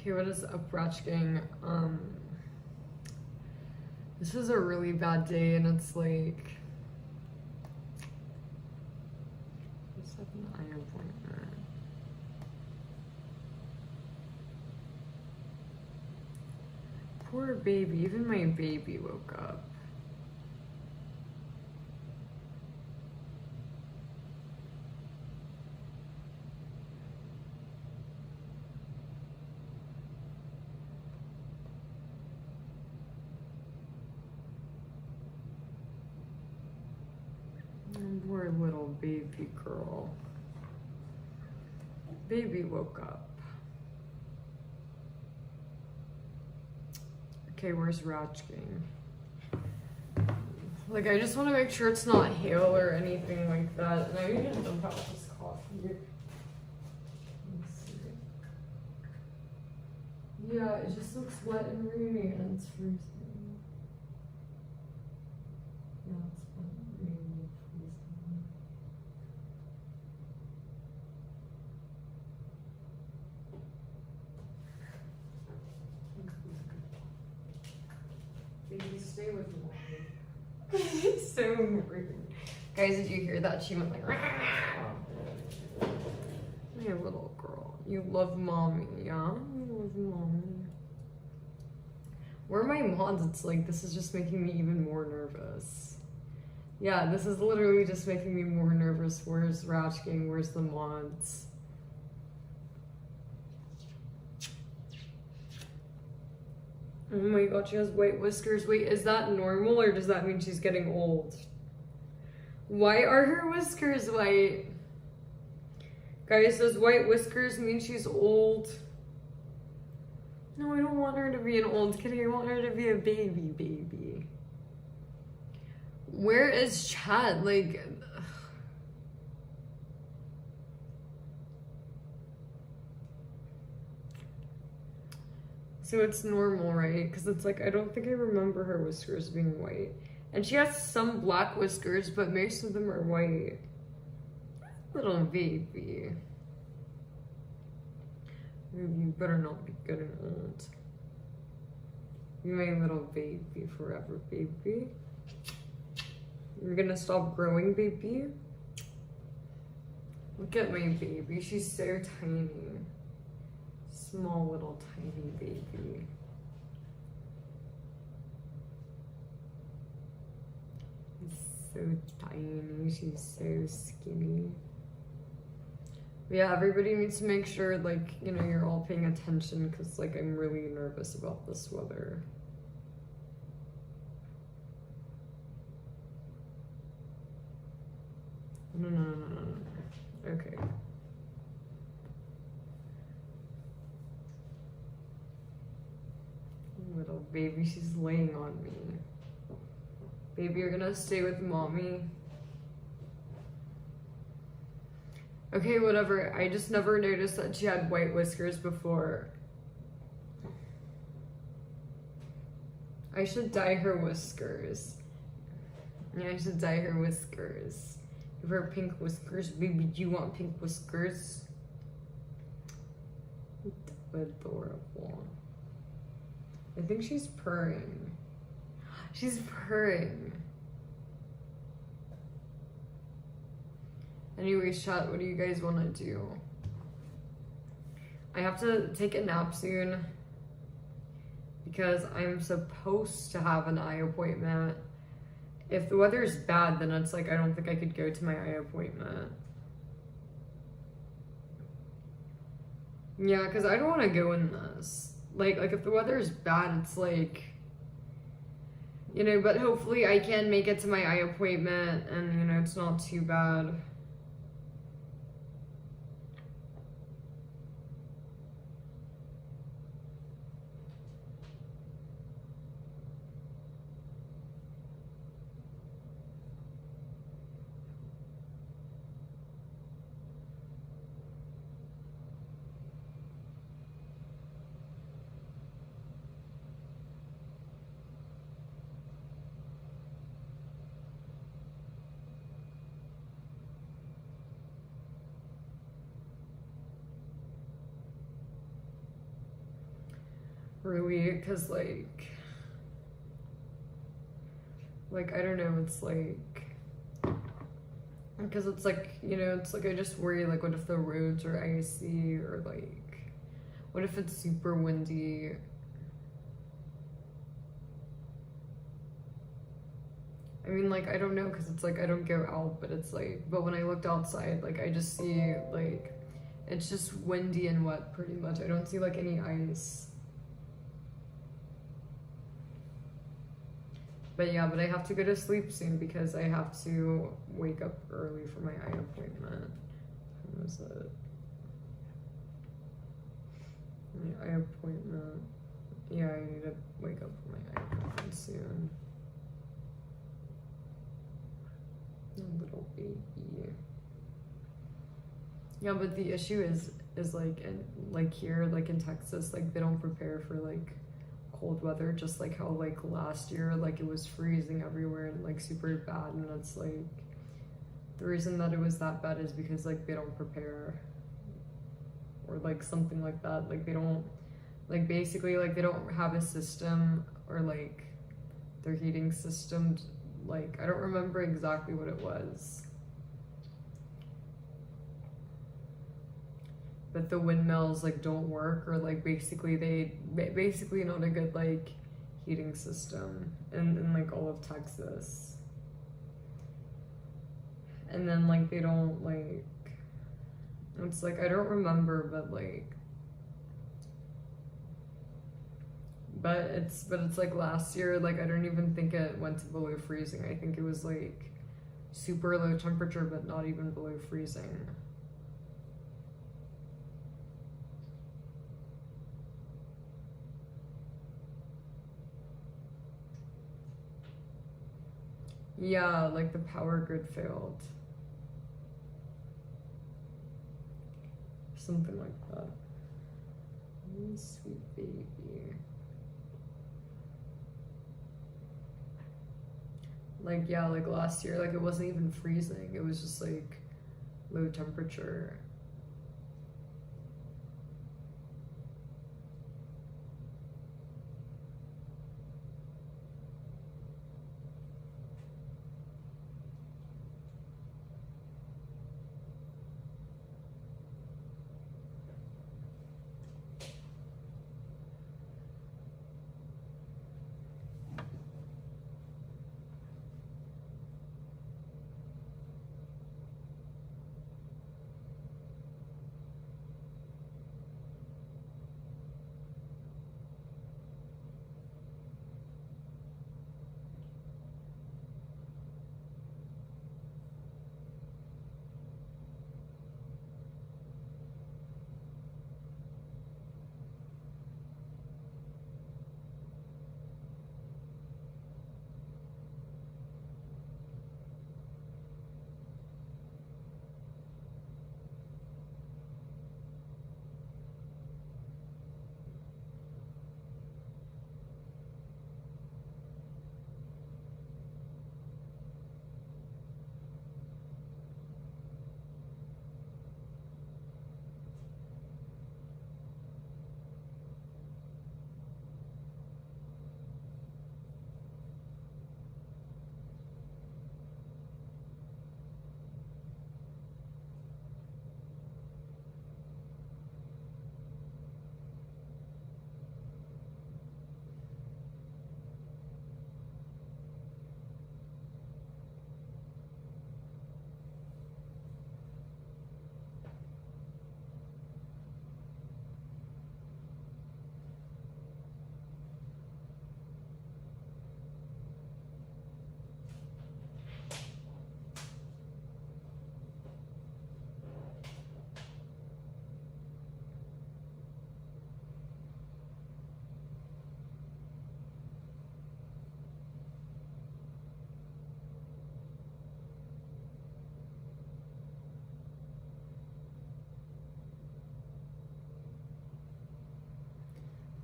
Okay, what is up, Ratch Gang? This is a really bad day, and it's like, I just have an eye appointment. Poor baby, even my baby woke up. Poor little baby girl. Baby woke up. Okay, where's Ratch Gang? Like, I just want to make sure it's not hail or anything like that. And I need to dump out this coffee. Let's see. Yeah, it just looks wet and rainy and it's freezing. Yeah, it's wet and rainy and freezing. Baby, stay with me. So rude. Guys, did you hear that? She went like, hey, little girl. You love mommy, yeah? You love mommy. Where are my mods? It's like, this is just making me even more nervous. Yeah, this is literally just making me more nervous. Where's Ratch Gang? Where's the mods? Oh my god, she has white whiskers. Wait, is that normal or does that mean she's getting old? Why are her whiskers white? Guys, does white whiskers mean she's old? No, I don't want her to be an old kitty. I want her to be a baby. Where is chat? Like... So it's normal, right? Because it's like, I don't think I remember her whiskers being white. And she has some black whiskers, but most of them are white. Little baby. You better not be getting old. You my little baby forever, baby. You're gonna stop growing, baby? Look at my baby, she's so tiny. Small little tiny baby. She's so tiny, she's so skinny. But yeah, everybody needs to make sure, like, you know, you're all paying attention because, like, I'm really nervous about this weather. No. Okay. Little baby, she's laying on me. Baby, you're gonna stay with mommy. Okay, whatever. I just never noticed that she had white whiskers before. I should dye her whiskers. Yeah, I should dye her whiskers. Give her pink whiskers. Baby, do you want pink whiskers? Adorable. I think she's purring. She's purring. Anyways, chat, what do you guys want to do? I have to take a nap soon because I'm supposed to have an eye appointment. If the weather's bad, then it's like I don't think I could go to my eye appointment. Yeah, because I don't want to go in this. Like if the weather is bad, it's like, you know, but hopefully I can make it to my eye appointment and, you know, it's not too bad. Really, because I don't know, it's because it's it's I just worry, what if the roads are icy, or what if it's super windy? I mean, I don't know, because it's I don't go out, but it's but when I looked outside, I just see, it's just windy and wet pretty much. I don't see, any ice. But yeah, but I have to go to sleep soon because I have to wake up early for my eye appointment. When was it? My eye appointment. Yeah, I need to wake up for my eye appointment soon. Little baby. Yeah, but the issue is here, in Texas, they don't prepare for cold weather, just how last year, it was freezing everywhere and super bad, and it's the reason that it was that bad is because they don't prepare, or something like that. They don't basically they don't have a system, or their heating system. I don't remember exactly what it was, but the windmills don't work, or basically not a good heating system in all of Texas. And then they don't it's I don't remember, but it's last year, I don't even think it went to below freezing. I think it was super low temperature, but not even below freezing. Yeah, the power grid failed. Something like that. Sweet baby. Yeah, last year, it wasn't even freezing. It was just low temperature.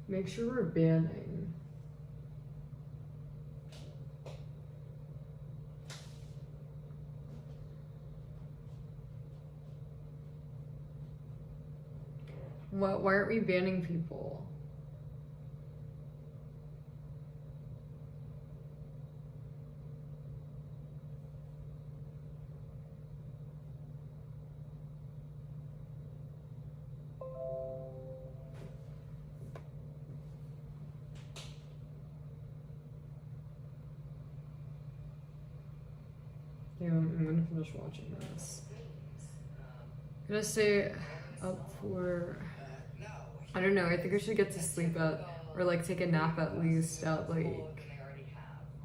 Make sure we're banning. What? Why aren't we banning people? Yeah, I'm gonna finish watching this. I'm gonna stay up for, I don't know, I think I should get to sleep at, or like take a nap at least at like,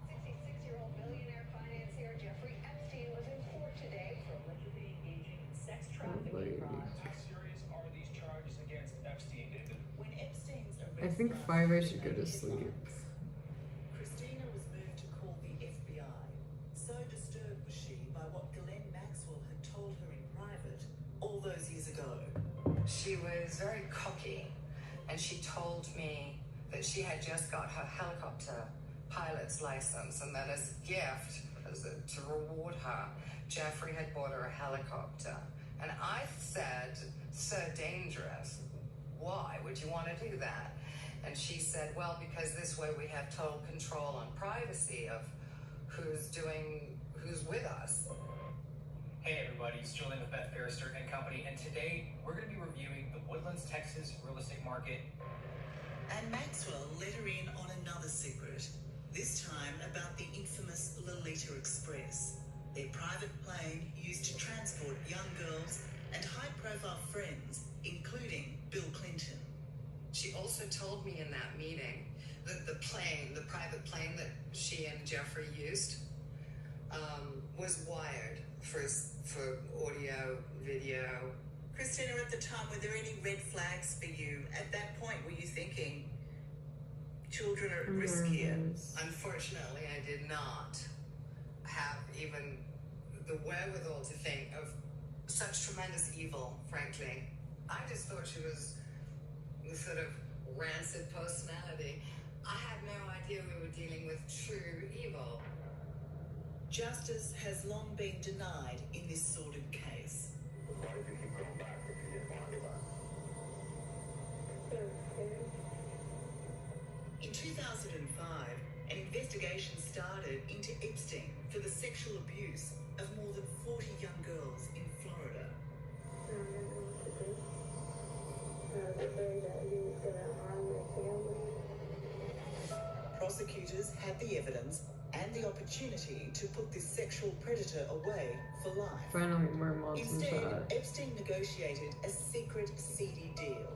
66-year-old billionaire financier Jeffrey Epstein was in court today for allegedly engaging in sex trafficking crimes. How serious are these charges against Epstein, David? When Epstein's I think 5 I should go to sleep. Christina was moved to call the FBI. So disturbed was she by what Ghislaine Maxwell had told her in private all those years ago. She was very cocky, and she told me that she had just got her helicopter pilot's license, and that as a gift, to reward her, Jeffrey had bought her a helicopter. And I said, so dangerous. Why would you want to do that? And she said, well, because this way we have total control on privacy of who's with us. Hey everybody, it's Julian with Beth Barrister and Company, and today we're going to be reviewing the Woodlands, Texas real estate market. And Maxwell let her in on another secret, this time about the infamous Lolita Express, their private plane used to transport young girls and high-profile friends, including Bill Clinton. She also told me in that meeting that the private plane that she and Jeffrey used, was wired for audio, video. Christina, at the time, were there any red flags for you? At that point, were you thinking children are at risk here? Unfortunately, I did not have even the wherewithal to think of such tremendous evil, frankly. I just thought she was the sort of rancid personality. I had no idea we were dealing with true evil. Justice has long been denied in this sordid case. In 2005, an investigation started into Epstein for the sexual abuse of more than 40 young girls in Florida. Prosecutors had the evidence and the opportunity to put this sexual predator away for life. Finally, more months Instead, inside. Epstein negotiated a secret, seedy deal.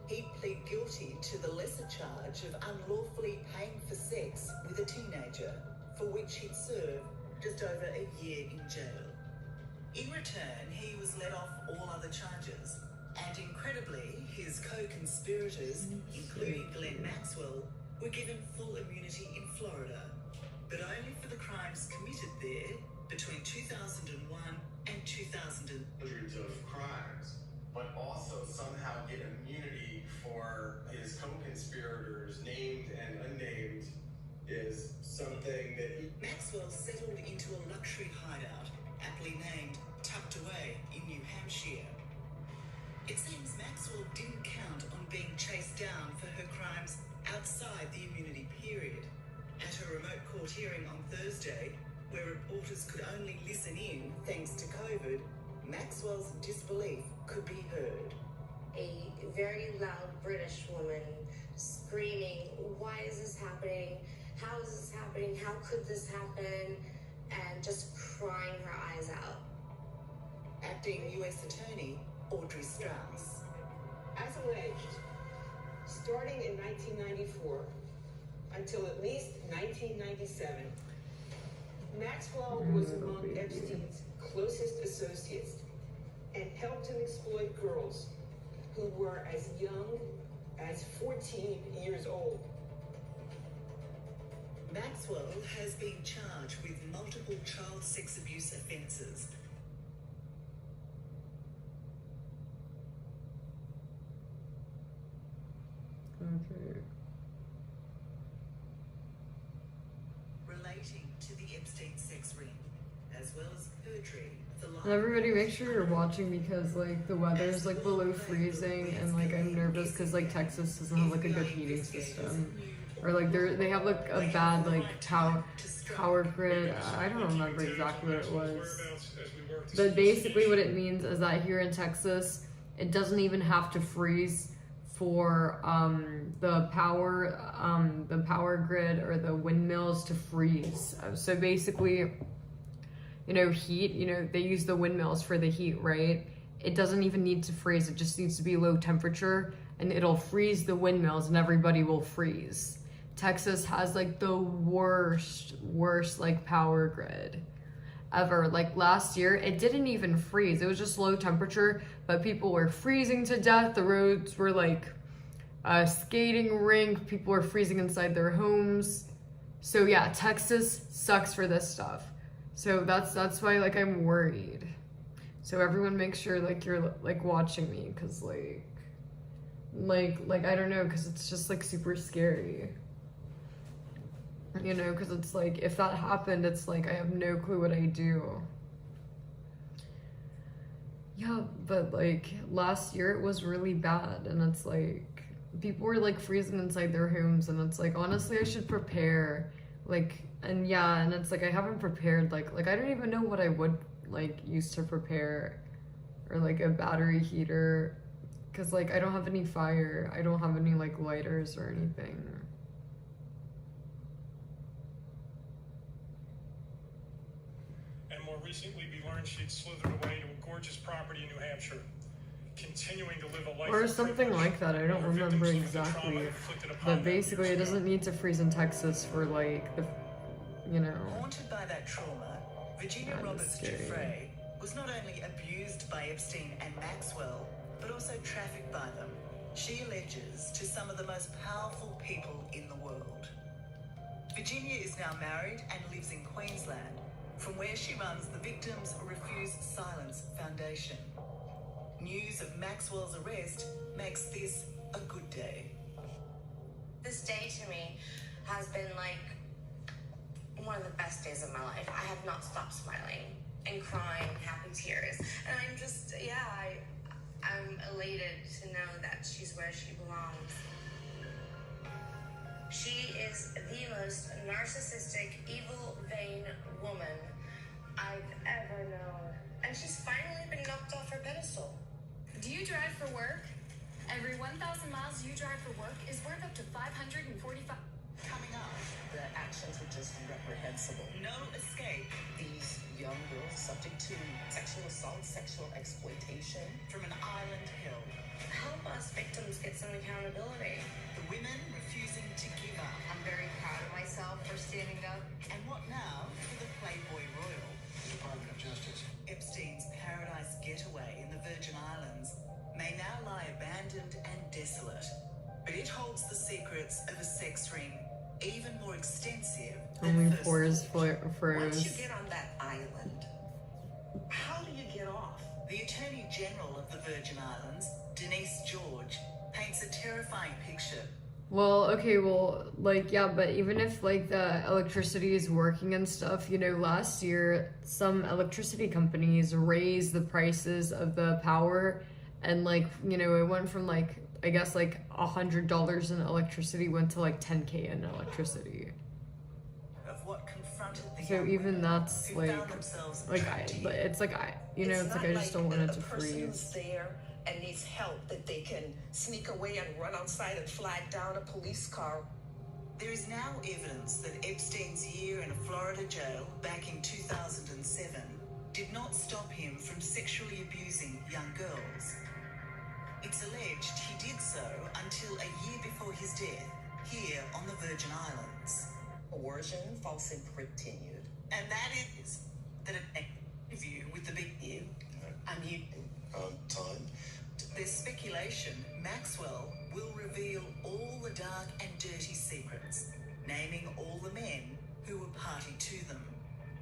He'd plead guilty to the lesser charge of unlawfully paying for sex with a teenager, for which he'd served just over a year in jail. In return, he was let off all other charges, and incredibly, his co-conspirators, including Ghislaine Maxwell, were given full immunity in Florida, but only for the crimes committed there between 2001 and 2000. Hundreds of crimes, but also somehow get immunity for his co-conspirators, named and unnamed, is something that Maxwell settled into a luxury hideout, aptly named Tucked Away in New Hampshire. It seems Maxwell didn't count on being chased down for her crimes outside the immunity period. At her remote court hearing on Thursday, where reporters could only listen in thanks to COVID, Maxwell's disbelief could be heard. A very loud British woman screaming, "Why is this happening? How is this happening? How could this happen?" And just crying her eyes out. Acting U.S. Attorney Audrey Strauss. As alleged, starting in 1994 until at least 1997, Maxwell was among Epstein's closest associates and helped him exploit girls who were as young as 14 years old. Maxwell has been charged with multiple child sex abuse offences. Okay. Relating to the Epstein sex ring, as well as perjury. And everybody make sure you're watching because like the weather's like below freezing and like I'm nervous because like Texas doesn't have like a good heating system. Or like they have like a bad like power grid. I don't remember exactly what it was. But basically what it means is that here in Texas, it doesn't even have to freeze for the power grid or the windmills to freeze. So basically, you know, heat, you know, they use the windmills for the heat, right? It doesn't even need to freeze. It just needs to be low temperature and it'll freeze the windmills and everybody will freeze. Texas has like the worst like power grid ever. Like last year, it didn't even freeze. It was just low temperature, but people were freezing to death. The roads were like a skating rink. People were freezing inside their homes. So yeah, Texas sucks for this stuff. So that's why like I'm worried. So everyone make sure like you're like watching me, cause like I don't know, cause it's just like super scary. You know, cause it's like if that happened, it's like I have no clue what I do. Yeah, but like last year it was really bad, and it's like people were like freezing inside their homes, and it's like honestly I should prepare, like, and yeah, and it's like I haven't prepared, like I don't even know what I would like use to prepare, or like a battery heater, because like I don't have any fire, I don't have any like lighters or anything. And more recently, we learned she'd slithered away to a gorgeous property in New Hampshire, continuing to live a life or something like that. I don't remember exactly, but basically it doesn't need to freeze in Texas for like the, you know. Haunted by that trauma, Virginia Roberts Giuffre was not only abused by Epstein and Maxwell, but also trafficked by them. She alleges to some of the most powerful people in the world. Virginia is now married and lives in Queensland, from where she runs the Victims Refuse Silence Foundation. News of Maxwell's arrest makes this a good day. This day to me has been like one of the best days of my life. I have not stopped smiling and crying happy tears. And I'm just, I'm elated to know that she's where she belongs. She is the most narcissistic, evil, vain woman I've ever known. And she's finally been knocked off her pedestal. Do you drive for work? Every 1,000 miles you drive for work is worth up to $545. Coming up, the actions were just reprehensible. no escape These young girls subject to sexual assault, sexual exploitation. from an island hill. Help us victims get some accountability. The women refusing to give up. I'm very proud of myself for standing up. And what now for the Playboy Royal? Department of Justice. Epstein's paradise getaway in the Virgin Islands may now lie abandoned and desolate, but it holds the secrets of a sex ring even more extensive than Only first pores thought. Once froze. you get on that island, how do you get off? The Attorney General of the Virgin Islands, Denise George, paints a terrifying picture. Well, okay, well, like, yeah, but even if, like, the electricity is working and stuff, you know, last year, some electricity companies raised the prices of the power, and, like, you know, it went from, like, I guess, like, $100 in electricity went to, like, $10K in electricity. Of what confronted the So young even women that's, who like, found themselves but trapped it's like, you know, it's like I just don't want it to A person who's freeze. there and needs help that they can sneak away and run outside and flag down a police car. There is now evidence that Epstein's year in a Florida jail back in 2007 did not stop him from sexually abusing young girls. It's alleged he did so until a year before his death, here on the Virgin Islands. Coercion, false imprisonment. And that is that an interview with the big ear. And you, Time. There's speculation Maxwell will reveal all the dark and dirty secrets, naming all the men who were party to them.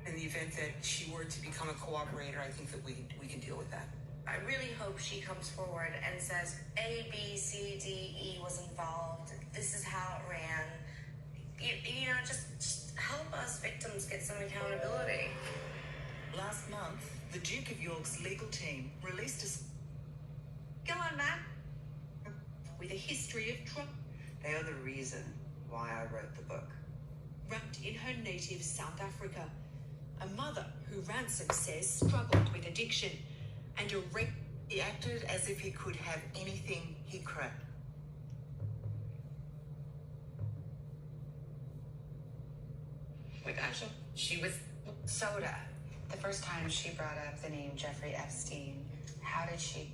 in the event that she were to become a cooperator, I think that we can deal with that. I really hope she comes forward and says A, B, C, D, E was involved. This is how it ran. You know, just help us victims get some accountability. Last month, the Duke of York's legal team released a... Go on, Matt. With a history of trauma. They are the reason why I wrote the book. Wrapped in her native South Africa. A mother who Ransom says struggled with addiction and a He acted as if he could have anything he craved. Oh my gosh, she was soda. The first time she brought up the name Jeffrey Epstein, how did she?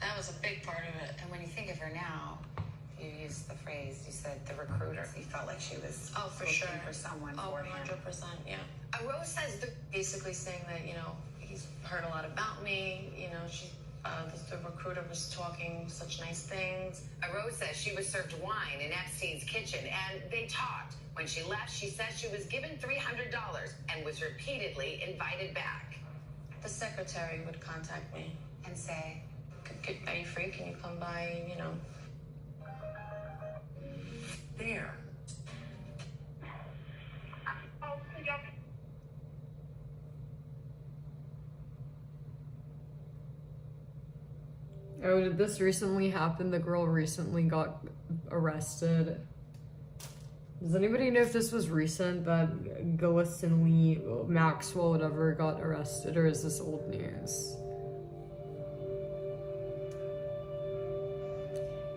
That was a big part of it. And when you think of her now, you used the phrase, you said the recruiter. You felt like she was looking for someone for him. 100%, yeah. Rose says basically saying that, you know, he's heard a lot about me. You know, the recruiter was talking such nice things. Rose says she was served wine in Epstein's kitchen, and they talked. When she left, she said she was given $300 and was repeatedly invited back. The secretary would contact me And say, are you free? Can you come by, you know? there. Oh, did this recently happen? The girl recently got arrested. Does anybody know if this was recent that Gilliston Lee Maxwell, whatever, got arrested, or is this old news?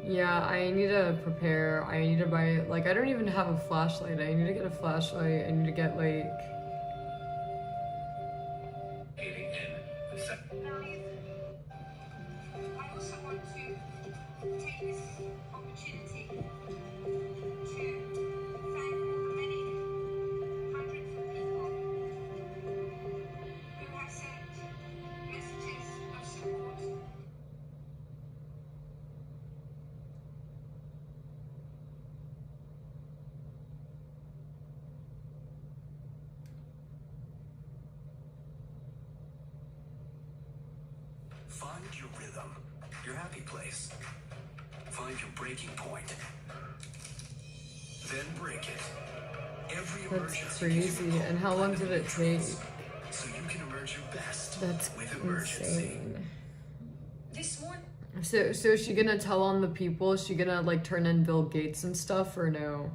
Yeah, I need to prepare. I need to buy, like, I don't even have a flashlight. I need to get a flashlight. I need to get, like... I also want to take this opportunity to thank the many hundreds of people who have sent messages of support. Find your rhythm, your happy place. Find your breaking point. Then break it. Every That's crazy. And how long did it take? So you can emerge your best. That's with emergency. insane. This morning. So is she gonna tell on the people? Is she gonna, like, turn in Bill Gates and stuff, or no?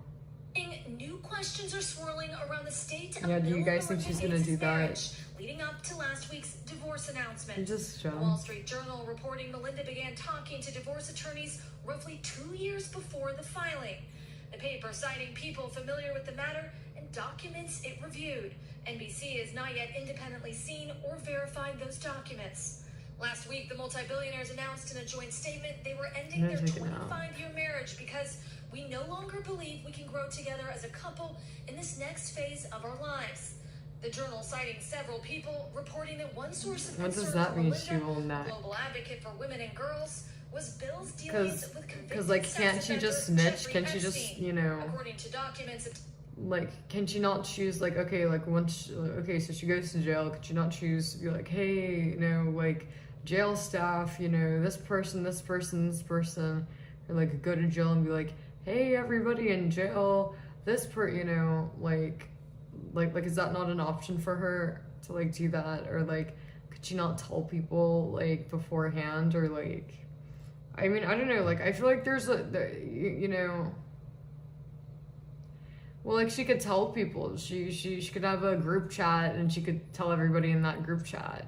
New questions are swirling around the state Yeah, of do you Bill guys think she's Gates' gonna do that? marriage, leading up to last week's divorce announcement. Just The show. Wall Street Journal reporting Melinda began talking to divorce attorneys roughly 2 years before the filing. The paper citing people familiar with the matter and documents it reviewed. NBC has not yet independently seen or verified those documents. Last week, the multi-billionaires announced in a joint statement they were ending their 25-year marriage because we no longer believe we can grow together as a couple in this next phase of our lives. The Journal citing several people reporting that one source of What concern does that for mean, Melinda, she will not? global advocate for women and girls, was Bill's dealings with Because, like, can't she just snitch? Can't she just, you know... according to documents. Like, can she not choose, like, okay, like, once, okay, so she goes to jail, could she not choose to be like, hey, you know, like, jail staff, you know, this person, or, like, go to jail and be like, hey, everybody in jail, you know, like, is that not an option for her to, like, do that? Or, like, could she not tell people, like, beforehand, or, like, I mean, I don't know, like, I feel like there's you know... Well, like, she could tell people. She could have a group chat, and she could tell everybody in that group chat.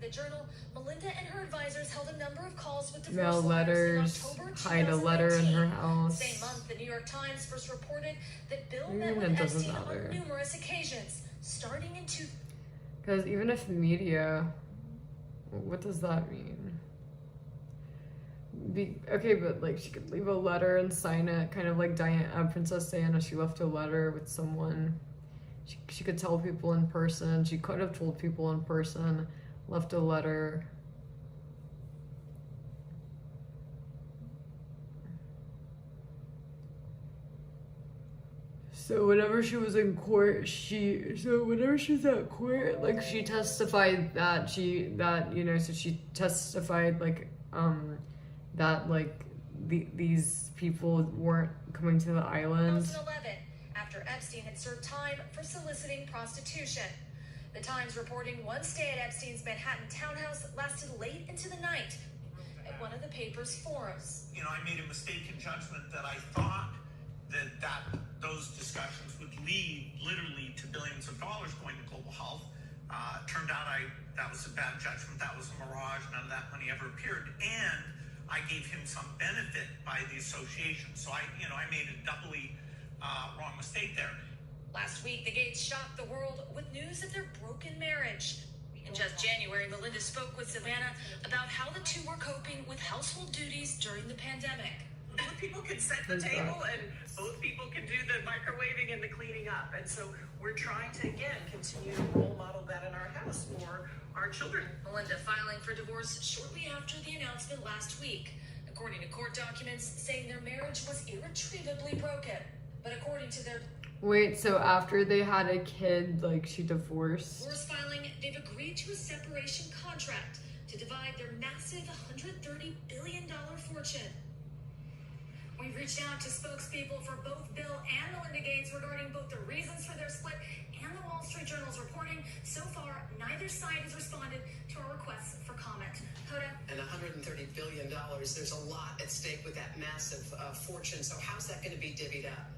The Journal, Melinda and her advisors held a number of calls with divorce Mail lawyers in letters, October hide a letter in her 2019. house. Same month, the New York Times first reported that Bill Even met it with doesn't Epstein matter. on numerous occasions, starting in Because even if media, what does that mean? Okay, but, like, she could leave a letter and sign it, kind of like Princess Diana. She left a letter with someone. She could tell people in person. She could have told people in person, left a letter. So whenever she was in court, whenever she was at court, like, she testified that you know, so she testified, like, that, like, these people weren't coming to the island. 2011, after Epstein had served time for soliciting prostitution. The Times reporting one stay at Epstein's Manhattan townhouse lasted late into the night at one of the paper's forums. You know, I made a mistaken judgment that I thought that those discussions would lead literally to billions of dollars going to global health. Turned out that was a bad judgment. That was a mirage. None of that money ever appeared. And I gave him some benefit by the association. So I made a doubly wrong mistake there. Last week, the Gates shocked the world with news of their broken marriage. In just January, Melinda spoke with Savannah about how the two were coping with household duties during the pandemic. Both people can set the table and both people can do the microwaving and the cleaning up. And so we're trying to, again, continue to role model that in our house for our children. Melinda filing for divorce shortly after the announcement last week, according to court documents saying their marriage was irretrievably broken. But according to their Wait, so after they had a kid, like, she divorced? divorce filing, they've agreed to a separation contract to divide their massive $130 billion fortune. We've reached out to spokespeople for both Bill and Melinda Gates regarding both the reasons for their split and the Wall Street Journal's reporting. So far, neither side has responded to our requests for comment. Hoda? And $130 billion, there's a lot at stake with that massive fortune. So how's that going to be divvied up?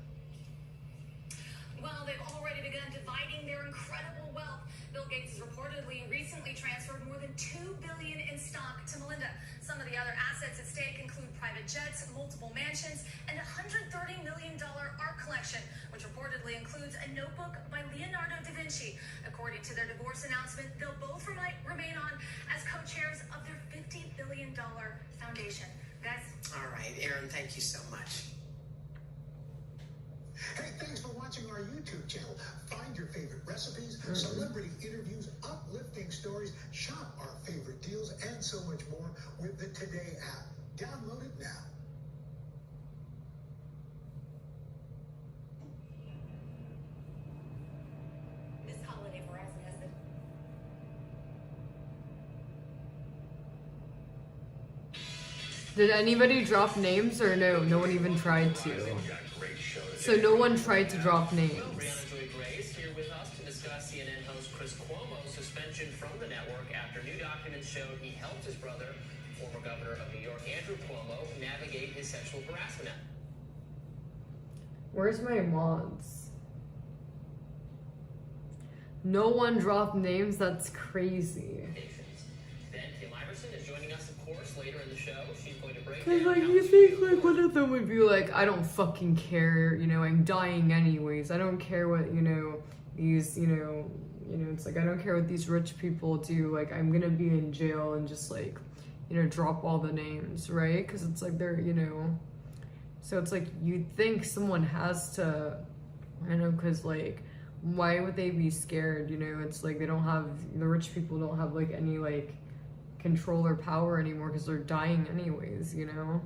Well, they've already begun dividing their incredible wealth. Bill Gates has reportedly recently transferred more than $2 billion in stock to Melinda. Some of the other assets at stake include private jets, multiple mansions, and a $130 million art collection, which reportedly includes a notebook by Leonardo da Vinci. According to their divorce announcement, they'll both remain on as co-chairs of their $50 billion foundation. Guys? All right, Aaron, thank you so much. Hey, thanks for watching our YouTube channel. Find your favorite recipes, celebrity interviews, uplifting stories, shop our favorite deals, and so much more with the Today app. Download it now. This holiday, Verizon has the Did anybody drop names or no? No one even tried to. So no one tried to drop names. Brianna Joy Grace here with us to discuss CNN host Chris Cuomo's suspension from the network after new documents showed he helped his brother, former governor of New York, Andrew Cuomo, navigate his sexual harassment. Where's my mods? No one dropped names? That's crazy. Then Kim Iverson is joining us, of course, later in the show. She's going to break Cause down like how you think like one of them would be like, I don't fucking care, you know, I'm dying anyways. I don't care what, you know, these, you know, it's like I don't care what these rich people do. Like I'm gonna be in jail and just like, you know, drop all the names, right? Because it's like they're, you know, so it's like you'd think someone has to, I know, because like why would they be scared? You know, it's like they don't have, the rich people don't have like any like control or power anymore because they're dying anyways, you know?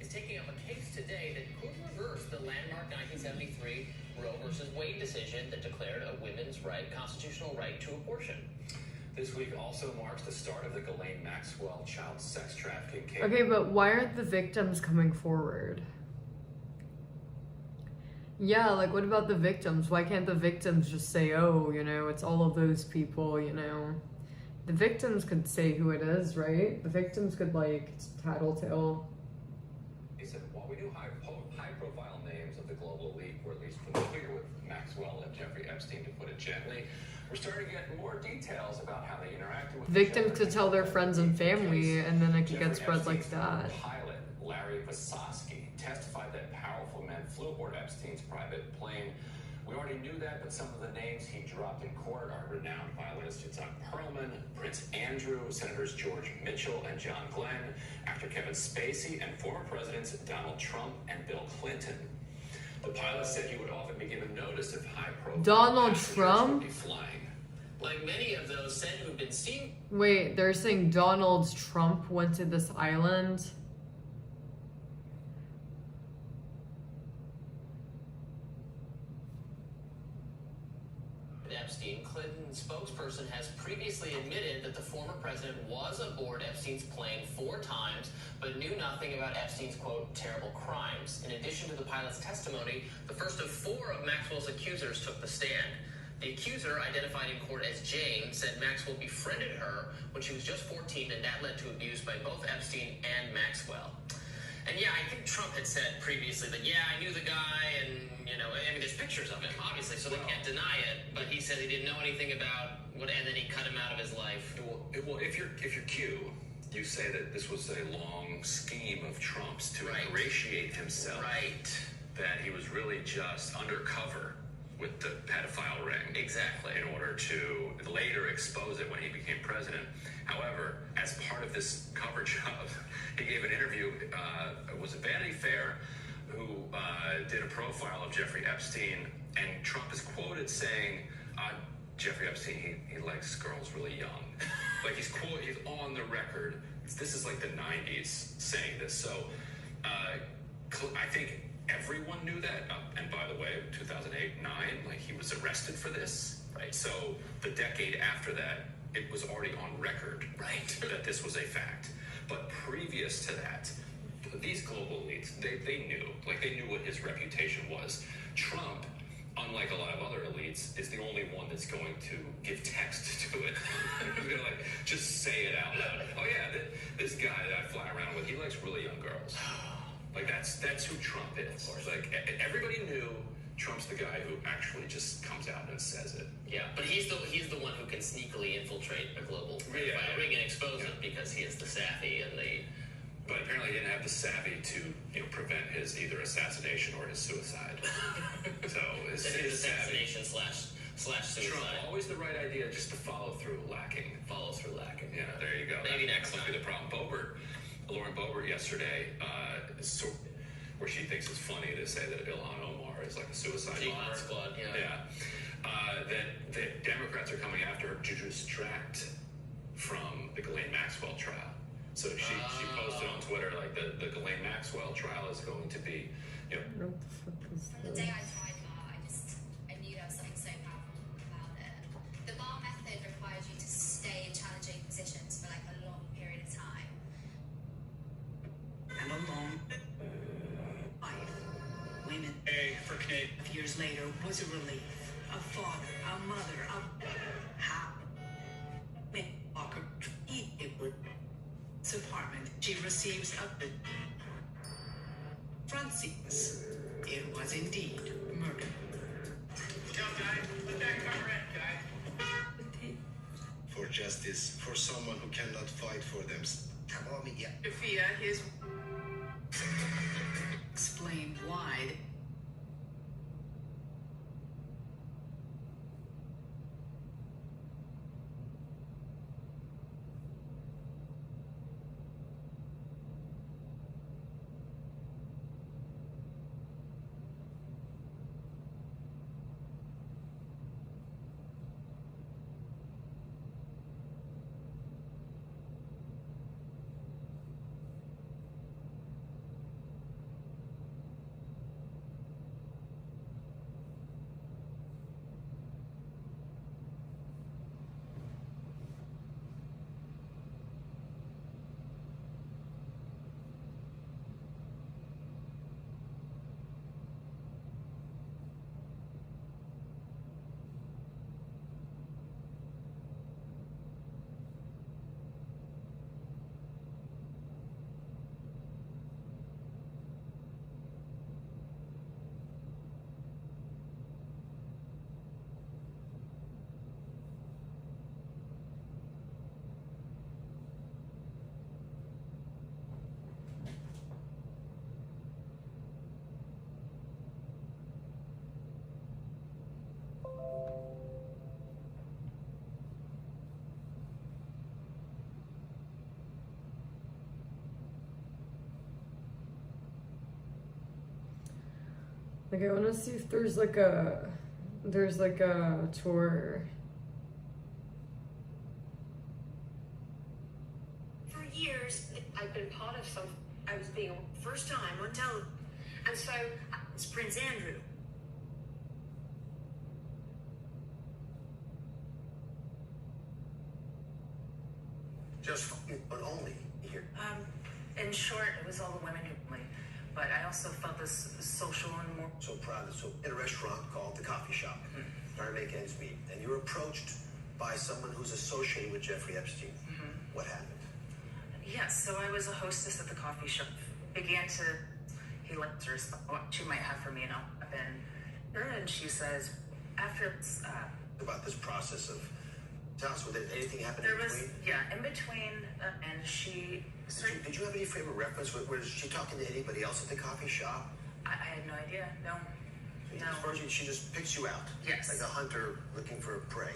is taking up a case today that could reverse the landmark 1973 Roe versus Wade decision that declared a women's constitutional right to abortion. This week also marks the start of the Ghislaine Maxwell child sex trafficking case. Okay, but why aren't the victims coming forward? Yeah, like what about the victims? Why can't the victims just say, oh, you know, it's all of those people, you know? The victims could say who it is, right? The victims could like tattletale. He said, while we knew high-profile names of the global elite were at least familiar with Maxwell and Jeffrey Epstein, to put it gently, we're starting to get more details about how they interacted with Victims could tell their friends and family, and then it could get spread like that. Pilot Larry Vasosky testified that powerful men flew aboard Epstein's private plane. We already knew that, but some of the names he dropped in court are renowned violinists Itzhak Perlman, Prince Andrew, Senators George Mitchell and John Glenn, actor Kevin Spacey, and former presidents Donald Trump and Bill Clinton. The pilot said he would often be given notice if high-profile Donald passengers Trump? would be flying. Like many of those said who've been seen. Wait, they're saying Donald Trump went to this island? Epstein, Clinton's spokesperson has previously admitted that the former president was aboard Epstein's plane 4 times, but knew nothing about Epstein's, quote, terrible crimes. In addition to the pilot's testimony, the first of 4 of Maxwell's accusers took the stand. The accuser, identified in court as Jane, said Maxwell befriended her when she was just 14, and that led to abuse by both Epstein and Maxwell. And yeah, I think Trump had said previously that, yeah, I knew the guy, and, you know, I mean, there's pictures of him, obviously, so they can't deny it, but he said he didn't know anything about what, and then he cut him out of his life. Well, if you're Q, you say that this was a long scheme of Trump's to ingratiate himself. Right. That he was really just undercover with the pedophile ring. Exactly. In order to later expose it when he became president. However, as part of this coverage of, he gave an interview, was it Vanity Fair, who did a profile of Jeffrey Epstein, and Trump is quoted saying, Jeffrey Epstein, he likes girls really young. Like he's on the record. This is like the 90s saying this. So I think everyone knew that. And by the way, 2008, 9, like he was arrested for this, right? So the decade after that, it was already on record, right, that this was a fact. But previous to that, these global elites, they knew what his reputation was. Trump, unlike a lot of other elites, is the only one that's going to give text to it. He's going to like just say it out loud. Oh yeah, this guy that I fly around with, he likes really young girls. Like that's who Trump is. Like everybody knew Trump's the guy who actually just comes out and says it. Yeah, but he's the one who can sneakily infiltrate a global ring and expose it because he is the savvy and the. But apparently he didn't have the savvy to prevent his either assassination or his suicide. So his assassination slash suicide. Trump, always the right idea, just the follow through lacking. Yeah, there you go. Maybe next time. Must be the problem. Lauren Boebert yesterday, where she thinks it's funny to say that Ilhan Omar is like a suicide bomber. Squad, That Democrats are coming after her to distract from the Ghislaine Maxwell trial. So she posted on Twitter like the Ghislaine Maxwell trial is going to be, What the fuck is From the this? day I tried bar, I knew there was something so powerful about it. The bar method requires you to stay in challenging positions for like a long period of time. And a long life. Women. For Canadian. Years later was a relief. A father, a mother, how Walker it would. Apartment. She receives a front seats. It was indeed murder. Yo, guy, let that cover in, guy. For justice, for someone who cannot fight for themselves. Sophia, his explained why. Like I want to see if there's like a tour. For years, I've been part of some. I was being first time on television, and so it's Prince Andrew. Just but only here. In short, it was all the women who played. But I also felt this social and more. So proud. So in a restaurant called The Coffee Shop, trying to make ends meet, and you're approached by someone who's associated with Jeffrey Epstein. What happened? Yes, so I was a hostess at the coffee shop. he lets her what she might have for me, and and she says, after About this process of, tell us, did anything happen there in was, between? in between, and she, Did you have any frame of reference? Was she talking to anybody else at the coffee shop? I had no idea, no. As far as she just picks you out? Yes. Like a hunter looking for prey?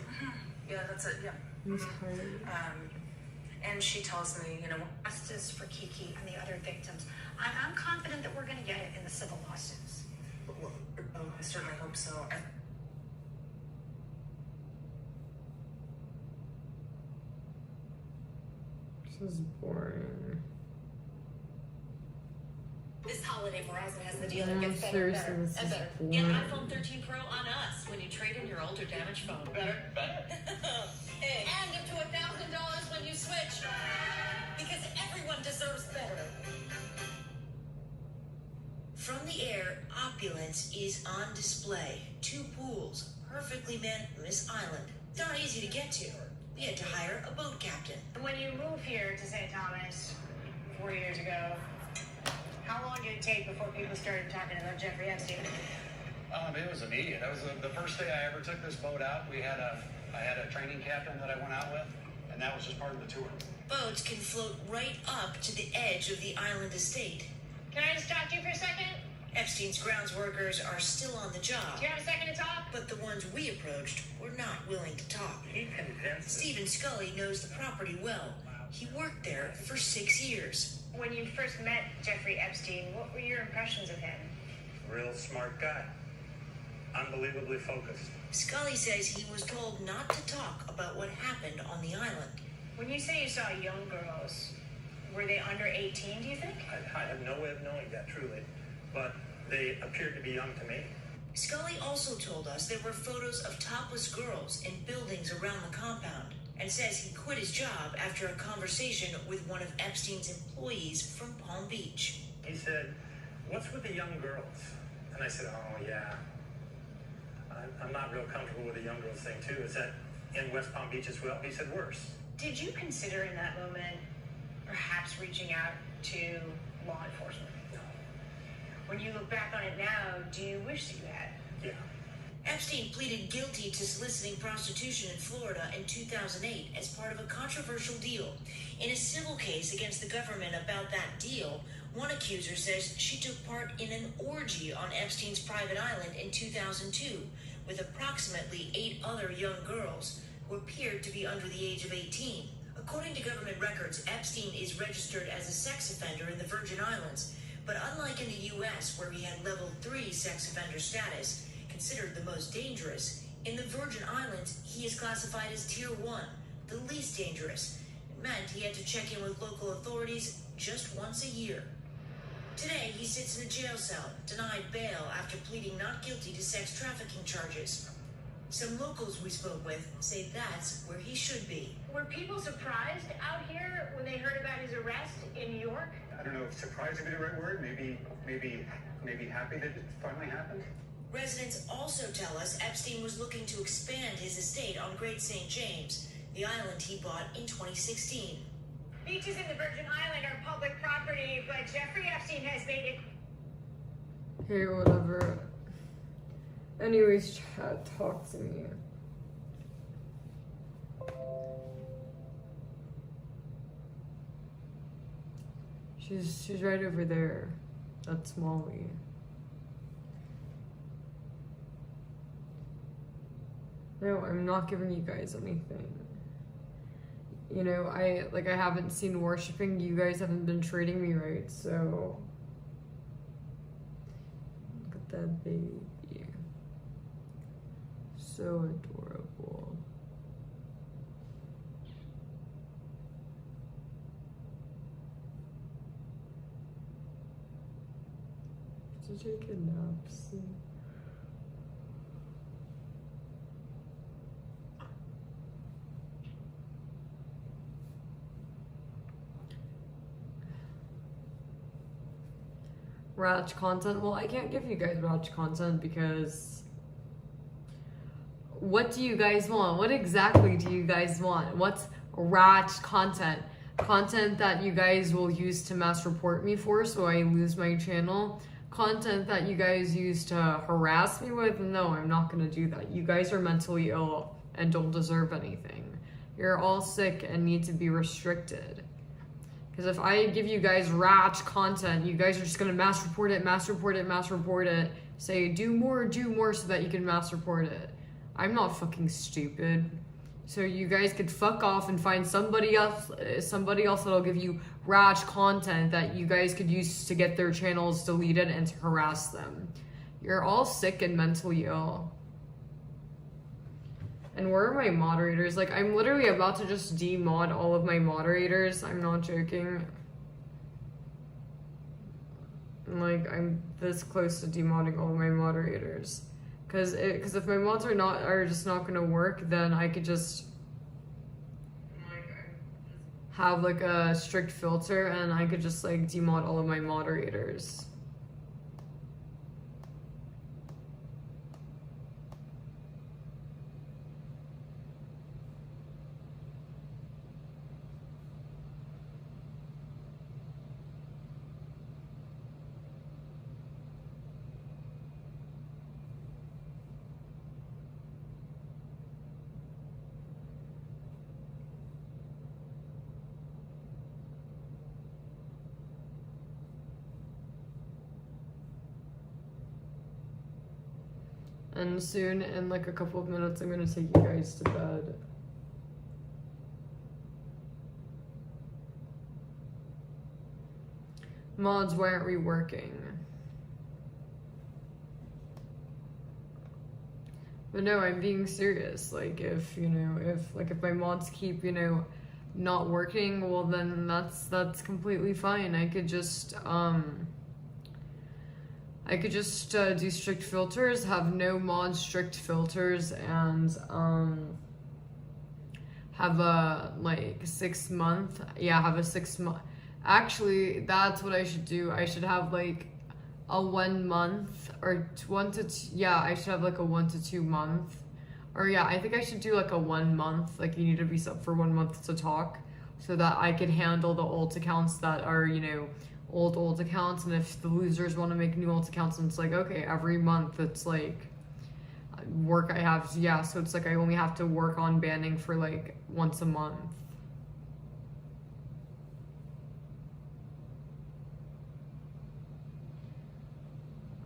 Yeah, that's it, yeah. And she tells me, Justice for Kiki and the other victims. I'm confident that we're going to get it in the civil lawsuits. I certainly hope so. This is boring. This holiday, Verizon has the deal that gets better and better and better. Get an iPhone 13 Pro on us when you trade in your old or damaged phone. Better. Hey. And up to $1,000 when you switch. Because everyone deserves better. From the air, opulence is on display. 2 pools, perfectly meant Miss Island. It's not easy to get to. We had to hire a boat captain. When you moved here to St. Thomas 4 years ago, how long did it take before people started talking about Jeffrey Epstein? It was immediate. That was the first day I ever took this boat out. I had a training captain that I went out with, and that was just part of the tour. Boats can float right up to the edge of the island estate. Can I just talk to you for a second? Epstein's grounds workers are still on the job. Do you have a second to talk? But the ones we approached were not willing to talk. He convinced Stephen Scully knows the property well. He worked there for 6 years. When you first met Jeffrey Epstein, what were your impressions of him? Real smart guy. Unbelievably focused. Scully says he was told not to talk about what happened on the island. When you say you saw young girls, were they under 18, do you think? I have no way of knowing that, truly. But they appeared to be young to me. Scully also told us there were photos of topless girls in buildings around the compound, and says he quit his job after a conversation with one of Epstein's employees from Palm Beach. He said, "What's with the young girls?" And I said, "Oh, yeah. I'm not real comfortable with the young girls thing, too. Is that in West Palm Beach as well?" He said, "Worse." Did you consider in that moment perhaps reaching out to law enforcement? No. When you look back on it now, do you wish that you had? Yeah. Epstein pleaded guilty to soliciting prostitution in Florida in 2008 as part of a controversial deal. In a civil case against the government about that deal, one accuser says she took part in an orgy on Epstein's private island in 2002 with approximately 8 other young girls who appeared to be under the age of 18. According to government records, Epstein is registered as a sex offender in the Virgin Islands, but unlike in the U.S., where he had level 3 sex offender status, considered the most dangerous, in the Virgin Islands, he is classified as Tier 1, the least dangerous. It meant he had to check in with local authorities just once a year. Today, he sits in a jail cell, denied bail after pleading not guilty to sex trafficking charges. Some locals we spoke with say that's where he should be. Were people surprised out here when they heard about his arrest in New York? I don't know if surprised would be the right word. Maybe happy that it finally happened. Residents also tell us Epstein was looking to expand his estate on Great St. James, the island he bought in 2016. Beaches in the Virgin Island are public property, but Jeffrey Epstein has made it... Hey, whatever. Anyways, chat, talk to me. She's right over there. That's Molly. No, I'm not giving you guys anything. You know, I haven't seen worshiping. You guys haven't been treating me right, so look at that baby. So adorable. To take a nap soon. Ratch content? Well, I can't give you guys Ratch content because what do you guys want? What exactly do you guys want? What's Ratch content? Content that you guys will use to mass report me for so I lose my channel. Content that you guys use to harass me with, no, I'm not gonna do that. You guys are mentally ill and don't deserve anything. You're all sick and need to be restricted. Because if I give you guys ratch content, you guys are just gonna mass report it, say do more so that you can mass report it. I'm not fucking stupid. So you guys could fuck off and find somebody else that'll give you ratch content that you guys could use to get their channels deleted and to harass them. You're all sick and mentally ill. And where are my moderators? Like, I'm literally about to just demod all of my moderators. I'm not joking. Like, I'm this close to demodding all of my moderators. Cause if my mods are just not gonna work, then I could just have like a strict filter and I could just like demod all of my moderators. And soon, in like a couple of minutes, I'm gonna take you guys to bed. Mods, why aren't we working? But no, I'm being serious. Like, if my mods keep, not working, well then that's completely fine. I could just do strict filters, have no mod strict filters, and have a like 6 month. Yeah, have a 6 month. Actually, that's what I should do. I should have like a 1 month or 1 to 2. Yeah, I should have like a 1 to 2 month. Or yeah, I think I should do like a 1 month. Like, you need to be sub for 1 month to talk, so that I could handle the old accounts that are, old accounts. And if the losers want to make new old accounts, and it's like, okay, every month it's like work I have. Yeah, so it's like I only have to work on banning for like once a month.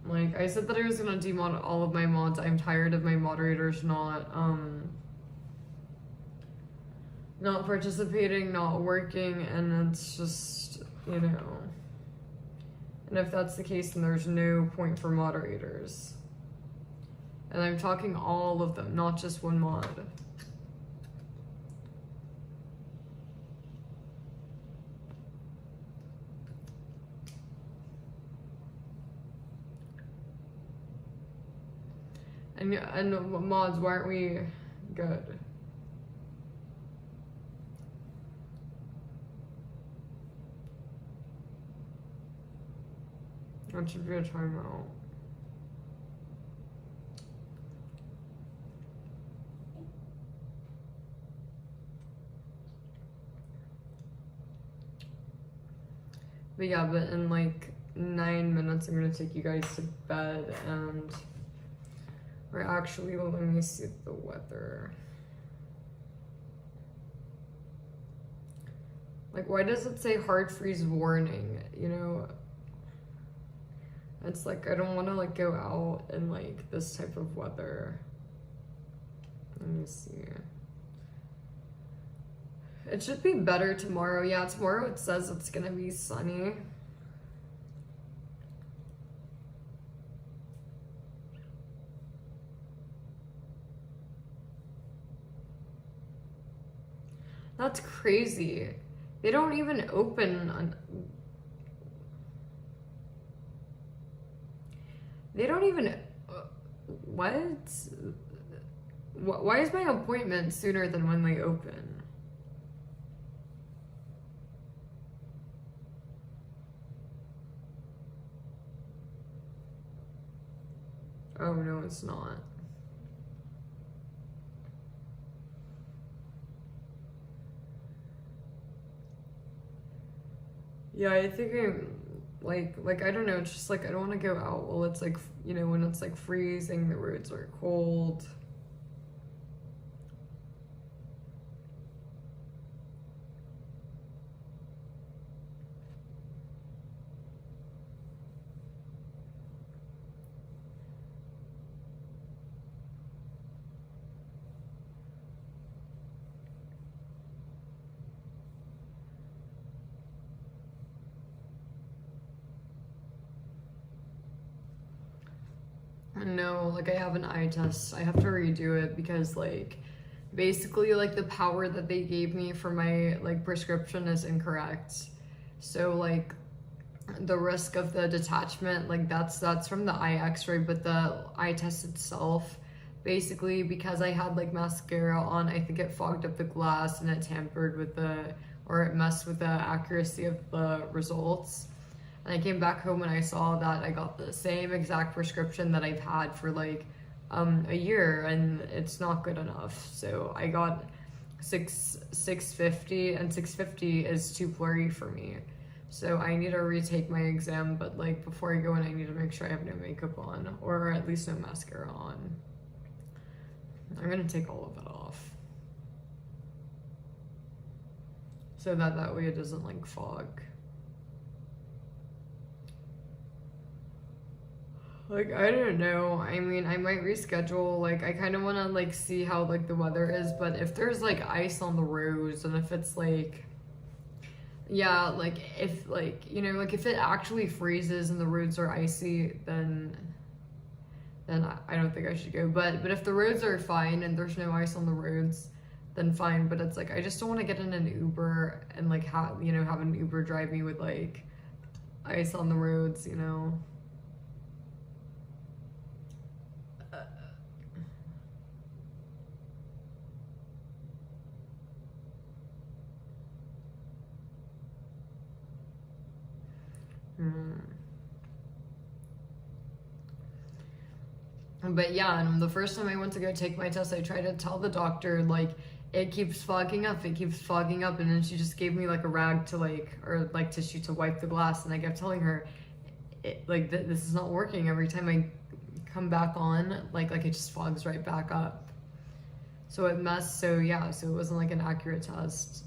Like, I said that I was gonna demod all of my mods. I'm tired of my moderators not participating, not working, and it's just, And if that's the case, then there's no point for moderators. And I'm talking all of them, not just one mod. And mods, why aren't we good? That should be a timeout. But yeah, but in like 9 minutes, I'm gonna take you guys to bed, and or actually, let me see the weather. Like, why does it say hard freeze warning? It's like, I don't want to like go out in like this type of weather. Let me see. It should be better tomorrow. Yeah, tomorrow it says it's gonna be sunny. That's crazy. They don't even open they don't even what? Why is my appointment sooner than when they open? Oh no, it's not. Yeah, I think I'm like I don't know, it's just like I don't want to go out while it's like, you know, when it's like freezing, the roads are cold. No, like I have an eye test. I have to redo it because like basically like the power that they gave me for my like prescription is incorrect. So like the risk of the detachment, like that's from the eye x-ray, but the eye test itself, basically because I had like mascara on, I think it fogged up the glass and it tampered with or it messed with the accuracy of the results. And I came back home and I saw that I got the same exact prescription that I've had for like a year, and it's not good enough. So I got 650, and 650 is too blurry for me. So I need to retake my exam, but like before I go in, I need to make sure I have no makeup on, or at least no mascara on. I'm gonna take all of it off, so that way it doesn't like fog. Like, I don't know. I mean, I might reschedule. Like, I kind of want to, like, see how, like, the weather is. But if there's, like, ice on the roads, and if it's, like... Yeah, like, if, like, you know, like, if it actually freezes and the roads are icy, then I don't think I should go. But if the roads are fine and there's no ice on the roads, then fine. But it's, like, I just don't want to get in an Uber and, like, have an Uber drive me with, like, ice on the roads, you know? But yeah, and the first time I went to go take my test, I tried to tell the doctor, like, it keeps fogging up, and then she just gave me like a rag to or tissue to wipe the glass, and I kept telling her, this is not working. Every time I come back on, like it just fogs right back up. So it messed, so yeah, so it wasn't like an accurate test.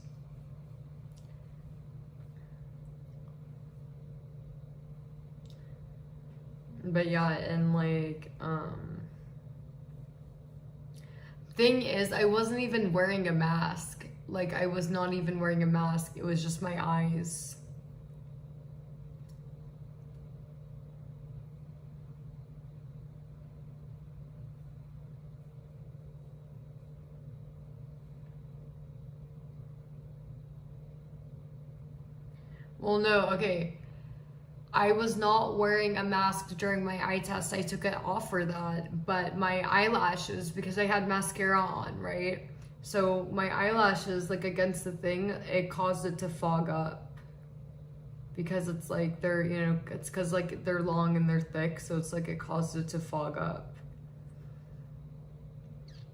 But yeah, and like, thing is, I wasn't even wearing a mask. Like, I was not even wearing a mask. It was just my eyes. Well, no, okay. I was not wearing a mask during my eye test. I took it off for that, but my eyelashes, because I had mascara on, right? So my eyelashes, like against the thing, it caused it to fog up. Because it's like they're, you know, it's because like they're long and they're thick, so it's like it caused it to fog up.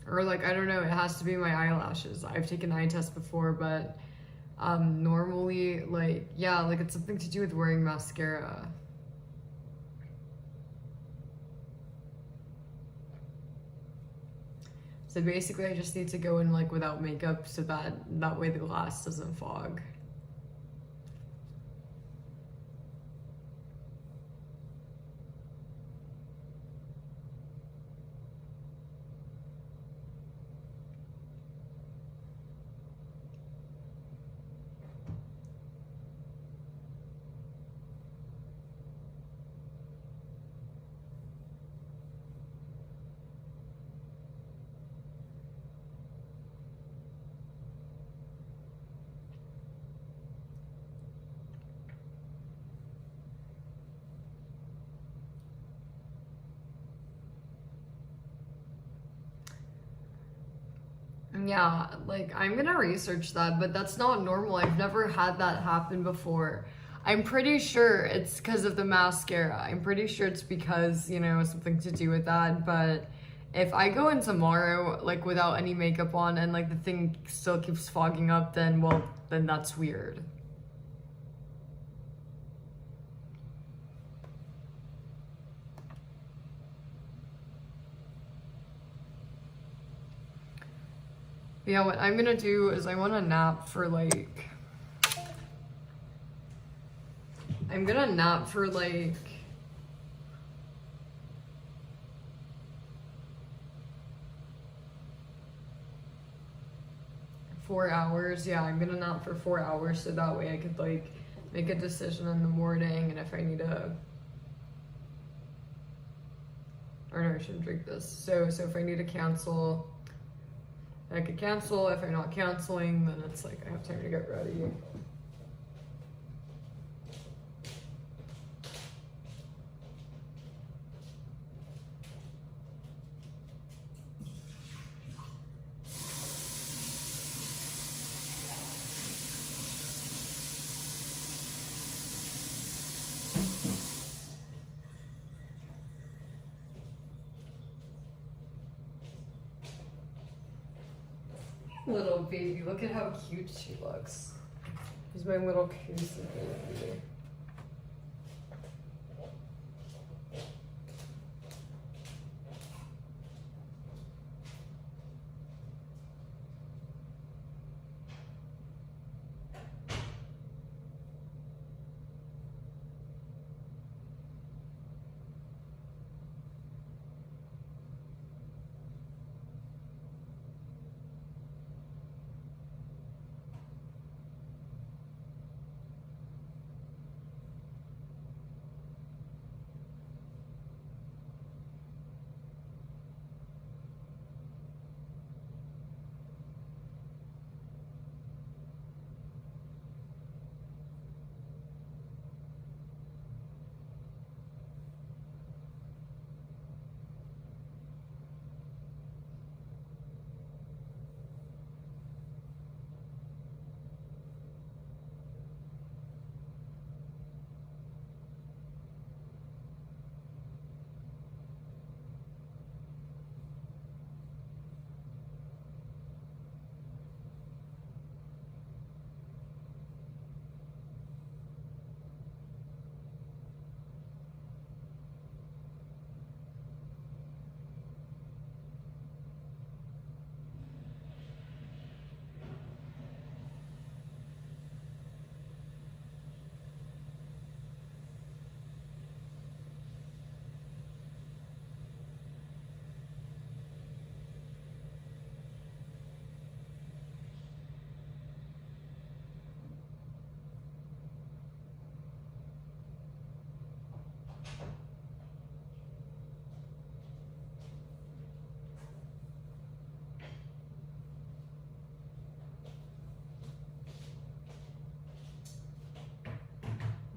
Or like, I don't know, it has to be my eyelashes. I've taken eye tests before, but normally, like, yeah, like it's something to do with wearing mascara. So basically I just need to go in like without makeup so that way the glass doesn't fog. Yeah, like I'm gonna research that, but that's not normal. I've never had that happen before. I'm pretty sure it's because of the mascara. I'm pretty sure it's because, you know, something to do with that. But if I go in tomorrow, like without any makeup on and like the thing still keeps fogging up, then, well, then that's weird. Yeah, what I'm gonna do is I want to nap for like... I'm gonna nap for like... 4 hours. Yeah, I'm gonna nap for 4 hours so that way I could like make a decision in the morning, and if I need to... Or no, I shouldn't drink this. So if I need to cancel, I could cancel. If I'm not canceling, then it's like I have time to get ready. Little baby, look at how cute she looks. She's my little cozy baby.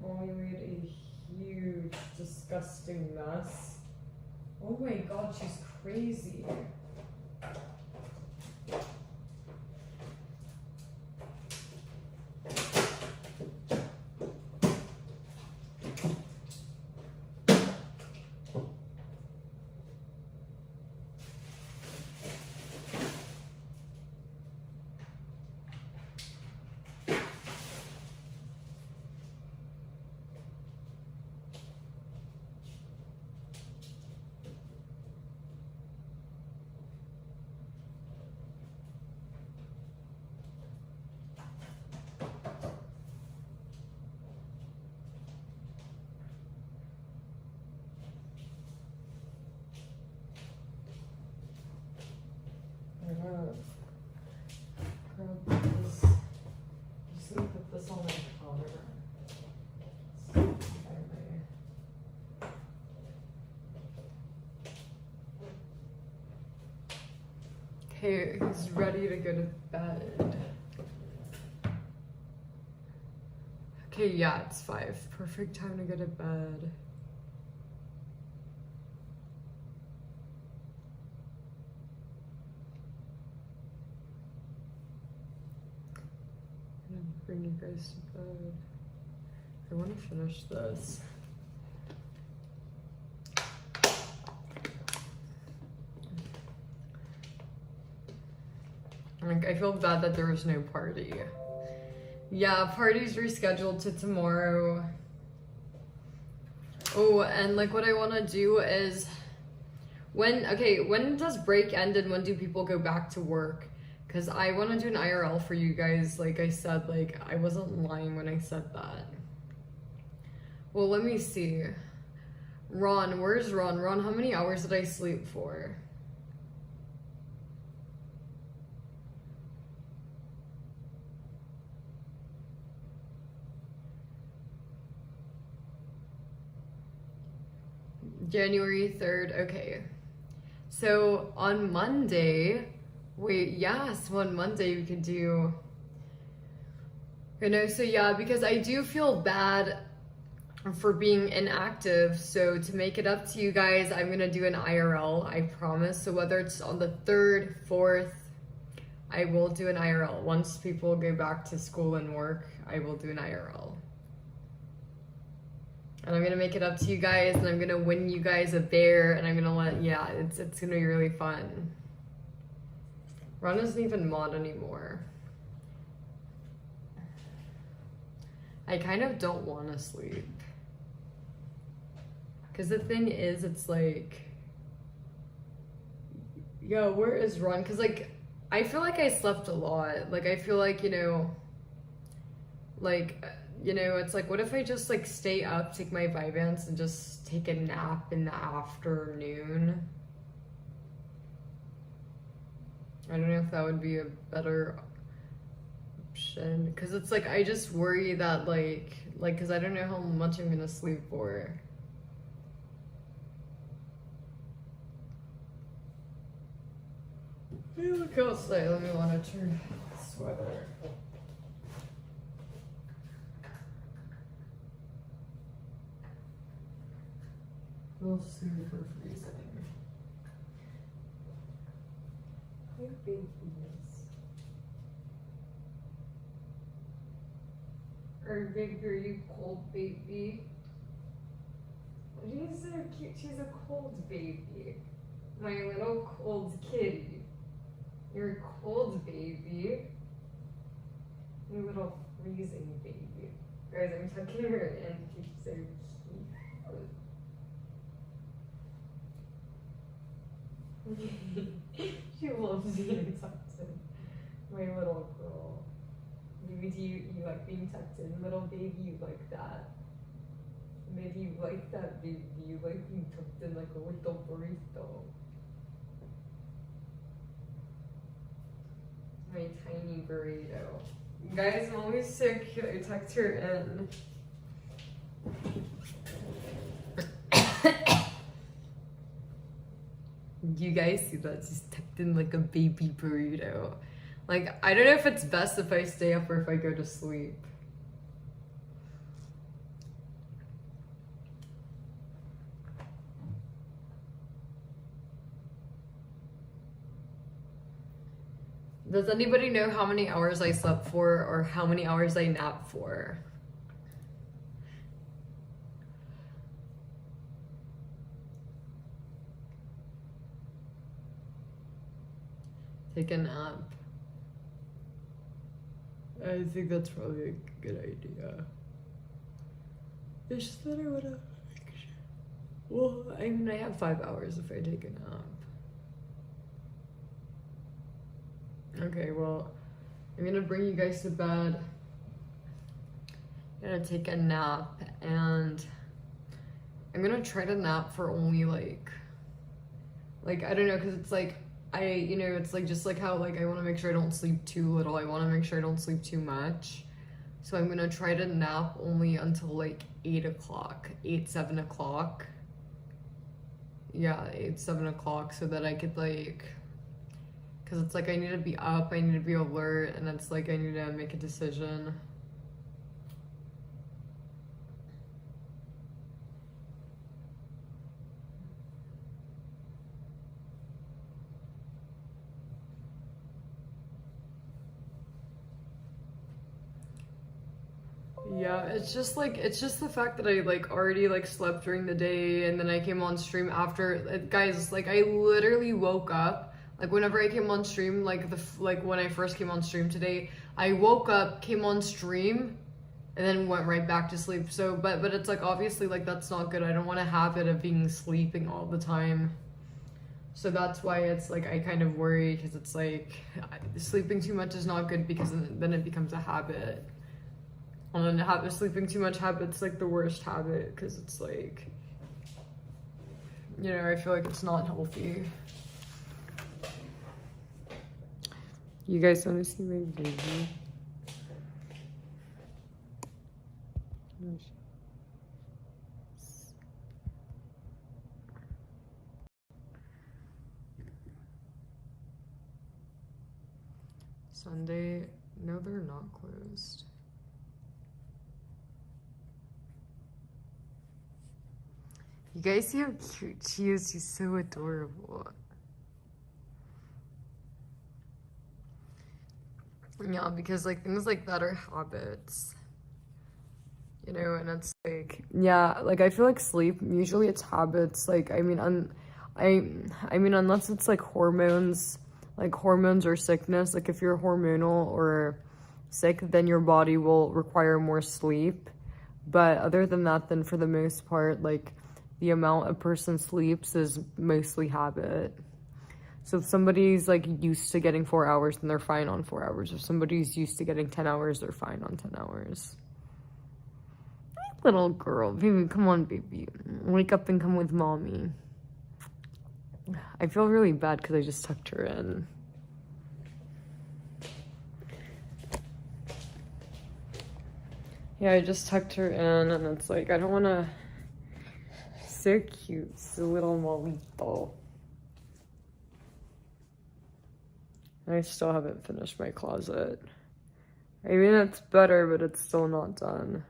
We made a huge, disgusting mess. Oh my god, she's crazy. Grab this. I'm just gonna put this on my counter. Okay, he's ready to go to bed. Okay, yeah, it's 5. Perfect time to go to bed. Bring you guys to bed. I want to finish this. Like, I feel bad that there was no party. Yeah, party's rescheduled to tomorrow. Oh, and like what I want to do is when does break end and when do people go back to work? Because I want to do an IRL for you guys. Like I said, like I wasn't lying when I said that. Well, let me see. Ron, where's Ron? Ron, how many hours did I sleep for? January 3rd, okay. So on Monday, wait, yes, on Monday we could do, you know, so yeah, because I do feel bad for being inactive. So to make it up to you guys, I'm gonna do an IRL, I promise. So whether it's on the 3rd, 4th, I will do an IRL. Once people go back to school and work, I will do an IRL. And I'm gonna make it up to you guys, and I'm gonna win you guys a bear, and I'm gonna let, yeah, it's gonna be really fun. Ron isn't even mod anymore. I kind of don't want to sleep. Because the thing is, it's like, yo, where is Ron? Because like, I feel like I slept a lot. Like, I feel like, you know, like, you know, it's like, what if I just like stay up, take my Vyvanse, and just take a nap in the afternoon? I don't know if that would be a better option. Because it's like, I just worry that like, because I don't know how much I'm gonna sleep for. Hey, look outside. Let me want to turn the sweater. We'll see if we're freezing. Hey, babies. Are you cold, baby? She's so cute. She's a cold baby. My little cold kitty. You're a cold baby. You little freezing baby. Guys, I'm tucking her in. She's so cute. She loves being tucked in. My little girl. Maybe you like being tucked in, little baby? You like that? Maybe you like that, baby. You like being tucked in like a little burrito. My tiny burrito. Guys, Mommy's so cute. I tucked her in. You guys see that? She's tucked in like a baby burrito. Like, I don't know if it's best if I stay up or if I go to sleep. Does anybody know how many hours I slept for or how many hours I napped for? Take a nap. I think that's probably a good idea. It's just that I wanna make sure. Well, I mean, I have 5 hours if I take a nap. Okay, well, I'm gonna bring you guys to bed. I'm gonna take a nap, and I'm gonna try to nap for only like I don't know, because it's like, you know, it's like just like how like I want to make sure I don't sleep too little. I want to make sure I don't sleep too much. So I'm gonna try to nap only until like 8 o'clock, 7 o'clock. Yeah, 7 o'clock, so that I could like, because it's like I need to be up, I need to be alert, and it's like I need to make a decision. Yeah, it's just the fact that I like already like slept during the day, and then I came on stream after. Guys, like I literally woke up, like whenever I came on stream, like when I first came on stream today, I woke up, came on stream, and then went right back to sleep. So, but it's like obviously like that's not good. I don't want a habit of being sleeping all the time. So that's why it's like I kind of worry, because it's like sleeping too much is not good, because then it becomes a habit. And then sleeping too much habit's like the worst habit, because it's like, you know, I feel like it's not healthy. You guys want to see my baby? Sunday, no, they're not closed. You guys see how cute she is? She's so adorable. Yeah, because like things like that are habits. You know, and it's like, yeah, like I feel like sleep, usually it's habits. Like, I mean, I mean, unless it's like hormones or sickness, like if you're hormonal or sick, then your body will require more sleep. But other than that, then for the most part, like the amount a person sleeps is mostly habit. So if somebody's like used to getting 4 hours, then they're fine on 4 hours. If somebody's used to getting 10 hours, they're fine on 10 hours. Little girl, baby, come on, baby. Wake up and come with mommy. I feel really bad because I just tucked her in. Yeah, I just tucked her in, and it's like, I don't want to... So cute, so little Molito. I still haven't finished my closet. I mean, it's better, but it's still not done.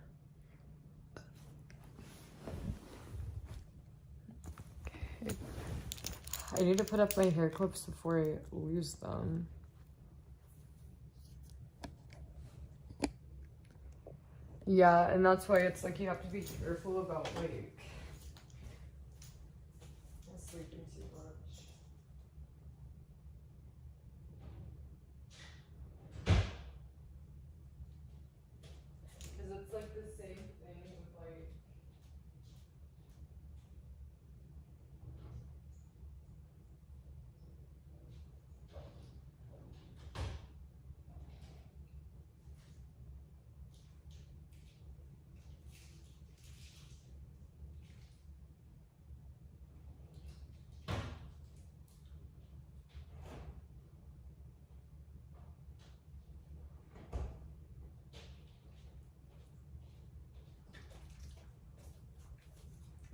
Okay. I need to put up my hair clips before I lose them. Yeah, and that's why it's like you have to be careful about like sleeping too much. Because it's like the same thing with like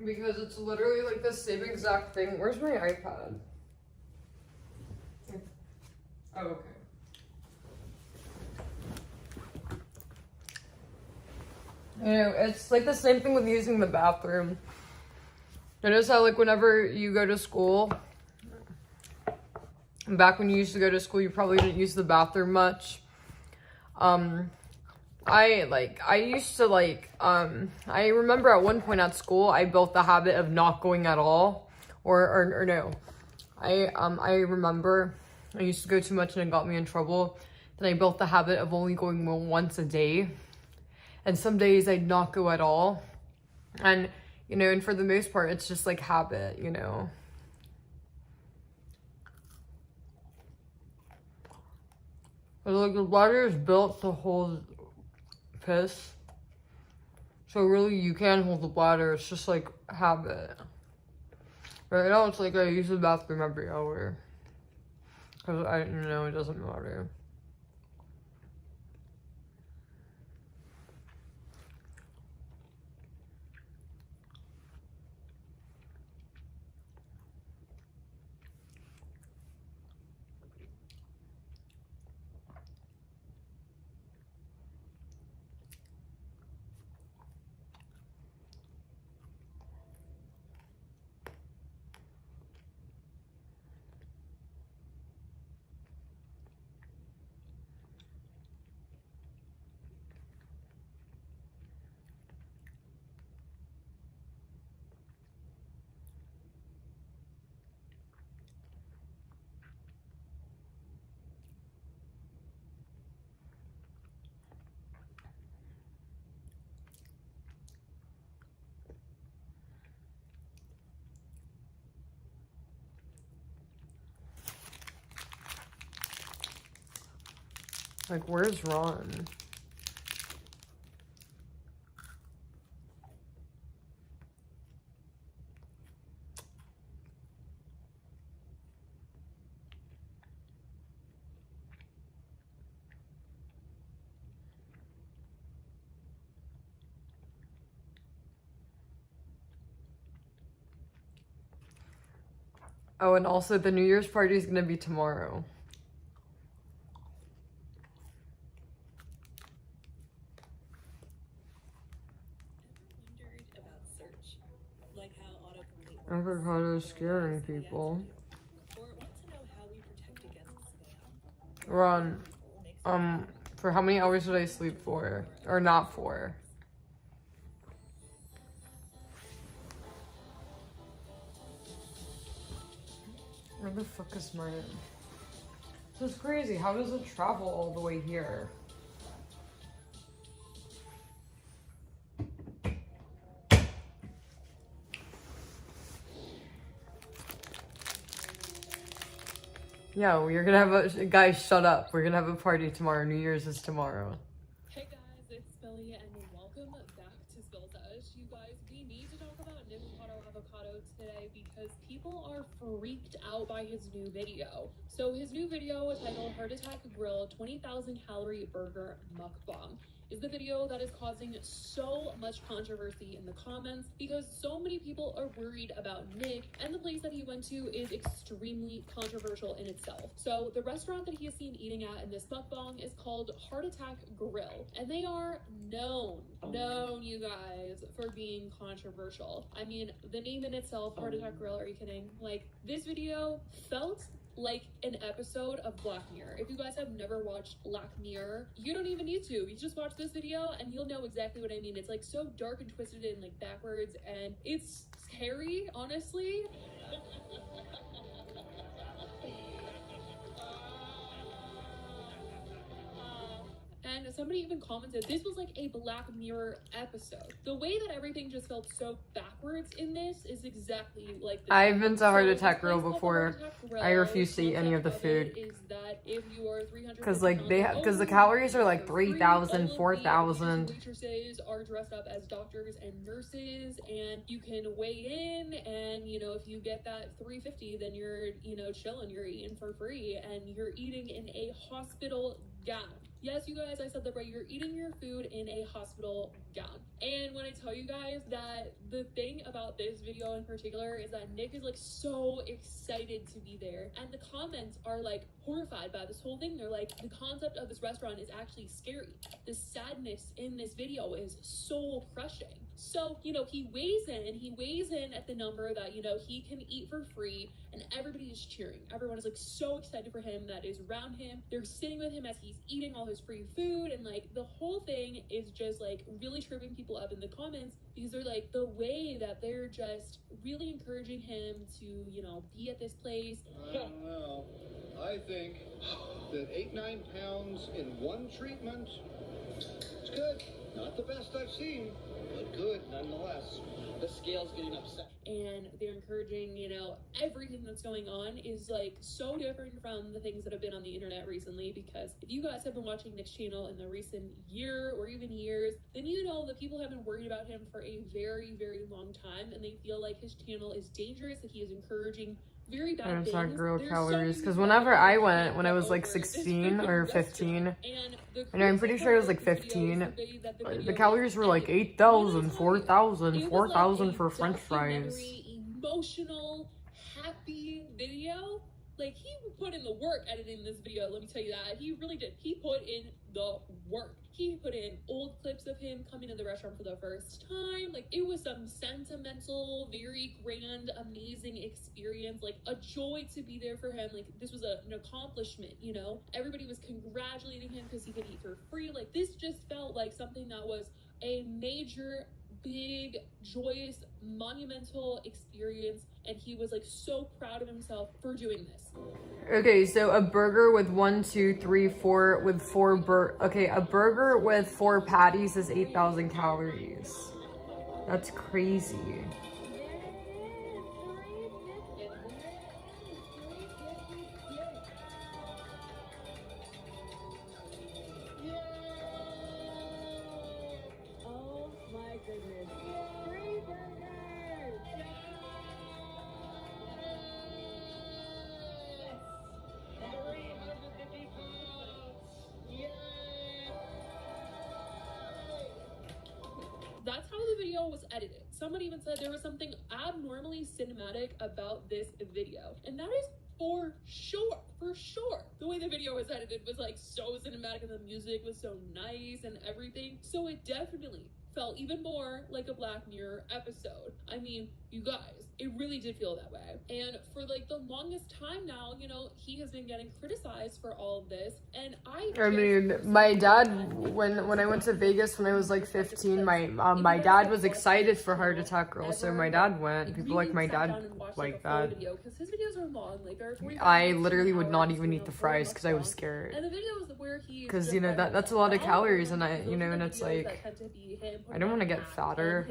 because it's literally like the same exact thing. Where's my iPad? Oh, okay. You know, it's like the same thing with using the bathroom. Notice how like whenever you go to school, back when you used to go to school, you probably didn't use the bathroom much. I used to like, I remember at one point at school, I built the habit of not going at all, or no. I remember I used to go too much and it got me in trouble. Then I built the habit of only going once a day. And some days I'd not go at all. And, you know, and for the most part, it's just like habit, you know. But like the bladder is built to hold piss. So really you can hold the bladder, it's just like habit. Right now it's like I use the bathroom every hour. Cause I, you know, it doesn't matter. Like, where's Ron? Oh, and also the New Year's party is gonna be tomorrow. Avocado scaring people. Ron, for how many hours did I sleep for? Or not for? Where the fuck is Martin? This is crazy. How does it travel all the way here? Yeah, we're gonna have a... Guys, shut up. We're gonna have a party tomorrow. New Year's is tomorrow. Hey guys, it's Billy and welcome back to Spilltush. You guys, we need to talk about Nick Avocado today because people are freaked out by his new video. So his new video, titled Heart Attack Grill 20,000 Calorie Burger Mukbang, is the video that is causing so much controversy in the comments because so many people are worried about Nick, and the place that he went to is extremely controversial in itself. So the restaurant that he is seen eating at in this mukbang is called Heart Attack Grill, and they are known, you guys, for being controversial. I mean, the name in itself, Heart Attack Grill, are you kidding? Like, this video felt like an episode of Black Mirror. If you guys have never watched Black Mirror, you don't even need to. You just watch this video and you'll know exactly what I mean. It's like so dark and twisted and like backwards, and it's scary, honestly. And somebody even commented, this was like a Black Mirror episode. The way that everything just felt so backwards in this is exactly like I've been to Heart Attack Grill before. I refuse to eat any of the food. Because like because the calories are like 3,000, 4,000. Waitresses are dressed up as doctors and nurses, and you can weigh in, and you know, if you get that 350, then you're, you know, chilling, you're eating for free, and you're eating in a hospital gown. Yes, you guys, I said that right. You're eating your food in a hospital gown. And when I tell you guys that the thing about this video in particular is that Nick is like so excited to be there, and the comments are like horrified by this whole thing. They're like, the concept of this restaurant is actually scary. The sadness in this video is soul crushing. So, you know, he weighs in at the number that, you know, he can eat for free, and everybody is cheering. Everyone is like so excited for him that is around him. They're sitting with him as he's eating all his free food, and like the whole thing is just like really tripping people up in the comments because they're like, the way that they're just really encouraging him to, you know, be at this place. Well, I think that 8-9 pounds in one treatment is good. Not the best I've seen, but good nonetheless. The scale's getting upset. And they're encouraging, you know, everything that's going on is like so different from the things that have been on the internet recently, because if you guys have been watching Nick's channel in the recent year or even years, then you know that people have been worried about him for a very, very long time, and they feel like his channel is dangerous, that he is encouraging very bad things. Not girl calories, because whenever I went, when I was like 16 or 15, and I'm pretty sure it was like 15, the calories were like 8,000, 4,000, 4,000 for French fries. Emotional, happy video. Like, he put in the work editing this video, let me tell you that. He really did. He put in the work. He put in old clips of him coming to the restaurant for the first time. Like, it was some sentimental, very grand, amazing experience. Like, a joy to be there for him. Like, this was an accomplishment, you know? Everybody was congratulating him because he could eat for free. Like, this just felt like something that was a major, big, joyous, monumental experience, and he was like so proud of himself for doing this. Okay, so a burger with 1, 2, 3, 4 with 4 a burger with 4 patties is 8,000 calories. That's crazy. That's how the video was edited. Somebody even said there was something abnormally cinematic about this video. And that is for sure. The way the video was edited was like so cinematic and the music was so nice and everything. So it definitely felt even more like a Black Mirror episode. I mean, you guys, it really did feel that way. And for like the longest time now, you know, he has been getting criticized for all of this. And I mean, my dad, when I went to Vegas when I was like 15, my dad was excited for Heart Attack Girl, so my dad went. People like my dad like that. Because his videos are long, like I literally would not even eat the fries because I was scared. And the videos where he, because you know that's a lot of calories, and and it's like I don't want to get fatter.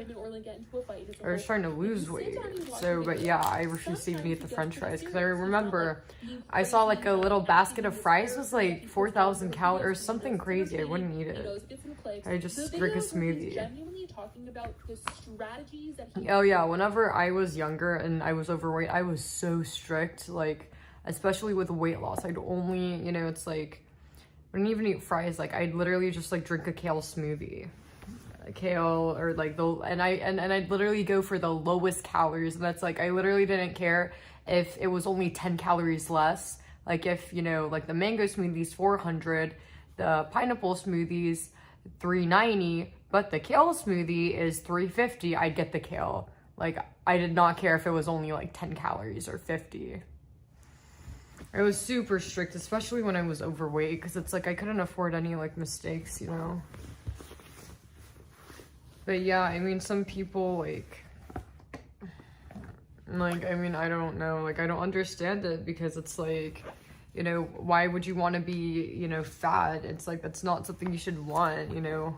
I was trying to lose weight, so but yeah, I refused to even eat the French fries because I remember I saw like a little basket of fries was like 4,000 calories or something crazy. I wouldn't eat it. I just drink a smoothie. Oh yeah, whenever I was younger and I was overweight, I was so strict, like especially with weight loss. I'd only, you know, it's like I wouldn't even eat fries. Like I'd literally just like drink a kale smoothie, kale or like and I'd literally go for the lowest calories, and that's like I literally didn't care if it was only 10 calories less. Like if, you know, like the mango smoothies 400, the pineapple smoothies 390, but the kale smoothie is 350, I'd get the kale. Like I did not care if it was only like 10 calories or 50. I was super strict, especially when I was overweight, because it's like I couldn't afford any like mistakes, you know. But yeah, I mean, some people like I mean, I don't know, like I don't understand it, because it's like, you know, why would you want to be, you know, fat? It's like that's not something you should want, you know.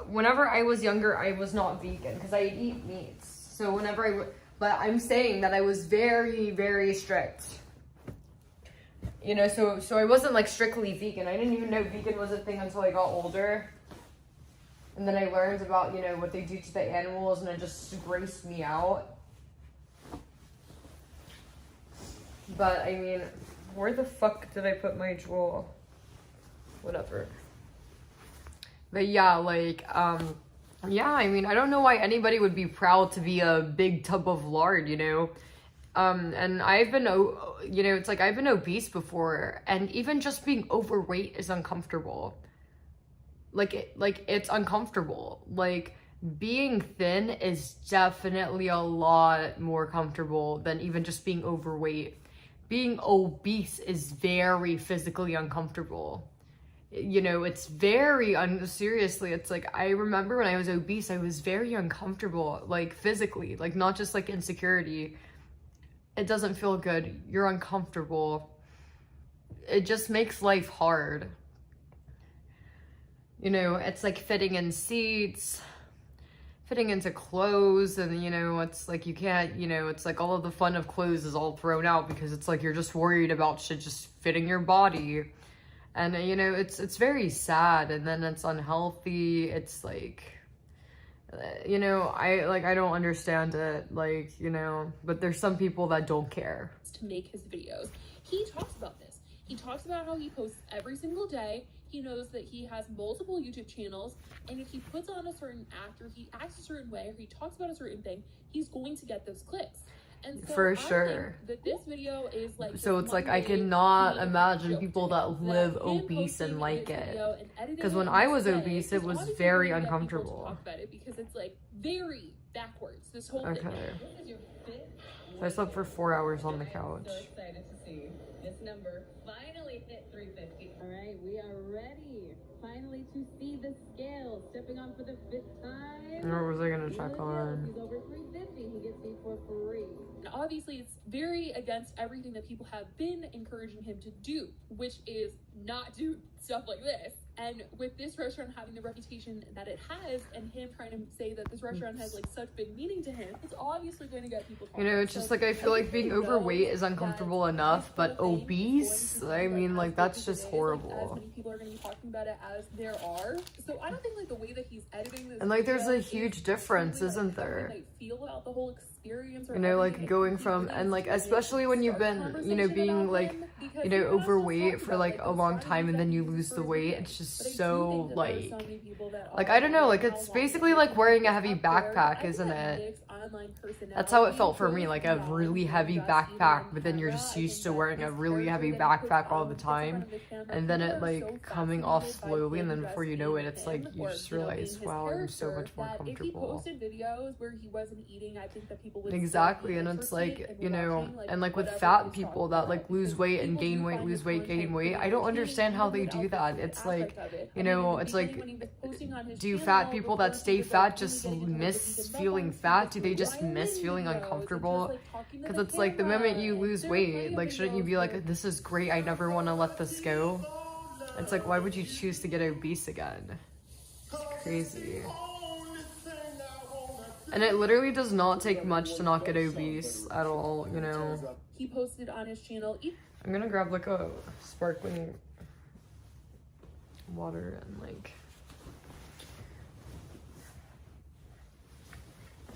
Whenever I was younger, I was not vegan because I eat meats. So whenever but I'm saying that I was very, very strict. You know, so I wasn't like strictly vegan. I didn't even know vegan was a thing until I got older. And then I learned about, you know, what they do to the animals, and it just grossed me out. But I mean, where the fuck did I put my jewel? Whatever. But yeah, like, yeah, I mean, I don't know why anybody would be proud to be a big tub of lard, you know? And I've been, you know, it's like I've been obese before, and even just being overweight is uncomfortable. Like it's uncomfortable. Like, being thin is definitely a lot more comfortable than even just being overweight. Being obese is very physically uncomfortable. You know, it's very seriously, it's like I remember when I was obese, I was very uncomfortable, like physically, like not just like insecurity. It doesn't feel good. You're uncomfortable. It just makes life hard. You know, it's like fitting in seats, fitting into clothes, and you know, it's like you can't, you know, it's like all of the fun of clothes is all thrown out because it's like you're just worried about shit just fitting your body. And you know, it's very sad, and then it's unhealthy. It's like, you know, I don't understand it, like, you know, but there's some people that don't care. To make his videos, he talks about this. He talks about how he posts every single day. He knows that he has multiple YouTube channels, and if he puts on a certain actor, he acts a certain way, or he talks about a certain thing, he's going to get those clicks. And so for sure. That this video is like, so it's like I cannot imagine people that live obese and like it, because when I was obese, it was very uncomfortable. Talk about it because it's like very backwards. This whole thing. So I slept for 4 hours on the couch. So excited to see this number finally hit 350. All right, we are ready finally to see the scale stepping on for the 5th time. What was I gonna check on? He's over 350. He gets me for free. Obviously, it's very against everything that people have been encouraging him to do, which is not do stuff like this. And with this restaurant having the reputation that it has, and him trying to say that this restaurant has like such big meaning to him, it's obviously going to get people talking. You know, it's just like I feel like being overweight is uncomfortable enough, but obese, I mean, like that's just horrible. As many people are going to be talking about it as there are. So I don't think like the way that he's editing this, and like there's a huge difference, isn't there? Feel about the whole experience. experience, or you know, like everything going that he from, really and like, needs to especially when you've start been, conversation you know, being about like, him, because you he know, does just overweight talk for about, like a the long strategies time, and that then he you uses lose for the his weight, eating. it's just But I do so think that there are so like, many people that I are don't know, like now it's walking basically like with wearing a this heavy up there. backpack, I isn't think that it? Nick's online That's how it personality felt for me, goes like a beyond really him heavy just backpack, eating on but then you're camera. just I used think to that wearing a his really heavy character that he puts backpack all on, the puts in front time, of the camera, and then people it are like so coming off fascinated by slowly, and him then before just you know it, being it's like him, you or just you know, being realize, his wow, I'm so character, much more that if he comfortable. posted videos where he wasn't eating, I think that people would Exactly, still and be it's interested like, in you know, watching, like, and like with whatever fat he's people talking that about, like lose because weight and people gain do weight, find lose his weight, content gain weight. I pretty don't understand how they entertaining, do that. even It's with like, outfits of it. you I mean, in know, the it's beginning, like, when he was posting on his do channel, fat people that before stay he was, fat like, really just getting into, like, the miss vegan feeling mukbangs, fat? he Do was they just doing miss feeling videos and just, uncomfortable? like, talking to Because the it's like the moment camera, you and lose there are weight, plenty of like shouldn't you videos be where like, this is great, I never want to let this go? It's like, why would you choose to get obese again? It's crazy. And it literally does not take much to not get obese at all, you know. he posted on his channel. I'm gonna grab like a sparkling water and like.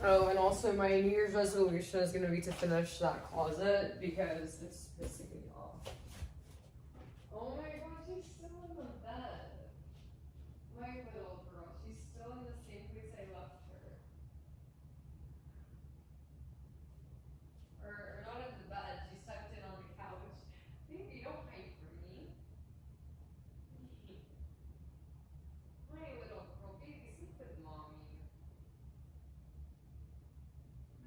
Oh, and also my New Year's resolution is gonna be to finish that closet because it's pissing me off. Oh my god, she's still in the bed. My little girl, she's still in the same place I left her. Or not in the bed, she stepped in on the couch. Baby, don't hide from me. My little girl, baby, sleep with mommy.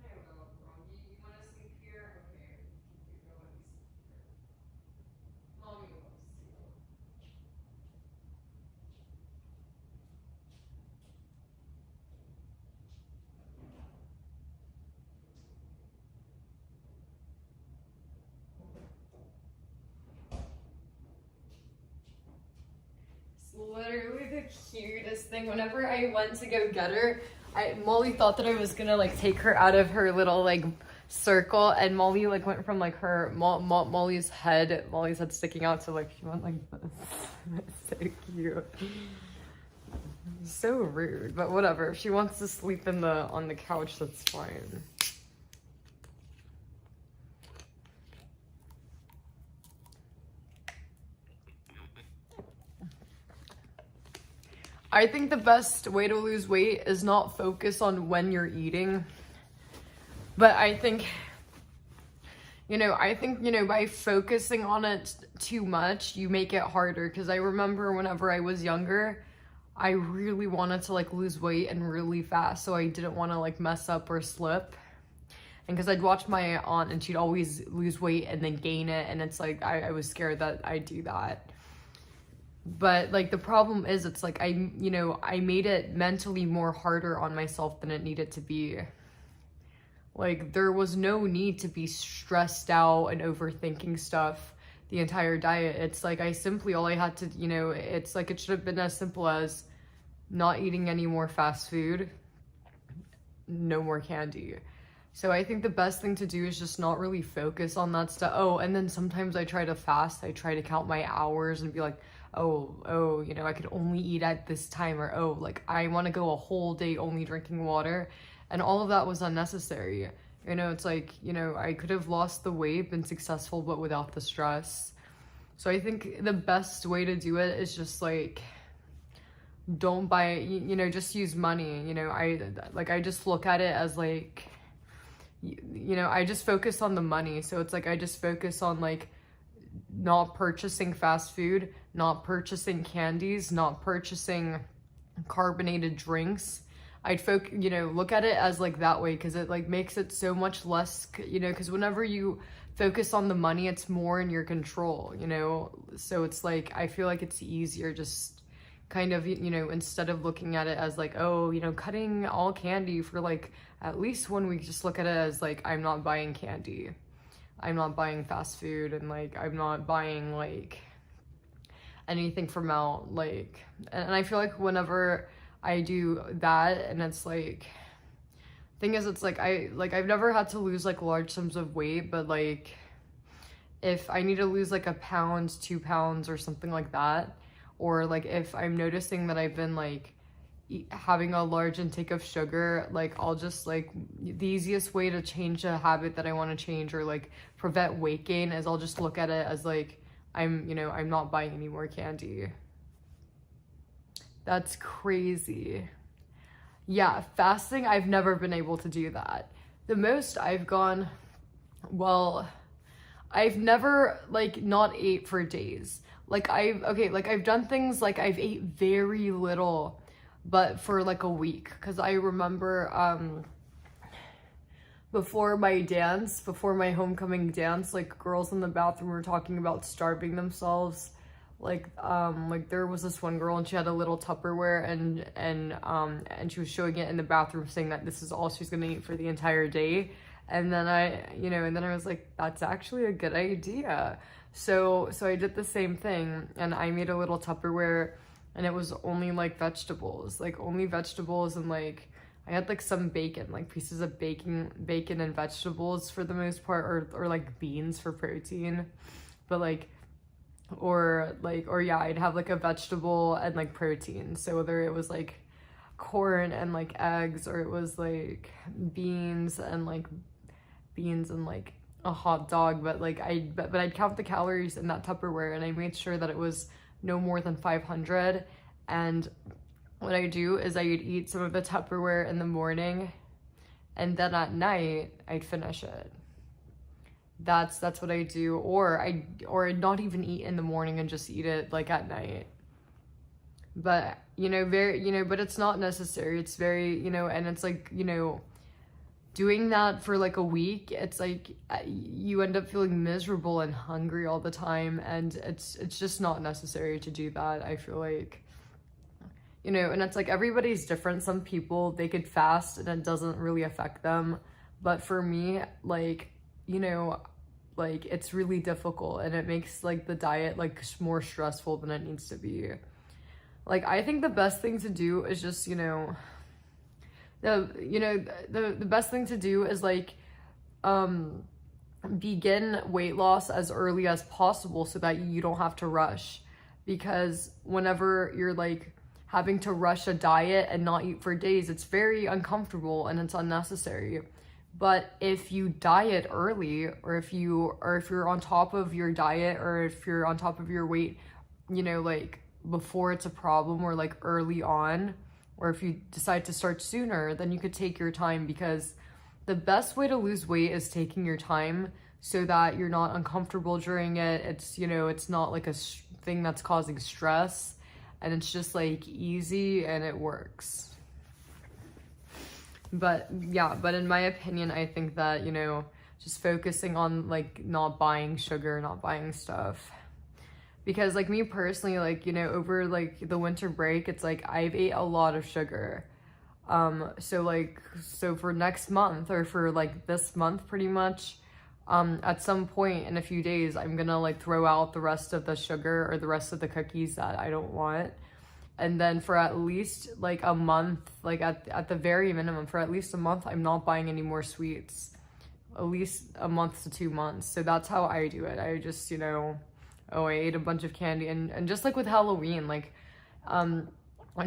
My little girl, you wanna sleep here? Okay, you go and sleep here. Mommy loves you. It's literally the cutest thing. Whenever I went to go get her, Molly thought that I was gonna like take her out of her little like circle, and Molly like went from like her Molly's head sticking out to like she went like this. It's so cute. So rude, but whatever. If she wants to sleep in on the couch, that's fine. I think the best way to lose weight is not focus on when you're eating. But I think, by focusing on it too much, you make it harder. Because I remember whenever I was younger, I really wanted to like lose weight and really fast. So I didn't want to like mess up or slip. And because I'd watch my aunt and she'd always lose weight and then gain it. And it's like, I was scared that I'd do that. But like the problem is, it's like I made it mentally more harder on myself than it needed to be. Like there was no need to be stressed out and overthinking stuff the entire diet. It's like all I had to, it's like it should have been as simple as not eating any more fast food, no more candy. So I think the best thing to do is just not really focus on that stuff. Oh, and then sometimes I try to fast. I try to count my hours and be like, oh, I could only eat at this time, or like I want to go a whole day only drinking water. And all of that was unnecessary. It's like, I could have lost the weight, been successful, but without the stress. So I think the best way to do it is just like, don't buy, just use money. I just look at it as like, I just focus on the money. So it's like, I just focus on like, not purchasing fast food, not purchasing candies, not purchasing carbonated drinks. I'd look at it as like that way, because it like makes it so much less, because whenever you focus on the money, it's more in your control, so it's like I feel like it's easier just kind of, instead of looking at it as like, cutting all candy for like at least 1 week, just look at it as like, I'm not buying candy, I'm not buying fast food, and like I'm not buying like anything from out, like, and I feel like whenever I do that, and it's like, thing is, it's like I've never had to lose like large sums of weight, but like if I need to lose like 1 pound, 2 pounds or something like that, or like if I'm noticing that I've been like having a large intake of sugar, like I'll just like, the easiest way to change a habit that I want to change or like prevent weight gain is I'll just look at it as like, I'm not buying any more candy. That's crazy. Yeah, fasting, I've never been able to do that. The most I've gone, well, I've never like not ate for days. Like I've done things like I've ate very little, but for like a week. Cause I remember before my homecoming dance, like girls in the bathroom were talking about starving themselves. Like there was this one girl and she had a little Tupperware and she was showing it in the bathroom saying that this is all she's gonna eat for the entire day. And then I was like, that's actually a good idea. So I did the same thing and I made a little Tupperware and it was only like vegetables, and like I had like some bacon, like pieces of bacon and vegetables for the most part, or like beans for protein, but like, or yeah, I'd have like a vegetable and like protein. So whether it was like corn and like eggs, or it was like beans and like a hot dog, but I'd count the calories in that Tupperware and I made sure that it was no more than 500. And what I do is I'd eat some of the Tupperware in the morning and then at night I'd finish it. That's what I do. Or I'd not even eat in the morning and just eat it like at night. But but it's not necessary. It's very, and it's like, doing that for like a week, it's like you end up feeling miserable and hungry all the time, and it's just not necessary to do that, I feel like. And it's like everybody's different. Some people, they could fast and it doesn't really affect them, but for me, like, like it's really difficult and it makes like the diet like more stressful than it needs to be. Like I think the best thing to do is just, the best thing to do is like begin weight loss as early as possible so that you don't have to rush, because whenever you're like having to rush a diet and not eat for days, it's very uncomfortable and it's unnecessary. But if you diet early, or if you're on top of your diet, or if you're on top of your weight, like before it's a problem, or like early on, or if you decide to start sooner, then you could take your time, because the best way to lose weight is taking your time so that you're not uncomfortable during it. It's, it's not like a thing that's causing stress, and it's just like easy and it works. But yeah, but in my opinion, I think that, just focusing on like not buying sugar, not buying stuff. Because like me personally, like, over like the winter break, it's like I've ate a lot of sugar. So for next month, or for like this month pretty much, at some point in a few days, I'm gonna like throw out the rest of the sugar or the rest of the cookies that I don't want. And then for at least like a month, like at the very minimum, for at least a month, I'm not buying any more sweets. At least a month to 2 months. So that's how I do it. I just, I ate a bunch of candy. And just like with Halloween, like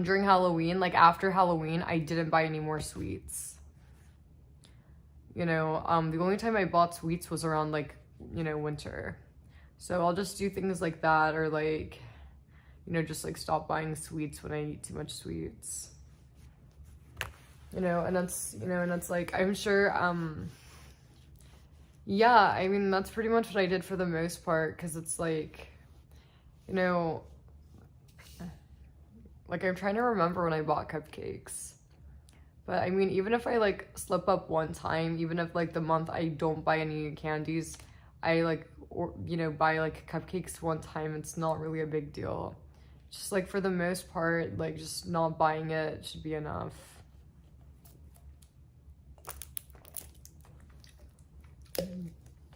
during Halloween, like after Halloween, I didn't buy any more sweets. The only time I bought sweets was around like, winter. So I'll just do things like that, or like, just like stop buying sweets when I eat too much sweets. And that's like, I'm sure, yeah, I mean, that's pretty much what I did for the most part, because it's like, like I'm trying to remember when I bought cupcakes. But I mean, even if I like slip up one time, even if like the month I don't buy any candies, I like, buy like cupcakes one time, it's not really a big deal. Just like for the most part, like just not buying it should be enough.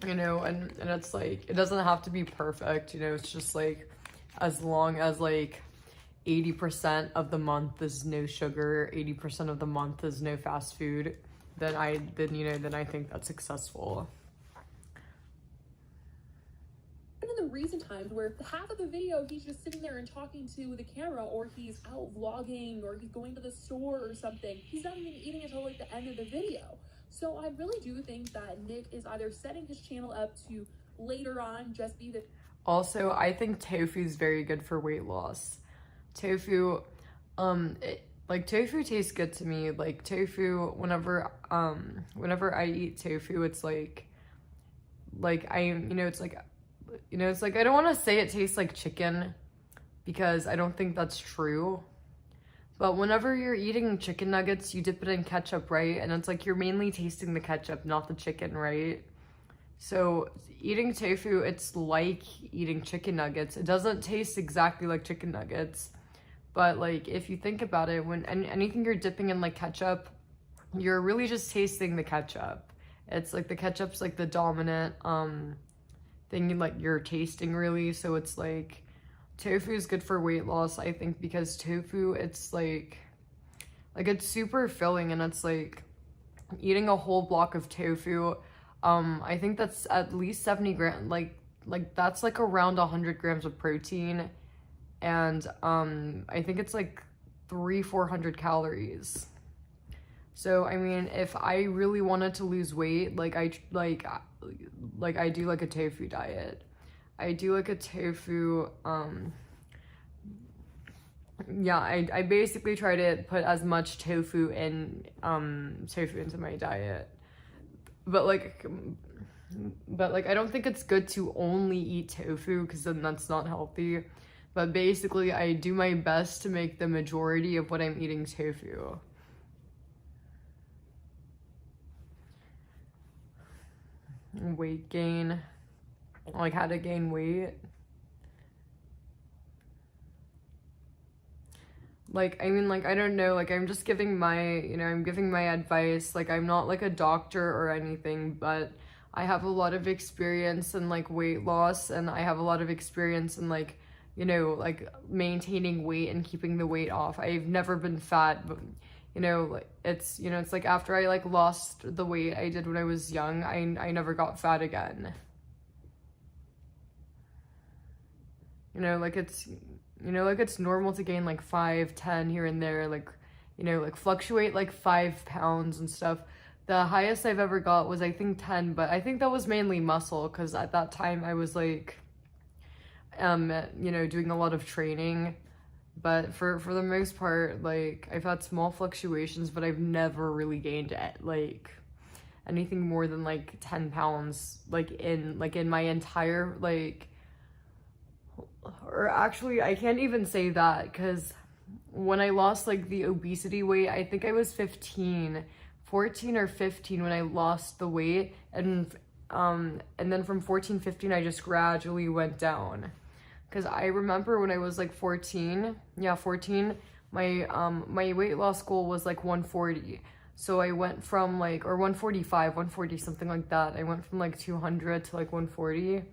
And it's like, it doesn't have to be perfect, it's just like, as long as like 80% of the month is no sugar, 80% of the month is no fast food, then I think that's successful. One of the recent times where half of the video he's just sitting there and talking to the camera, or he's out vlogging, or he's going to the store or something. He's not even eating until like the end of the video. So I really do think that Nick is either setting his channel up to later on just be the... Also, I think tofu is very good for weight loss. Tofu, tofu tastes good to me. Like tofu, whenever I eat tofu, it's like I don't want to say it tastes like chicken because I don't think that's true. But whenever you're eating chicken nuggets, you dip it in ketchup, right? And it's like you're mainly tasting the ketchup, not the chicken, right? So eating tofu, it's like eating chicken nuggets. It doesn't taste exactly like chicken nuggets. But like if you think about it, when anything you're dipping in like ketchup, you're really just tasting the ketchup. It's like the ketchup's like the dominant thing you're tasting really. So it's like tofu is good for weight loss, I think, because tofu, it's like it's super filling, and it's like eating a whole block of tofu, I think that's at least 70 grams, like that's like around 100 grams of protein, and I think it's like 300-400 calories. So I mean, if I really wanted to lose weight, I do like a tofu diet. I do like a tofu, yeah, I basically try to put as much tofu into my diet. But I don't think it's good to only eat tofu, because then that's not healthy. But basically, I do my best to make the majority of what I'm eating tofu. Weight gain, like how to gain weight. I don't know, I'm just giving I'm giving my advice. I'm not like a doctor or anything, but I have a lot of experience in weight loss, and I have a lot of experience in maintaining weight and keeping the weight off. I've never been fat, but it's like after I lost the weight I did when I was young, I never got fat again. It's normal to gain 5, 10 here and there, fluctuate 5 pounds and stuff. The highest I've ever got was I think 10, but I think that was mainly muscle, because at that time I was doing a lot of training. But for the most part, I've had small fluctuations, but I've never really gained anything more than 10 pounds in my entire or actually I can't even say that, because when I lost the obesity weight, I think I was 14 or 15 when I lost the weight, and then from 14, 15 I just gradually went down. Because I remember when I was 14, my weight loss goal was 140. So I went from or 140, something like that. I went from 200 to 140.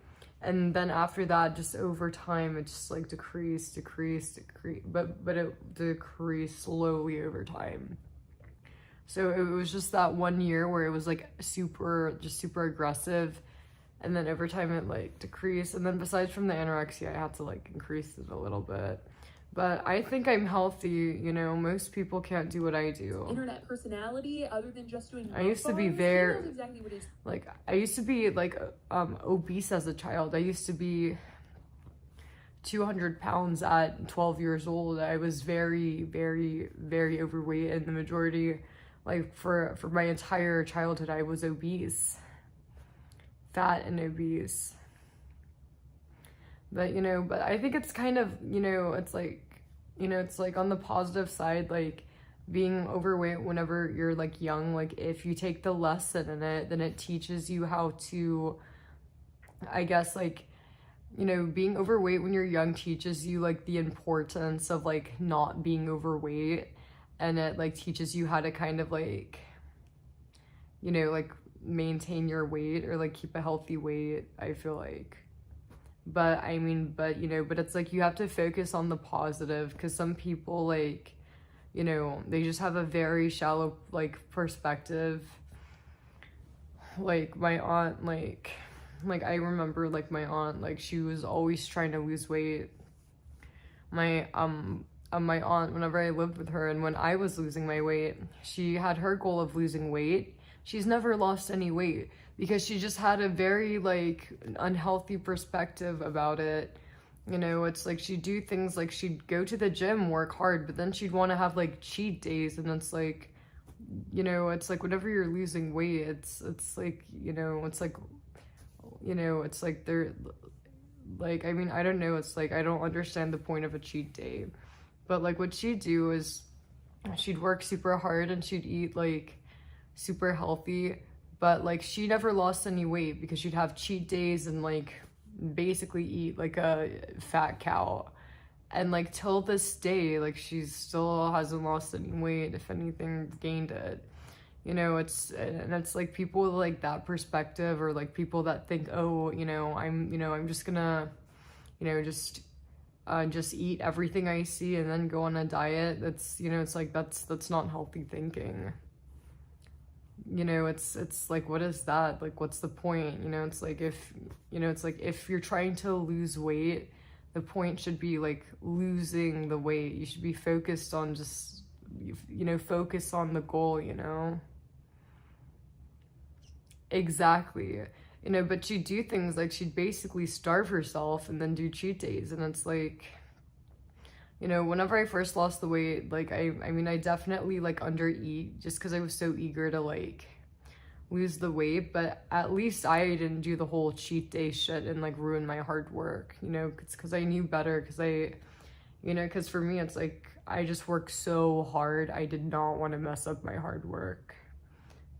And then after that, just over time, it just decreased, but it decreased slowly over time. So it was just that 1 year where it was super aggressive. And then over time it decreased. And then besides from the anorexia, I had to increase it a little bit. But I think I'm healthy, most people can't do what I do. Internet personality, other than just doing I used to be very, I used to be obese as a child. I used to be 200 pounds at 12 years old. I was very, very, very overweight, and the majority, for my entire childhood, I was obese. Fat and obese. But but I think it's kind of, it's it's on the positive side, being overweight whenever you're young, if you take the lesson in it, then it teaches you how to, I guess, being overweight when you're young teaches you the importance of not being overweight, and it teaches you how to kind of maintain your weight, or keep a healthy weight, I feel But I mean, but it's you have to focus on the positive, because some people they just have a very shallow perspective. My aunt like, I remember, like, my aunt, like, she was always trying to lose weight. My aunt, whenever I lived with her and when I was losing my weight, she had her goal of losing weight. She's never lost any weight because she just had a very, like, unhealthy perspective about it. You know, it's like she'd do things like she'd go to the gym, work hard, but then she'd want to have, like, cheat days, and it's like, you know, it's like whenever you're losing weight, it's like, you know, it's like, you know, it's like they're, like, I mean, I don't know, it's like, I don't understand the point of a cheat day. But, like, what she'd do is she'd work super hard and she'd eat, like, super healthy, but, like, she never lost any weight because she'd have cheat days and, like, basically eat like a fat cow. And, like, till this day, like, she still hasn't lost any weight. If anything, gained it. You know, it's like people with, like, that perspective, or, like, people that think, oh, you know, I'm just gonna, you know, just eat everything I see and then go on a diet. That's, you know, it's like, that's not healthy thinking. You know, it's like, what is that? Like, what's the point? You know, it's like, if, you know, it's like, if you're trying to lose weight, the point should be, like, losing the weight. You should be focused on just, you know, focus on the goal, you know? Exactly. You know, but she'd do things like she'd basically starve herself and then do cheat days. And it's like, you know, whenever I first lost the weight, like, I mean, I definitely, like, undereat just because I was so eager to, like, lose the weight. But at least I didn't do the whole cheat day shit and, like, ruin my hard work, you know, because I knew better, because you know, because for me, it's like, I just worked so hard. I did not want to mess up my hard work.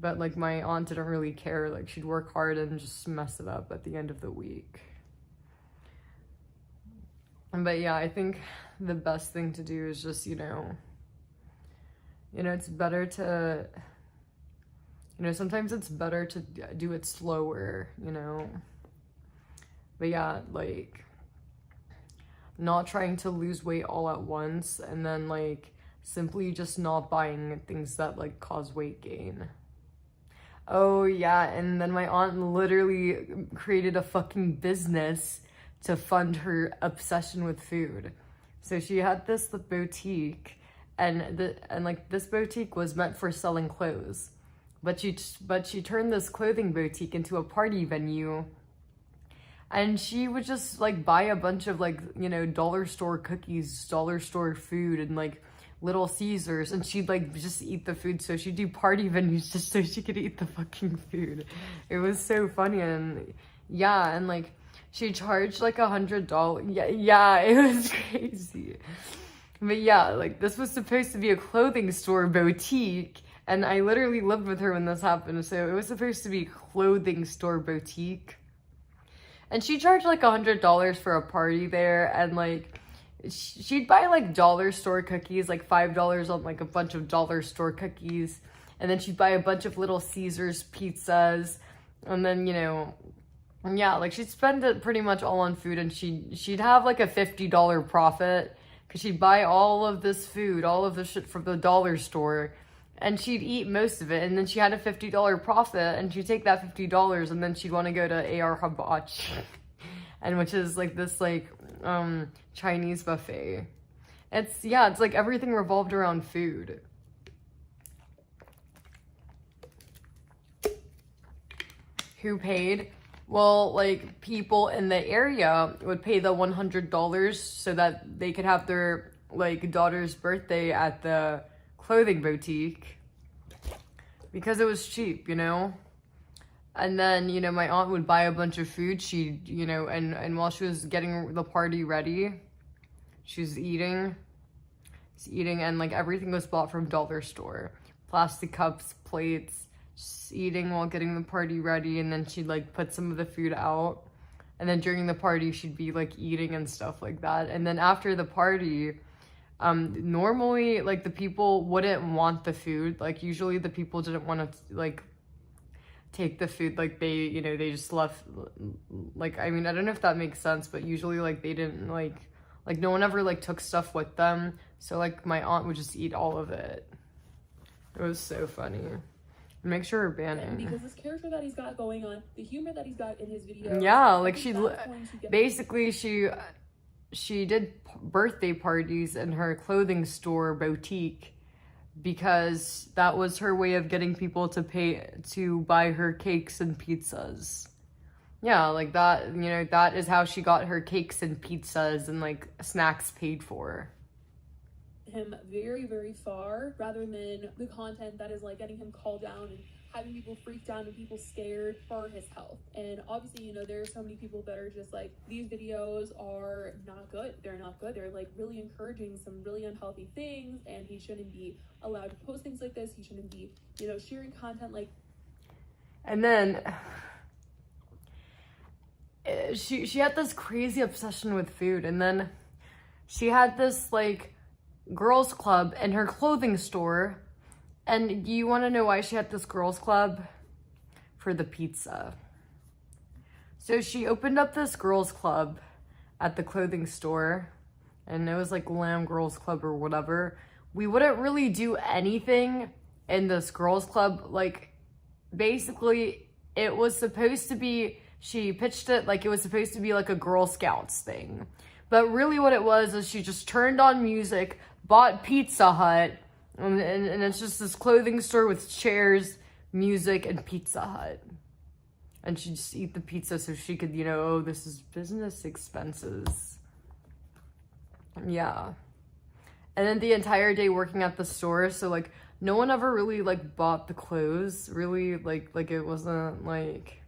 But, like, my aunt didn't really care. Like, she'd work hard and just mess it up at the end of the week. But yeah, I think the best thing to do is just, you know, it's better to, you know, sometimes it's better to do it slower, you know. But yeah, like, not trying to lose weight all at once, and then, like, simply just not buying things that, like, cause weight gain. Oh yeah, and then my aunt literally created a fucking business to fund her obsession with food. So she had this boutique, and like, this boutique was meant for selling clothes, but she turned this clothing boutique into a party venue. And she would just, like, buy a bunch of, like, you know, dollar store cookies, dollar store food, and, like, Little Caesars, and she'd, like, just eat the food. So she'd do party venues just so she could eat the fucking food. It was so funny. And yeah, and, like, she charged, like, $100. Yeah, it was crazy. But yeah, like, this was supposed to be a clothing store boutique, and I literally lived with her when this happened. So it was supposed to be a clothing store boutique. And she charged, like, $100 for a party there, and, like, she'd buy, like, dollar store cookies, like, $5 on, like, a bunch of dollar store cookies, and then she'd buy a bunch of Little Caesars pizzas, and then, you know, yeah, like, she'd spend it pretty much all on food, and she'd have, like, a $50 profit, because she'd buy all of this food, all of the shit from the dollar store, and she'd eat most of it, and then she had a $50 profit, and she'd take that $50, and then she'd want to go to AR Hibachi, and which is, like, this, like, Chinese buffet. It's like everything revolved around food. Who paid? Well, like, people in the area would pay the $100 so that they could have their, like, daughter's birthday at the clothing boutique, because it was cheap, you know. And then, you know, my aunt would buy a bunch of food. She'd, you know, and while she was getting the party ready, she was eating, and, like, everything was bought from dollar store. Plastic cups, plates, just eating while getting the party ready, and then she'd, like, put some of the food out. And then during the party, she'd be, like, eating and stuff like that. And then after the party, normally, like, the people wouldn't want the food. Like, usually the people didn't want to, like, take the food. Like, they, you know, they just left. Like, I mean, I don't know if that makes sense, but usually, like, they didn't, like, no one ever, like, took stuff with them. So, like, my aunt would just eat all of it. It was so funny. Make sure we're banning. Because this character that he's got going on, the humor that he's got in his videos. Yeah, like basically she did birthday parties in her clothing store boutique because that was her way of getting people to pay to buy her cakes and pizzas. Yeah, like that, you know, that is how she got her cakes and pizzas and like snacks paid for. Him very, very far, rather than the content that is like getting him called down and having people freaked out and people scared for his health. And obviously, you know, there are so many people that are just like, these videos are not good. They're not good. They're like really encouraging some really unhealthy things, and he shouldn't be allowed to post things like this. He shouldn't be, you know, sharing content like. And then she had this crazy obsession with food, and then she had this like girls club in her clothing store. And you want to know why she had this girls club? For the pizza. So she opened up this girls club at the clothing store, and it was like Lamb Girls Club or whatever. We wouldn't really do anything in this girls club. Like, basically, it was supposed to be, she pitched it like it was supposed to be like a Girl Scouts thing. But really what it was is she just turned on music, bought Pizza Hut, and it's just this clothing store with chairs, music, and Pizza Hut. And she'd just eat the pizza so she could, you know, oh, this is business expenses. Yeah. And then the entire day working at the store, so, like, no one ever really, like, bought the clothes, really, like it wasn't, like,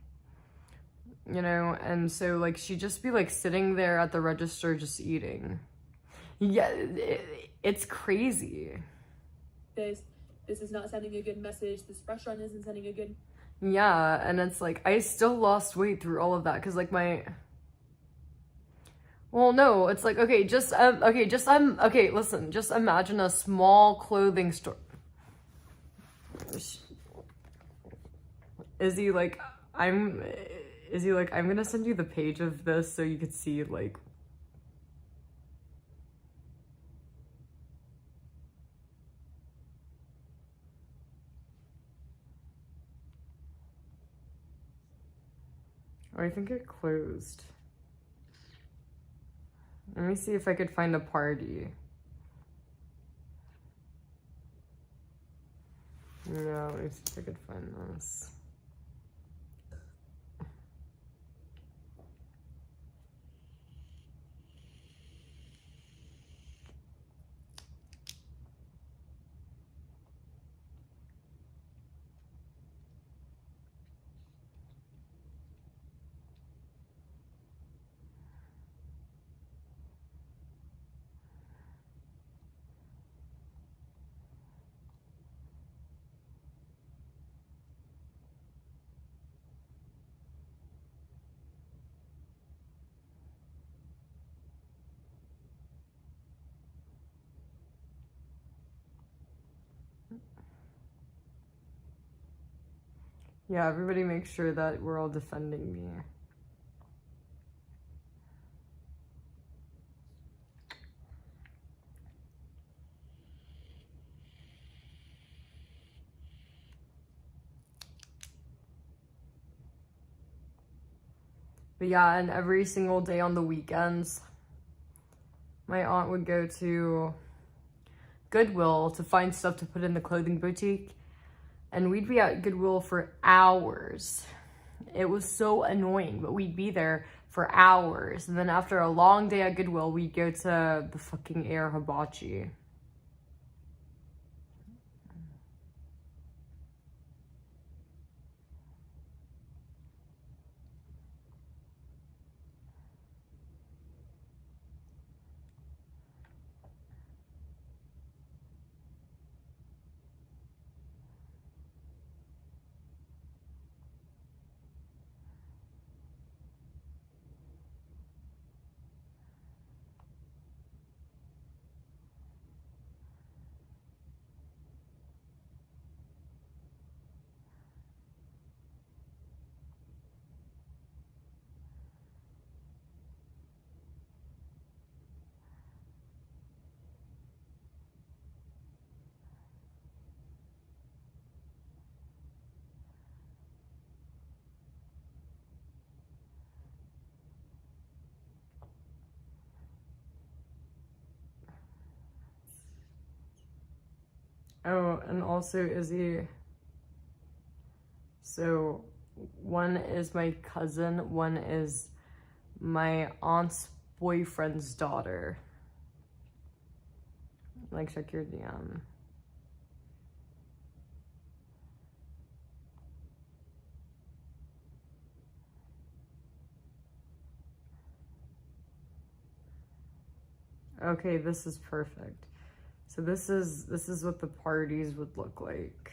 you know, and so, like, she'd just be, like, sitting there at the register just eating. Yeah, it's crazy. This is not sending a good message. This restaurant isn't sending a good. Yeah, and it's like I still lost weight through all of that because like well, no, it's like okay, listen, just imagine a small clothing store. Is he like I'm gonna send you the page of this so you could see like. Oh, I think it closed. Let me see if I could find a party. Yeah, let me see if I could find this. Yeah, everybody make sure that we're all defending me. But yeah, and every single day on the weekends, my aunt would go to Goodwill to find stuff to put in the clothing boutique. And we'd be at Goodwill for hours. It was so annoying, but we'd be there for hours. And then after a long day at Goodwill, we'd go to the fucking Air Hibachi. Oh, and also Izzy. So one is my cousin, one is my aunt's boyfriend's daughter. Like, check your DM. Okay, this is perfect. So this is what the parties would look like.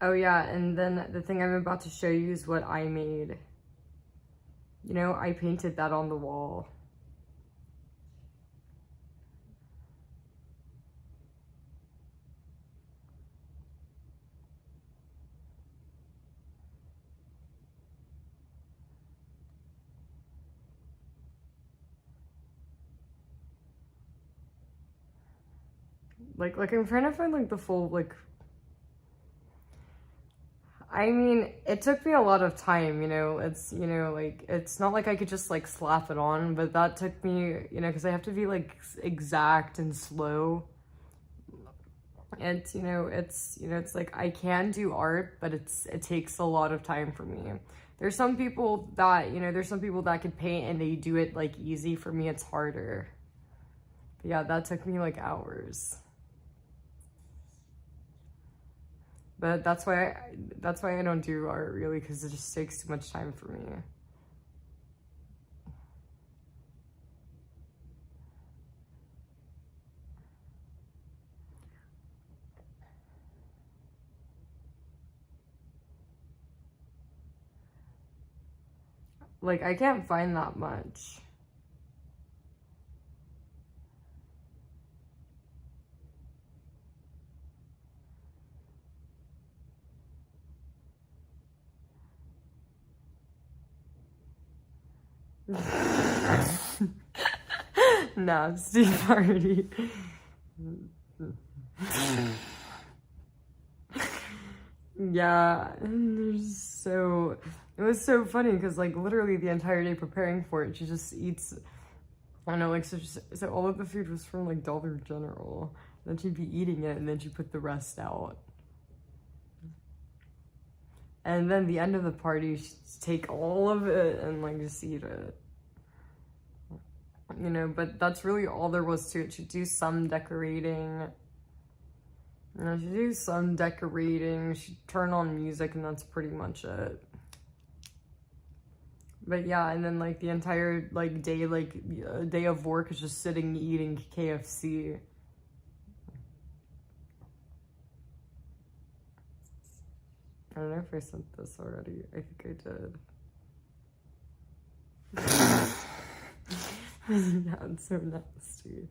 Oh yeah, and then the thing I'm about to show you is what I made. You know, I painted that on the wall. Like I'm trying to find like the full, like, I mean, it took me a lot of time, you know, it's, you know, like, it's not like I could just like slap it on, but that took me, you know, because I have to be like exact and slow. It's, you know, it's like I can do art, but it takes a lot of time for me. There's some people that, you know, there's some people that can paint and they do it like easy. For me, it's harder. But yeah, that took me like hours. But that's why I don't do art really, because it just takes too much time for me. Like, I can't find that much. Nasty party. Yeah, so it was so funny because like literally the entire day preparing for it, she just eats, I don't know, like, so all of the food was from like Dollar General. Then she'd be eating it and then she'd put the rest out. And then the end of the party, she'd take all of it and like just eat it. You know, but that's really all there was to it. She'd do some decorating. You know, she'd do some decorating. She'd turn on music and that's pretty much it. But yeah, and then like the entire like day, like day of work is just sitting eating KFC. I don't know if I sent this already. I think I did. Yeah, it's so nasty.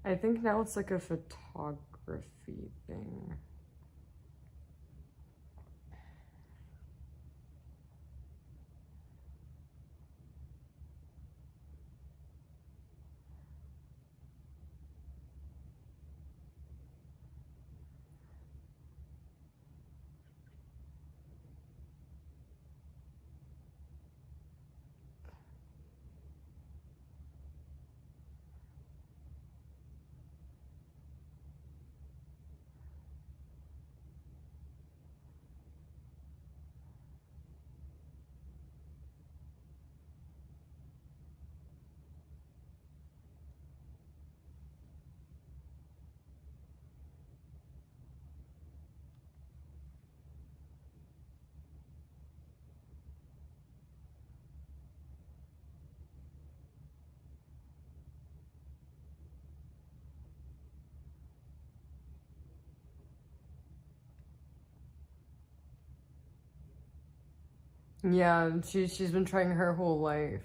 I think now it's like a photography thing. Yeah, she's been trying her whole life.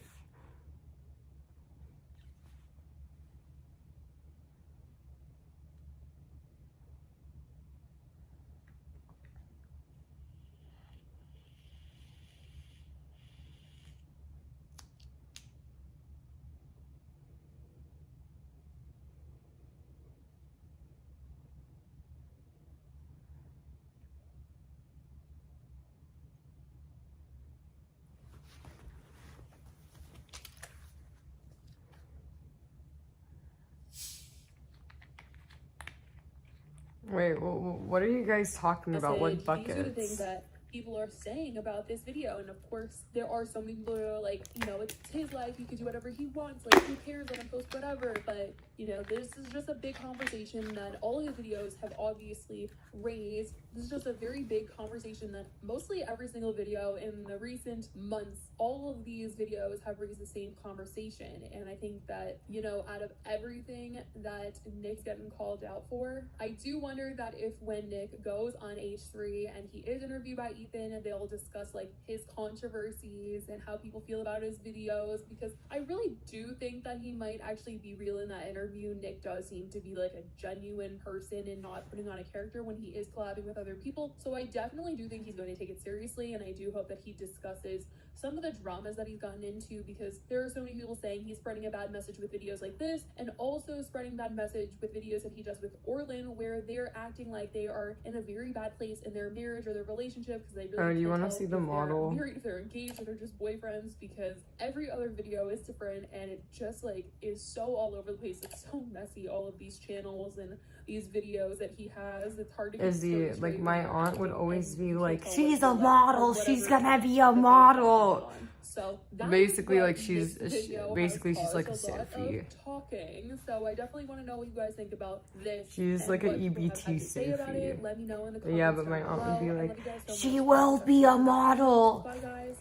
Wait, what are you guys talking about? What buckets? These are the things that people are saying about this video, and of course there are so many people who are like, you know, it's his life, he can do whatever he wants, like who cares, let him post whatever. But you know, this is just a big conversation that all his videos have obviously raised. This is just a very big conversation that mostly every single video in the recent months, all of these videos have raised the same conversation. And I think that, you know, out of everything that Nick's getting called out for, I do wonder that if when Nick goes on H3 and he is interviewed by Ethan, they'll discuss like his controversies and how people feel about his videos, because I really do think that he might actually be real in that interview. Nick does seem to be like a genuine person and not putting on a character when he is collabing with other people. So I definitely do think he's going to take it seriously, and I do hope that he discusses some of the dramas that he's gotten into, because there are so many people saying he's spreading a bad message with videos like this, and also spreading bad message with videos that he does with Orlin, where they're acting like they are in a very bad place in their marriage or their relationship, because they really do you want to tell see the model? They're married, if they're engaged, or they're just boyfriends, because every other video is different, and it just like is so all over the place. It's so messy, all of these channels and these videos that he has. It's hard to get Izzy, like my aunt would always be like, she's a model, she's gonna be a model. So basically, like she's like a Sophie. Talking. So I definitely want to know what you guys think about this. She's like an EBT Sophie. Let me know in the comments. Yeah, but my aunt would be like, she will be a model. Bye guys.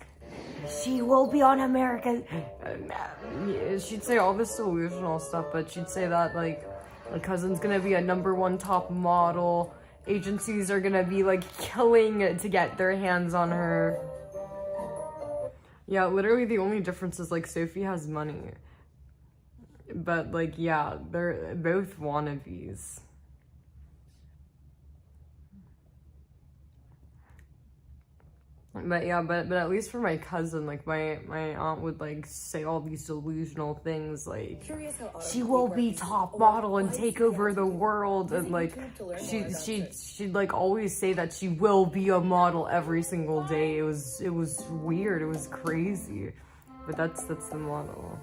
She will be on America. She'd say all this delusional stuff, but she'd say that like my cousin's gonna be a #1 top model. Agencies are gonna be like killing to get their hands on her. Yeah, literally the only difference is like Sophie has money. But like, yeah, they're both wannabes. But yeah, but at least for my cousin, like my aunt would like say all these delusional things like she will be top model and take over the world, and like she'd like always say that she will be a model every single day. It was weird, it was crazy. But that's the model.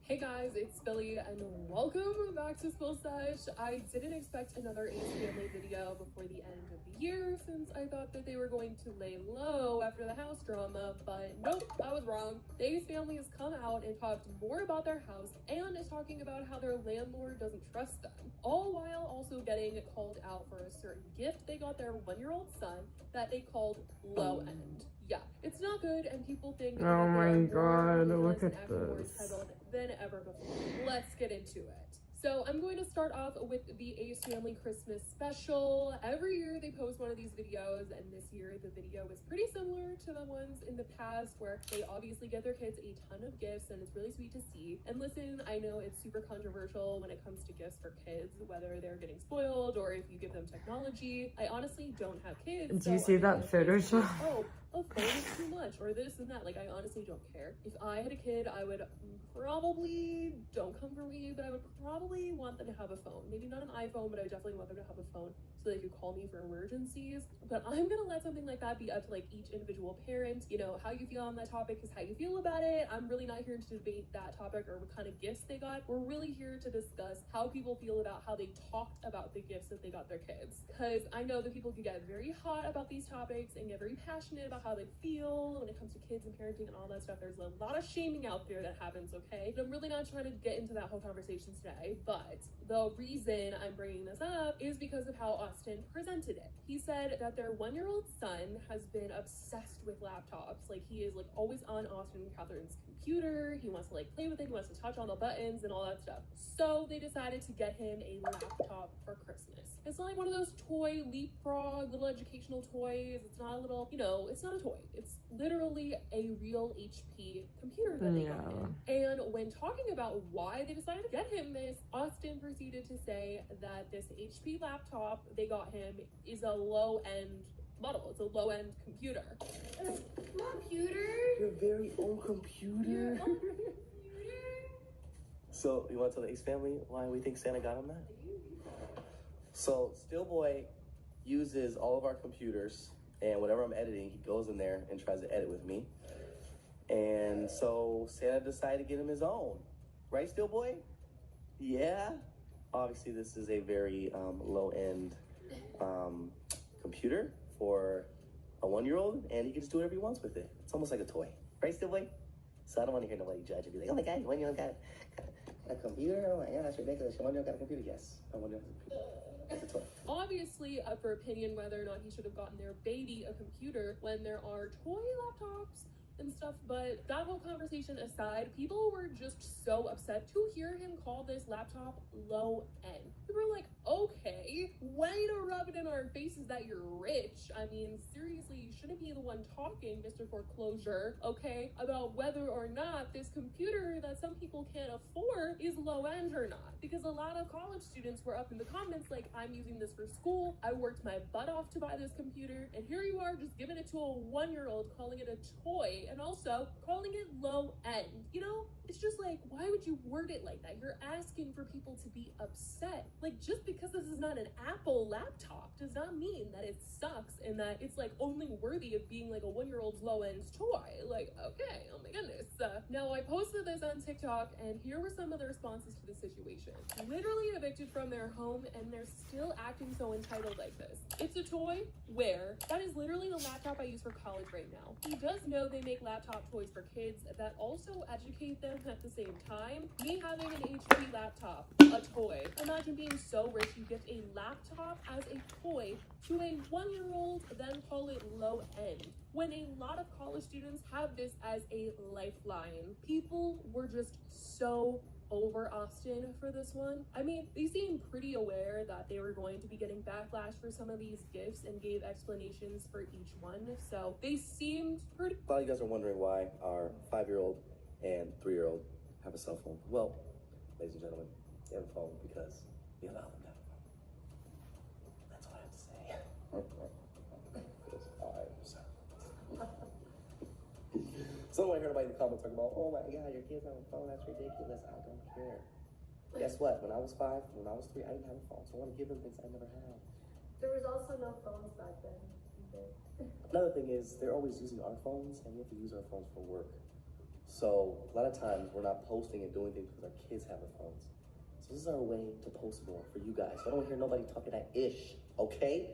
Hey guys, it's Billy and welcome back to Spill Sesh. I didn't expect another Ace Family video before the end of the year, since I thought that they were going to lay low after the house drama, but nope, I was wrong. The Ace Family has come out and talked more about their house and is talking about how their landlord doesn't trust them, all while also getting called out for a certain gift they got their 1-year-old son that they called low end. Yeah, it's not good, and people think oh my god, look at this than ever before. Let's get into it. So I'm going to start off with the Ace Family Christmas special. Every year they post one of these videos, and this year the video was pretty similar to the ones in the past, where they obviously get their kids a ton of gifts, and it's really sweet to see. And listen, I know it's super controversial when it comes to gifts for kids, whether they're getting spoiled or if you give them technology. I honestly don't have kids. Do you see that Photoshop? Oh, a phone is too much, or this and that. Like, I honestly don't care. If I had a kid, I would probably, don't come for me, but I would probably want them to have a phone. Maybe not an iPhone, but I definitely want them to have a phone so they could call me for emergencies. But I'm gonna let something like that be up to like each individual parent. You know, how you feel on that topic is how you feel about it. I'm really not here to debate that topic or what kind of gifts they got. We're really here to discuss how people feel about how they talked about the gifts that they got their kids. Because I know that people can get very hot about these topics and get very passionate about how they feel when it comes to kids and parenting and all that stuff. There's a lot of shaming out there that happens, okay? But I'm really not trying to get into that whole conversation today. But the reason I'm bringing this up is because of how Austin presented it. He said that their 1-year-old son has been obsessed with laptops. Like, he is like always on Austin and Catherine's computer. He wants to like play with it. He wants to touch all the buttons and all that stuff. So they decided to get him a laptop for Christmas. It's not like one of those toy leapfrog little educational toys. It's not a little, you know, it's not a toy. It's literally a real HP computer that they got him. And when talking about why they decided to get him this, Austin proceeded to say that this HP laptop they got him is a low-end model. It's a low-end computer. Computer? Your very own computer? So, you want to tell the Ace family why we think Santa got him that? So, Steelboy uses all of our computers, and whenever I'm editing, he goes in there and tries to edit with me. And so, Santa decided to get him his own. Right, Steelboy? Yeah? Obviously, this is a very low-end computer for a 1-year-old, and he can just do whatever he wants with it. It's almost like a toy. Right, Steelboy? So I don't want to hear nobody judge and be like, oh my God, 1-year-old got a computer? Oh my God, that's ridiculous. 1-year-old got a computer? Yes, a 1-year-old has a computer. It's a toy. Obviously up for opinion whether or not he should have gotten their baby a computer when there are toy laptops and stuff, but that whole conversation aside, people were just so upset to hear him call this laptop low end. People were like, okay, way to rub it in our faces that you're rich. I mean, seriously, you shouldn't be the one talking, Mr. Foreclosure, okay, about whether or not this computer that some people can't afford is low end or not. Because a lot of college students were up in the comments like, I'm using this for school, I worked my butt off to buy this computer, and here you are just giving it to a 1-year-old, calling it a toy, and also calling it low end. You know, it's just like, why would you word it like that? You're asking for people to be upset. Like, just because this is not an Apple laptop does not mean that it sucks and that it's like only worthy of being like a 1-year-old's low end toy. Like, okay, oh my goodness. Now I posted this on TikTok, and here were some of the responses to the situation. Literally evicted from their home, and they're still acting so entitled like this. It's a toy? Where? That is literally the laptop I use for college right now. He does know they make laptop toys for kids that also educate them at the same time. Me having an HP laptop, a toy. Imagine being so rich you gift a laptop as a toy to a 1-year-old, then call it low end. When a lot of college students have this as a lifeline. People were just so over Austin for this one. I mean, they seemed pretty aware that they were going to be getting backlash for some of these gifts and gave explanations for each one, so they seemed pretty— A lot of you guys are wondering why our 5-year-old and 3-year-old have a cell phone. Well, ladies and gentlemen, they have a phone because we allow them to have a phone. That's all I have to say. Someone heard somebody in the comments talking about, oh my God, your kids have a phone, that's ridiculous. I don't care. Guess what? When I was 5, when I was 3, I didn't have a phone, so I want to give them things I never had. There was also no phones back then. Another thing is, they're always using our phones, and we have to use our phones for work. So a lot of times, we're not posting and doing things because our kids have their phones. So this is our way to post more for you guys. So I don't hear nobody talking that ish, okay?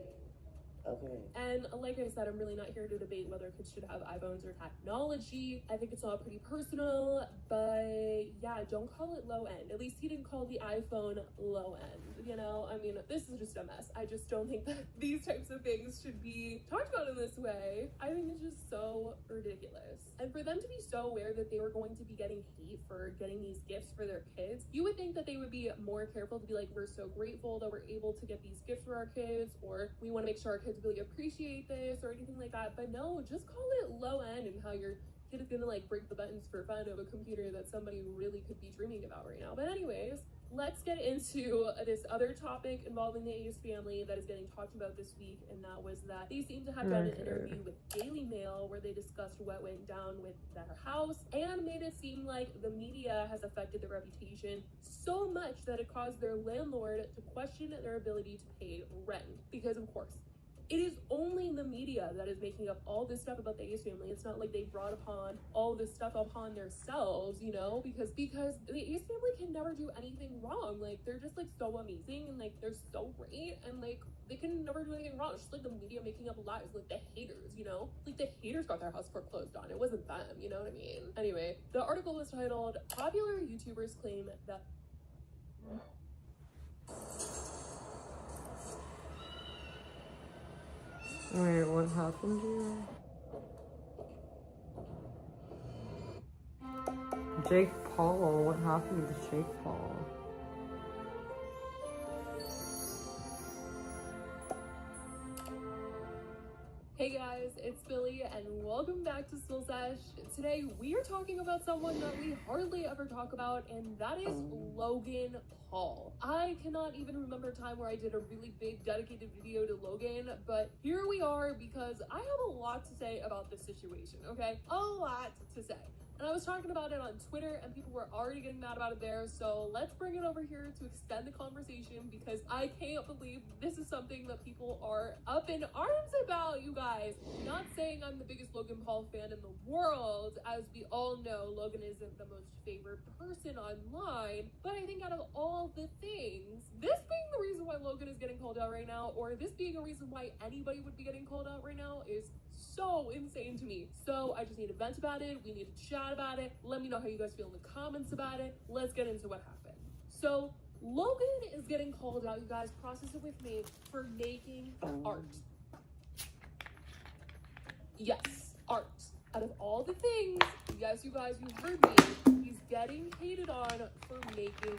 Okay. And like I said, I'm really not here to debate whether kids should have iPhones or technology. I think it's all pretty personal, but yeah, don't call it low end. At least he didn't call the iPhone low end, you know? I mean, this is just a mess. I just don't think that these types of things should be talked about in this way. I think it's just so ridiculous. And for them to be so aware that they were going to be getting hate for getting these gifts for their kids, you would think that they would be more careful to be like, we're so grateful that we're able to get these gifts for our kids, or we want to make sure our kids really appreciate this or anything like that. But no, just call it low end and how your kid is gonna like break the buttons for fun of a computer that somebody really could be dreaming about right now. But anyways, let's get into this other topic involving the Ace family that is getting talked about this week, and that was that they seem to have done an interview with Daily Mail where they discussed what went down with their house and made it seem like the media has affected their reputation so much that it caused their landlord to question their ability to pay rent. Because of course, it is only the media that is making up all this stuff about the Ace family. It's not like they brought upon all this stuff upon themselves, you know, because the Ace family can never do anything wrong. Like, they're just like so amazing and like they're so great and like they can never do anything wrong. It's just like the media making up lies, like the haters, you know, like the haters got their house foreclosed on. It wasn't them, you know what I mean? Anyway, the article was titled "Popular YouTubers Claim That..." Wait, what happened here? Jake Paul, what happened to Jake Paul? Hey guys, it's Billy and welcome back to Soul Sesh. Today we are talking about someone that we hardly ever talk about, and that is Logan Paul. I cannot even remember a time where I did a really big dedicated video to Logan, but here we are because I have a lot to say about this situation, okay? A lot to say. And I was talking about it on Twitter and people were already getting mad about it there, so let's bring it over here to extend the conversation because I can't believe this is something that people are up in arms about, you guys. Not saying I'm the biggest Logan Paul fan in the world. As we all know, Logan isn't the most favored person online, but I think out of all the things, this being the reason why Logan is getting called out right now, or this being a reason why anybody would be getting called out right now, is so insane to me. So I just need to vent about it. We need to chat about it. Let me know how you guys feel in the comments about it. Let's get into what happened. So Logan is getting called out, you guys, process it with me, for making art. Yes, art. Out of all the things, yes, you guys, you heard me, he's getting hated on for making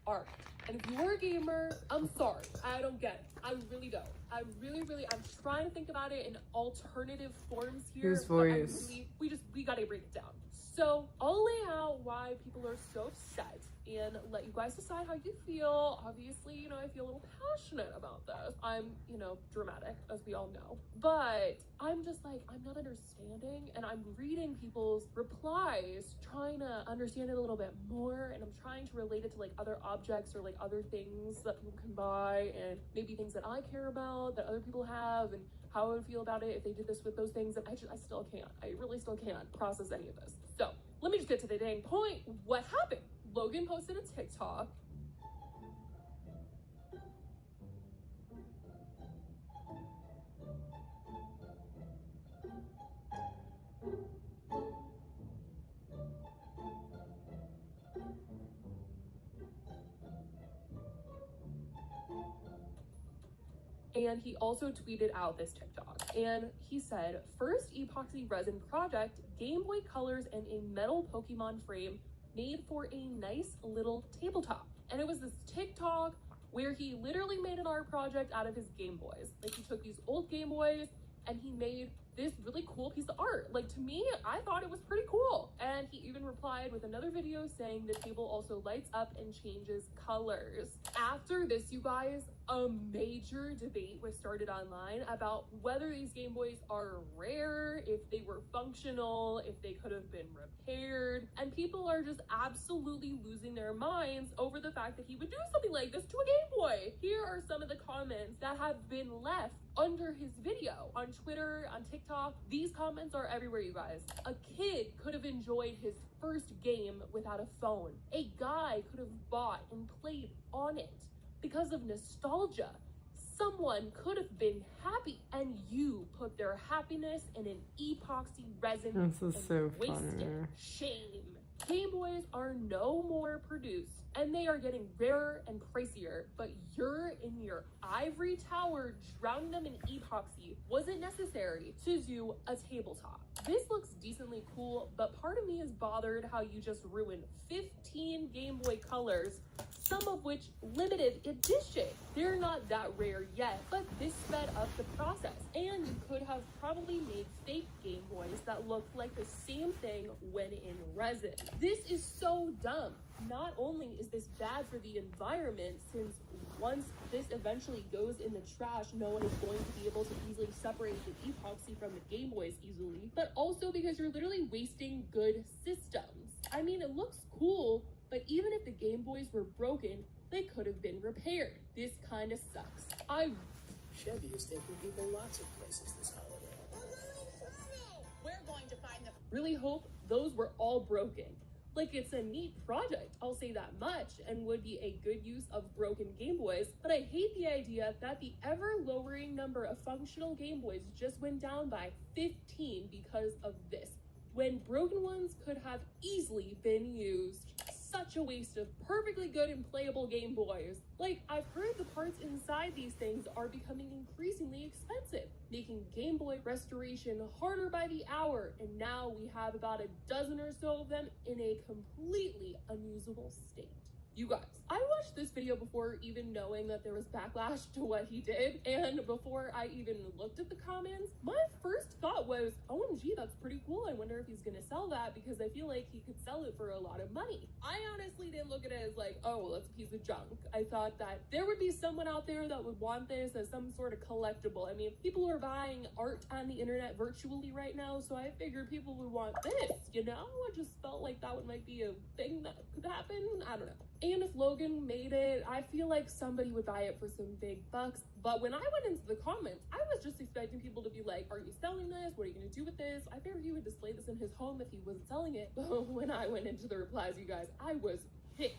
art. And if you're a gamer, I'm sorry. I don't get it. I really don't. I'm trying to think about it in alternative forms here. His voice. We gotta break it down. So I'll lay out why people are so upset and let you guys decide how you feel. Obviously, you know, I feel a little passionate about this. I'm, you know, dramatic, as we all know. But I'm just like, I'm not understanding, and I'm reading people's replies, trying to understand it a little bit more, and I'm trying to relate it to like other objects or like other things that people can buy, and maybe things that I care about, that other people have, and how I would feel about it if they did this with those things. And I still can't. I really still can't process any of this. So let me just get to the dang point. What happened? Logan posted a TikTok. And he also tweeted out this TikTok. And he said, "First epoxy resin project, Game Boy colors and a metal Pokemon frame made for a nice little tabletop." And it was this TikTok where he literally made an art project out of his Game Boys. Like, he took these old Game Boys and he made this really cool piece of art. Like, to me, I thought it was pretty cool. And he even replied with another video saying the table also lights up and changes colors. After this, you guys, a major debate was started online about whether these Game Boys are rare, if they were functional, if they could have been repaired, and people are just absolutely losing their minds over the fact that he would do something like this to a Game Boy. Here are some of the comments that have been left under his video on Twitter, on TikTok. These comments are everywhere, you guys. A kid could have enjoyed his first game without a phone. A guy could have bought and played on it because of nostalgia. Someone could have been happy, and you put their happiness in an epoxy resin This is and so wasted. funny. Shame. Game Boys are no more produced, and they are getting rarer and pricier, but you're in your ivory tower drowning them in epoxy. Was it necessary to do a tabletop? This looks decently cool, but part of me is bothered how you just ruined 15 Game Boy colors, some of which limited edition. They're not that rare yet, but this sped up the process, and you could have probably made fake Game Boys that looked like the same thing when in resin. This is so dumb. Not only is this bad for the environment, since once this eventually goes in the trash, no one is going to be able to easily separate the epoxy from the Game Boys easily, but also because you're literally wasting good systems. I mean, it looks cool, but even if the Game Boys were broken, they could have been repaired. This kind of sucks. Chevy is taking people lots of places this holiday. We're going to find the Really hope those were all broken. Like, it's a neat project, I'll say that much, and would be a good use of broken Game Boys, but I hate the idea that the ever-lowering number of functional Game Boys just went down by 15 because of this, when broken ones could have easily been used. Such a waste of perfectly good and playable Game Boys. Like, I've heard the parts inside these things are becoming increasingly expensive, making Game Boy restoration harder by the hour, and now we have about a dozen or so of them in a completely unusable state. You guys, I watched this video before even knowing that there was backlash to what he did, and before I even looked at the comments, my first thought was, OMG, that's pretty cool. I wonder if he's gonna sell that, because I feel like he could sell it for a lot of money. I honestly didn't look at it as like, oh, well, that's a piece of junk. I thought that there would be someone out there that would want this as some sort of collectible. I mean, people are buying art on the internet virtually right now, so I figured people would want this, you know? I just felt like that might be a thing that could happen. I don't know. And if Logan made it, I feel like somebody would buy it for some big bucks. But when I went into the comments, I was just expecting people to be like, are you selling this? What are you gonna do with this? I figured he would display this in his home if he wasn't selling it. But when I went into the replies, you guys, I was hit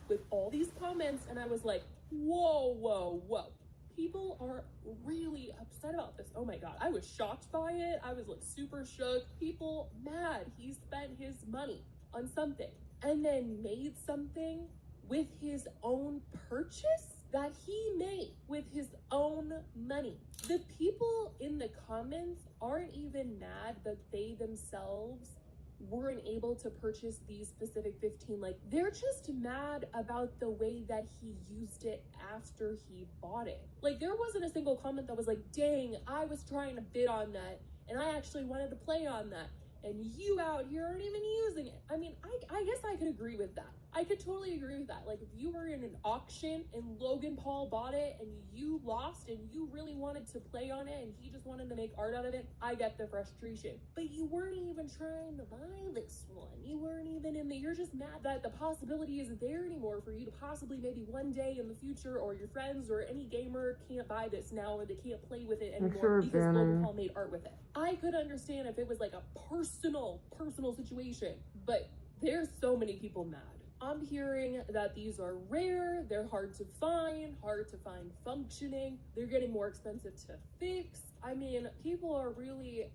with all these comments, and I was like, whoa, whoa, whoa. People are really upset about this. Oh my God, I was shocked by it. I was like super shook. People mad. He spent his money on something and then made something with his own purchase that he made with his own money. The people in the comments aren't even mad that they themselves weren't able to purchase these specific 15. Like, they're just mad about the way that he used it after he bought it. Like, there wasn't a single comment that was like, dang, I was trying to bid on that and I actually wanted to play on that, and you out here aren't even using it. I mean, I guess I could agree with that. I could totally agree with that. Like, if you were in an auction and Logan Paul bought it and you lost and you really wanted to play on it and he just wanted to make art out of it, I get the frustration. But you weren't even trying to buy this one. You weren't even in there. You're just mad that the possibility isn't there anymore for you to possibly maybe one day in the future, or your friends or any gamer can't buy this now, or they can't play with it anymore because Logan Paul made art with it. I could understand if it was like a personal situation, but there's so many people mad. I'm hearing that these are rare, they're hard to find functioning, they're getting more expensive to fix. I mean, people are really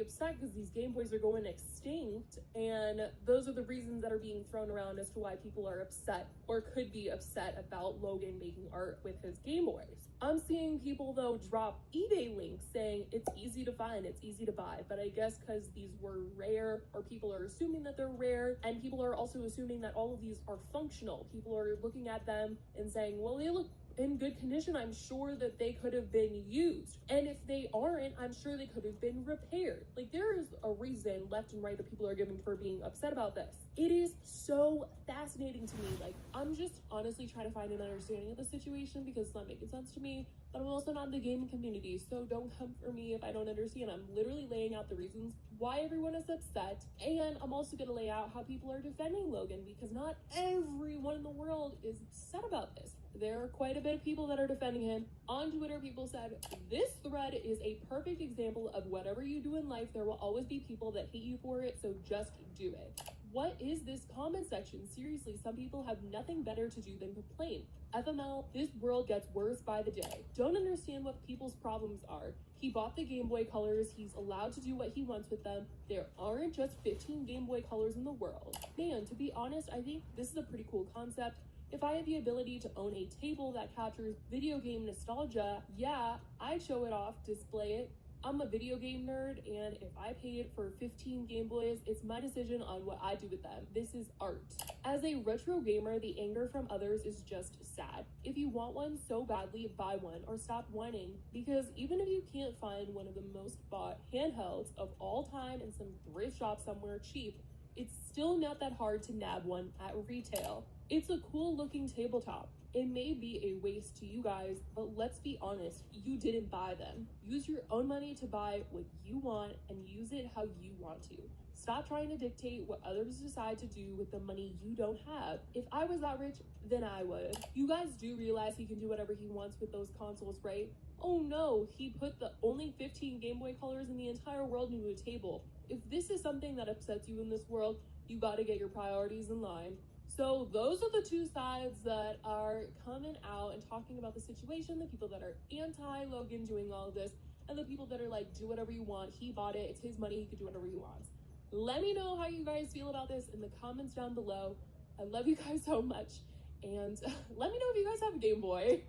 upset because these Game Boys are going extinct, and those are the reasons that are being thrown around as to why people are upset or could be upset about Logan making art with his Game Boys. I'm seeing people though drop eBay links saying it's easy to find, it's easy to buy, but I guess because these were rare, or people are assuming that they're rare, and people are also assuming that all of these are functional. People are looking at them and saying, well, they look in good condition, I'm sure that they could have been used. And if they aren't, I'm sure they could have been repaired. Like, there is a reason left and right that people are giving for being upset about this. It is so fascinating to me. Like, I'm just honestly trying to find an understanding of the situation because it's not making sense to me. But I'm also not in the gaming community, so don't come for me if I don't understand. I'm literally laying out the reasons why everyone is upset, and I'm also going to lay out how people are defending Logan, because not everyone in the world is upset about this. There are quite a bit of people that are defending him. On Twitter, people said, this thread is a perfect example of whatever you do in life, there will always be people that hate you for it, so just do it. What is this comment section? Seriously, some people have nothing better to do than complain. FML, this world gets worse by the day. Don't understand what people's problems are. He bought the Game Boy Colors, he's allowed to do what he wants with them. There aren't just 15 Game Boy Colors in the world. Man, to be honest, I think this is a pretty cool concept. If I had the ability to own a table that captures video game nostalgia, yeah, I'd show it off, display it. I'm a video game nerd, and if I paid for 15 Game Boys, it's my decision on what I do with them. This is art. As a retro gamer, the anger from others is just sad. If you want one so badly, buy one or stop whining, because even if you can't find one of the most bought handhelds of all time in some thrift shop somewhere cheap, it's still not that hard to nab one at retail. It's a cool looking tabletop. It may be a waste to you guys, but let's be honest, you didn't buy them. Use your own money to buy what you want and use it how you want to. Stop trying to dictate what others decide to do with the money you don't have. If I was that rich, then I would. You guys do realize he can do whatever he wants with those consoles, right? Oh no, he put the only 15 Game Boy Colors in the entire world into a table. If this is something that upsets you in this world, you gotta get your priorities in line. So those are the two sides that are coming out and talking about the situation, the people that are anti-Logan doing all of this, and the people that are like, do whatever you want, he bought it, it's his money, he could do whatever he wants. Let me know how you guys feel about this in the comments down below. I love you guys so much, and let me know if you guys have a Game Boy.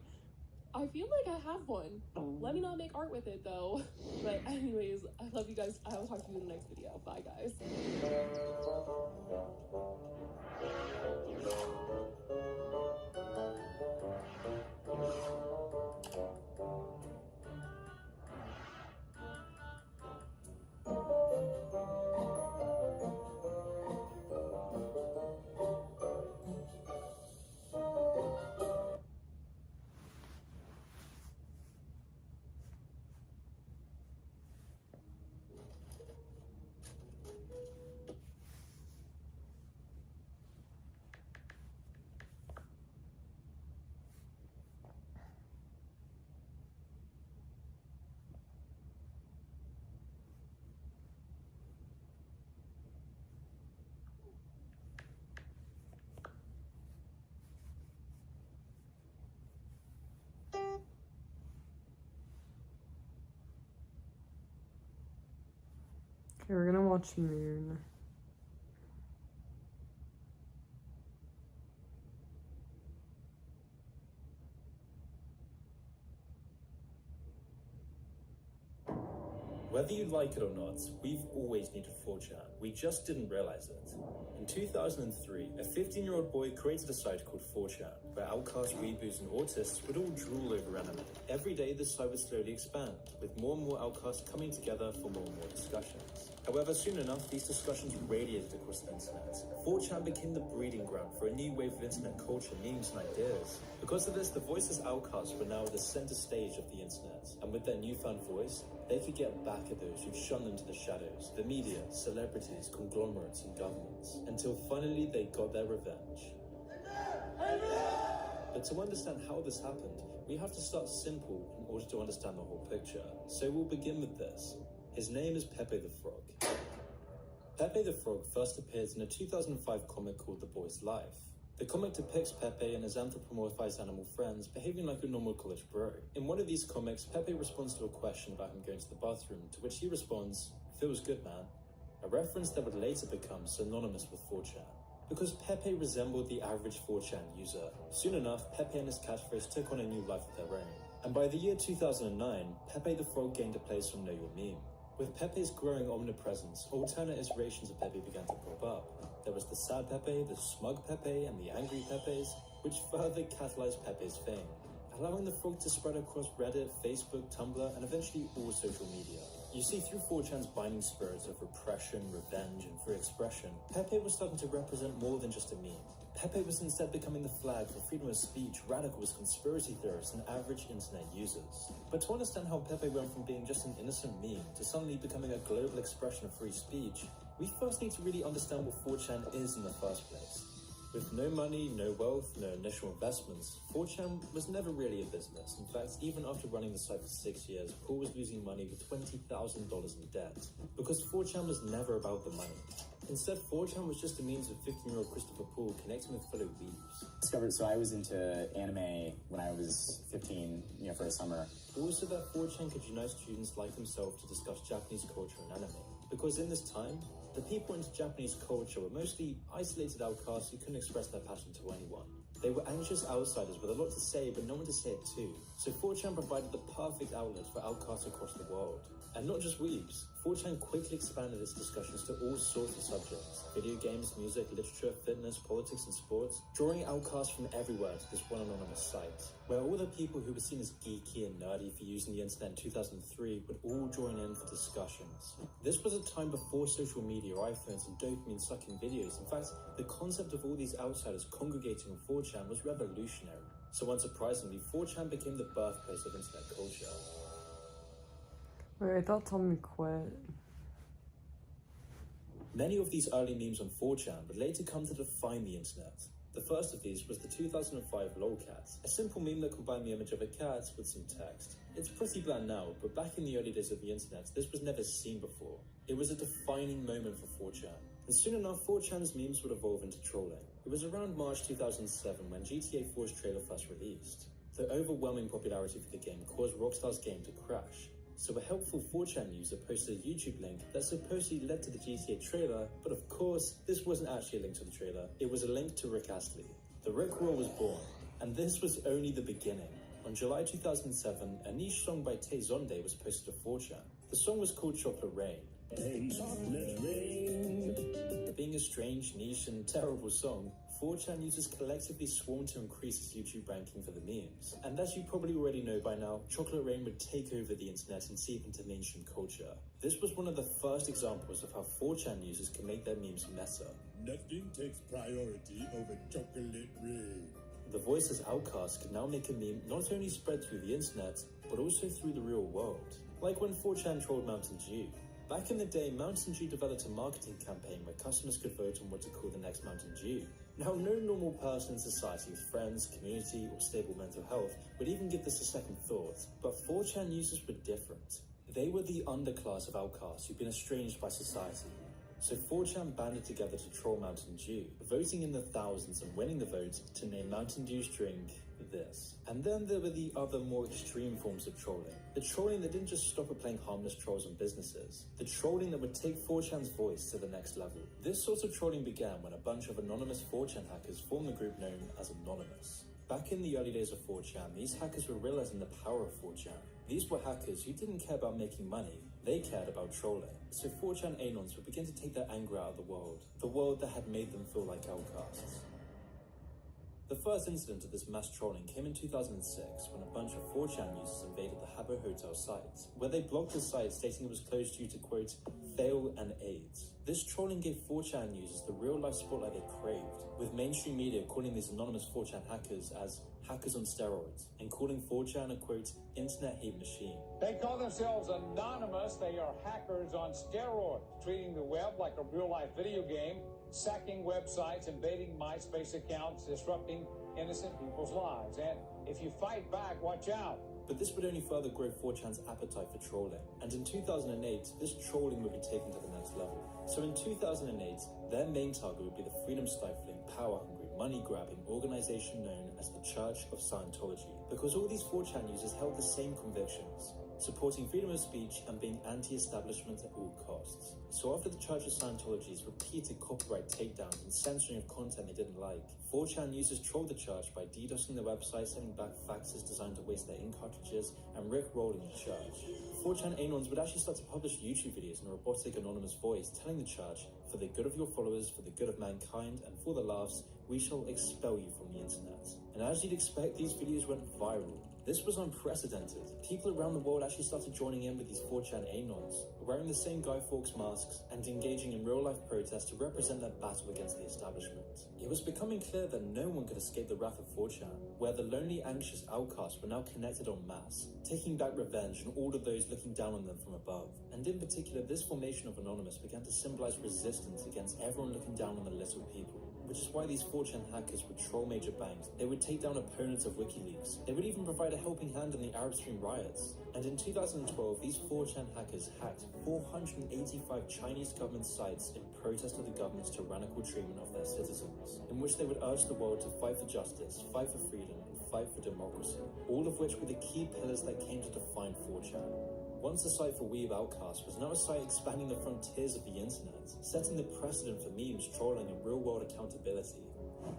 I feel like I have one. Let me not make art with it though. But anyways, I love you guys. I will talk to you in the next video. Bye guys. Okay, we're gonna watch Moon. Whether you like it or not, we've always needed 4chan. We just didn't realize it. In 2003, a 15-year-old boy created a site called 4chan, where outcasts, weeboos, and autists would all drool over anime. Every day, this site would slowly expand, with more and more outcasts coming together for more and more discussions. However, soon enough, these discussions radiated across the internet. 4chan became the breeding ground for a new wave of internet culture, memes, and ideas. Because of this, the voiceless outcasts were now at the center stage of the internet, and with their newfound voice, they could get back at those who'd shunned them to the shadows, the media, celebrities, conglomerates, and governments, until finally they got their revenge. But to understand how this happened, we have to start simple in order to understand the whole picture. So we'll begin with this. His name is Pepe the Frog. Pepe the Frog first appeared in a 2005 comic called The Boy's Life. The comic depicts Pepe and his anthropomorphized animal friends behaving like a normal college bro. In one of these comics, Pepe responds to a question about him going to the bathroom, to which he responds, "Feels good, man." A reference that would later become synonymous with 4chan. Because Pepe resembled the average 4chan user, soon enough, Pepe and his catchphrase took on a new life of their own. And by the year 2009, Pepe the Frog gained a place on Know Your Meme. With Pepe's growing omnipresence, alternate iterations of Pepe began to pop up. There was the sad Pepe, the smug Pepe, and the angry Pepes, which further catalyzed Pepe's fame, allowing the frog to spread across Reddit, Facebook, Tumblr, and eventually all social media. You see, through 4chan's binding spirits of repression, revenge, and free expression, Pepe was starting to represent more than just a meme. Pepe was instead becoming the flag for freedom of speech, radicals, conspiracy theorists, and average internet users. But to understand how Pepe went from being just an innocent meme to suddenly becoming a global expression of free speech, we first need to really understand what 4chan is in the first place. With no money, no wealth, no initial investments, 4chan was never really a business. In fact, even after running the site for 6 years, Paul was losing money with $20,000 in debt. Because 4chan was never about the money. Instead, 4chan was just a means of 15-year-old Christopher Paul connecting with fellow weebs. So I was into anime when I was 15, for a summer. Also that 4chan could unite students like himself to discuss Japanese culture and anime. Because in this time, the people into Japanese culture were mostly isolated outcasts who couldn't express their passion to anyone. They were anxious outsiders with a lot to say, but no one to say it to. So 4chan provided the perfect outlet for outcasts across the world. And not just weebs. 4chan quickly expanded its discussions to all sorts of subjects. Video games, music, literature, fitness, politics, and sports. Drawing outcasts from everywhere to this one anonymous site. Where all the people who were seen as geeky and nerdy for using the internet in 2003 would all join in for discussions. This was a time before social media, iPhones, and dopamine-sucking videos. In fact, the concept of all these outsiders congregating on 4chan was revolutionary. So unsurprisingly, 4chan became the birthplace of internet culture. Wait, I thought Tommy quit. Many of these early memes on 4chan would later come to define the internet. The first of these was the 2005 lolcat, a simple meme that combined the image of a cat with some text. It's pretty bland now, but back in the early days of the internet, this was never seen before. It was a defining moment for 4chan. And soon enough, 4chan's memes would evolve into trolling. It was around March 2007 when GTA 4's trailer first released. The overwhelming popularity for the game caused Rockstar's game to crash. So a helpful 4chan user posted a YouTube link that supposedly led to the GTA trailer, but of course, this wasn't actually a link to the trailer, it was a link to Rick Astley. The Rickroll was born, and this was only the beginning. On July 2007, a niche song by Tay Zonday was posted to 4chan. The song was called Chocolate Rain. Chocolate Rain. Being a strange, niche, and terrible song, 4chan users collectively swarmed to increase its YouTube ranking for the memes. And as you probably already know by now, Chocolate Rain would take over the internet and seep into mainstream culture. This was one of the first examples of how 4chan users can make their memes meta. Nothing takes priority over Chocolate Rain. The voiceless outcast could now make a meme not only spread through the internet, but also through the real world. Like when 4chan trolled Mountain Dew. Back in the day, Mountain Dew developed a marketing campaign where customers could vote on what to call the next Mountain Dew. Now, no normal person in society with friends, community, or stable mental health would even give this a second thought, but 4chan users were different. They were the underclass of outcasts who'd been estranged by society. So 4chan banded together to troll Mountain Dew, voting in the thousands and winning the vote to name Mountain Dew's drink this. And then there were the other more extreme forms of trolling. The trolling that didn't just stop at playing harmless trolls on businesses. The trolling that would take 4chan's voice to the next level. This sort of trolling began when a bunch of anonymous 4chan hackers formed the group known as Anonymous. Back in the early days of 4chan, these hackers were realizing the power of 4chan. These were hackers who didn't care about making money, they cared about trolling. So 4chan Anons would begin to take their anger out of the world that had made them feel like outcasts. The first incident of this mass trolling came in 2006 when a bunch of 4chan users invaded the Habbo Hotel site, where they blocked the site stating it was closed due to, quote, fail and AIDS. This trolling gave 4chan users the real-life spotlight they craved, with mainstream media calling these anonymous 4chan hackers as hackers on steroids, and calling 4chan a, quote, internet hate machine. They call themselves Anonymous. They are hackers on steroids, treating the web like a real-life video game, sacking websites, invading MySpace accounts, disrupting innocent people's lives. And if you fight back, watch out. But this would only further grow 4chan's appetite for trolling. And in 2008, this trolling would be taken to the next level. So in 2008, their main target would be the freedom-stifling, power-hungry, money-grabbing organization known as the Church of Scientology. Because all these 4chan users held the same convictions, supporting freedom of speech and being anti-establishment at all costs. So after the Church of Scientology's repeated copyright takedowns and censoring of content they didn't like, 4chan users trolled the church by DDoSing their website, sending back faxes designed to waste their ink cartridges, and rickrolling the church. 4chan Anons would actually start to publish YouTube videos in a robotic anonymous voice telling the church, for the good of your followers, for the good of mankind, and for the laughs, we shall expel you from the internet. And as you'd expect, these videos went viral. This was unprecedented. People around the world actually started joining in with these 4chan Anons, wearing the same Guy Fawkes masks and engaging in real-life protests to represent their battle against the establishment. It was becoming clear that no one could escape the wrath of 4chan, where the lonely, anxious outcasts were now connected en masse, taking back revenge on all of those looking down on them from above. And in particular, this formation of Anonymous began to symbolize resistance against everyone looking down on the little people. which is why these 4chan hackers would troll major banks. They would take down opponents of WikiLeaks. They would even provide a helping hand in the Arab Spring riots. And in 2012, these 4chan hackers hacked 485 Chinese government sites in protest of the government's tyrannical treatment of their citizens, in which they would urge the world to fight for justice, fight for freedom, and fight for democracy, all of which were the key pillars that came to define 4chan. Once a site for Weeb Outcast was now a site expanding the frontiers of the internet, setting the precedent for memes, trolling, and real-world accountability.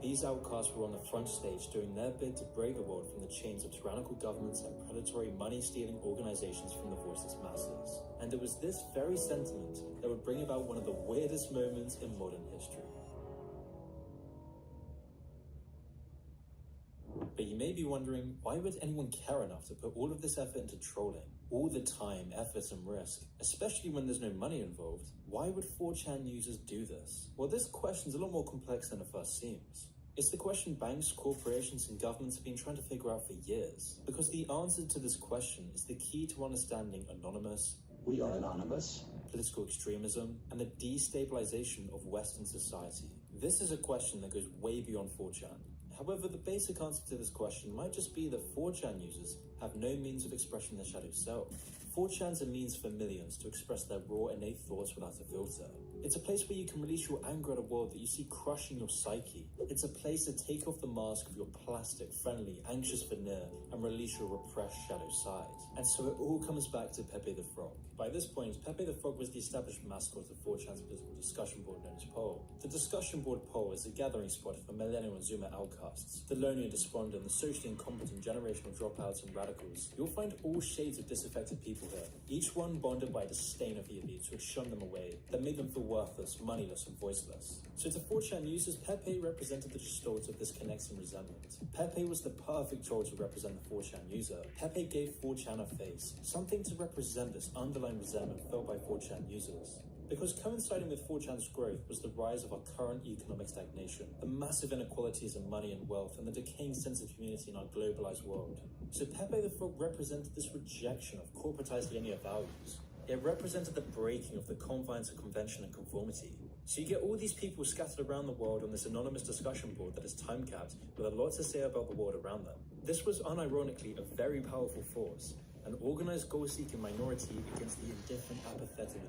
These outcasts were on the front stage doing their bid to break the world from the chains of tyrannical governments and predatory money-stealing organizations from the voiceless masses. And it was this very sentiment that would bring about one of the weirdest moments in modern history. But you may be wondering, why would anyone care enough to put all of this effort into trolling? All the time, effort, and risk, especially when there's no money involved. Why would 4chan users do this? Well, this question's a lot more complex than it first seems. It's the question banks, corporations, and governments have been trying to figure out for years. Because the answer to this question is the key to understanding anonymous, We are anonymous. political extremism, and the destabilization of Western society. This is a question that goes way beyond 4chan. However, the basic answer to this question might just be that 4chan users have no means of expressing their shadow self. 4chan's a means for millions to express their raw, innate thoughts without a filter. It's a place where you can release your anger at a world that you see crushing your psyche. It's a place to take off the mask of your plastic, friendly, anxious veneer and release your repressed shadow side. And so it all comes back to Pepe the Frog. By this point, Pepe the Frog was the established mascot of 4chan's political discussion board known as POL. The discussion board POL is a gathering spot for millennial and Zoomer outcasts, the lonely and despondent, the socially incompetent generational dropouts and radicals. You'll find all shades of disaffected people here, each one bonded by disdain of the elites who had shunned them away, that made them feel worthless, moneyless, and voiceless. So to 4chan users, Pepe represented the gestalt of this connecting resentment. Pepe was the perfect troll to represent the 4chan user. Pepe gave 4chan a face, something to represent this underlying resentment felt by 4chan users. Because coinciding with 4chan's growth was the rise of our current economic stagnation, the massive inequalities in money and wealth, and the decaying sense of community in our globalized world. So Pepe the Frog represented this rejection of corporatized linear values. It represented the breaking of the confines of convention and conformity. So you get all these people scattered around the world on this anonymous discussion board that is time-capped with a lot to say about the world around them. This was unironically a very powerful force, an organized goal-seeking minority against the indifferent, apathetic.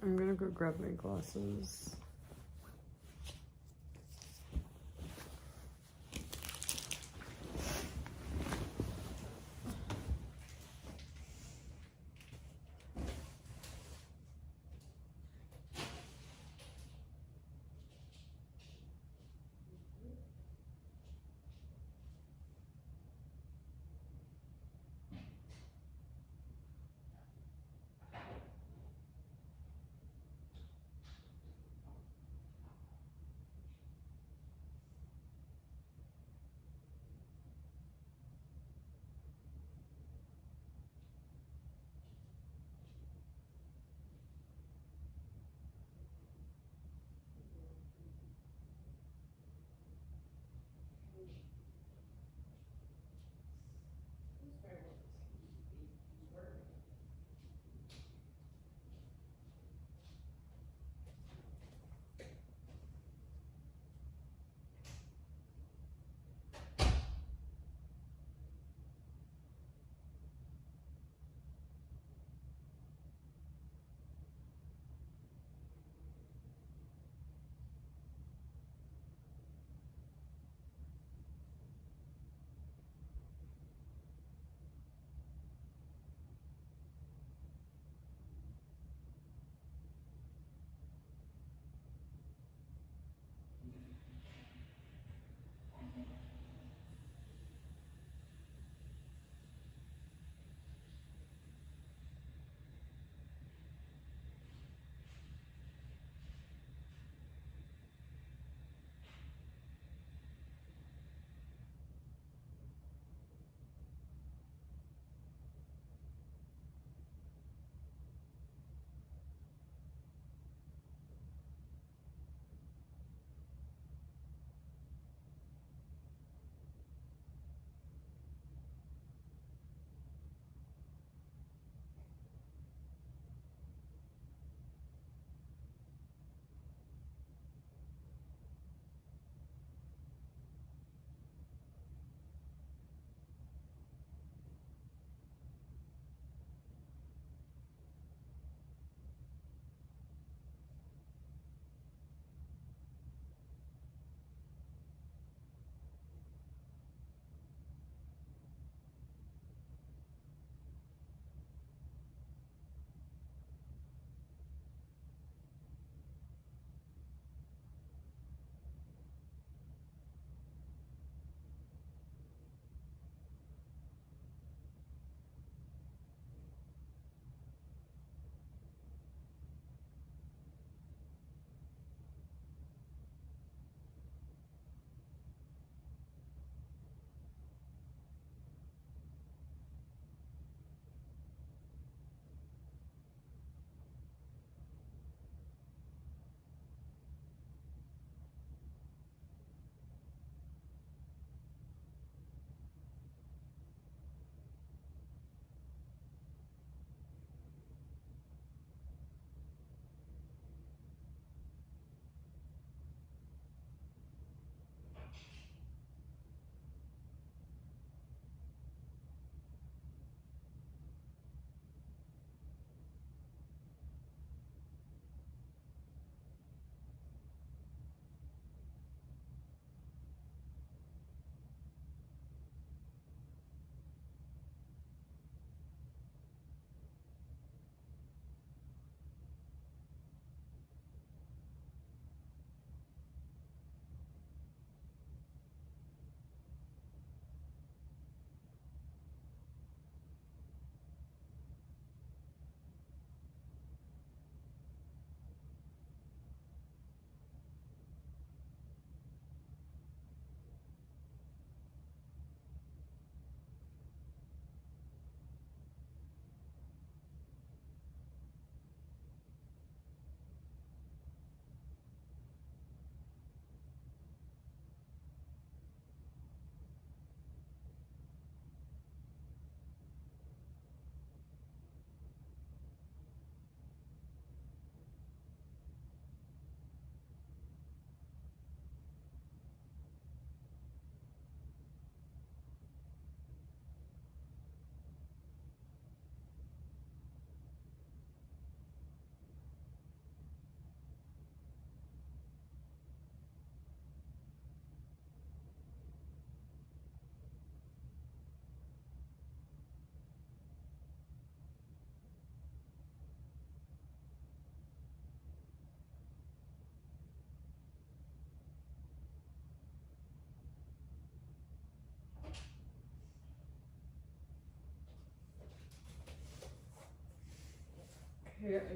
I'm gonna go grab my glasses.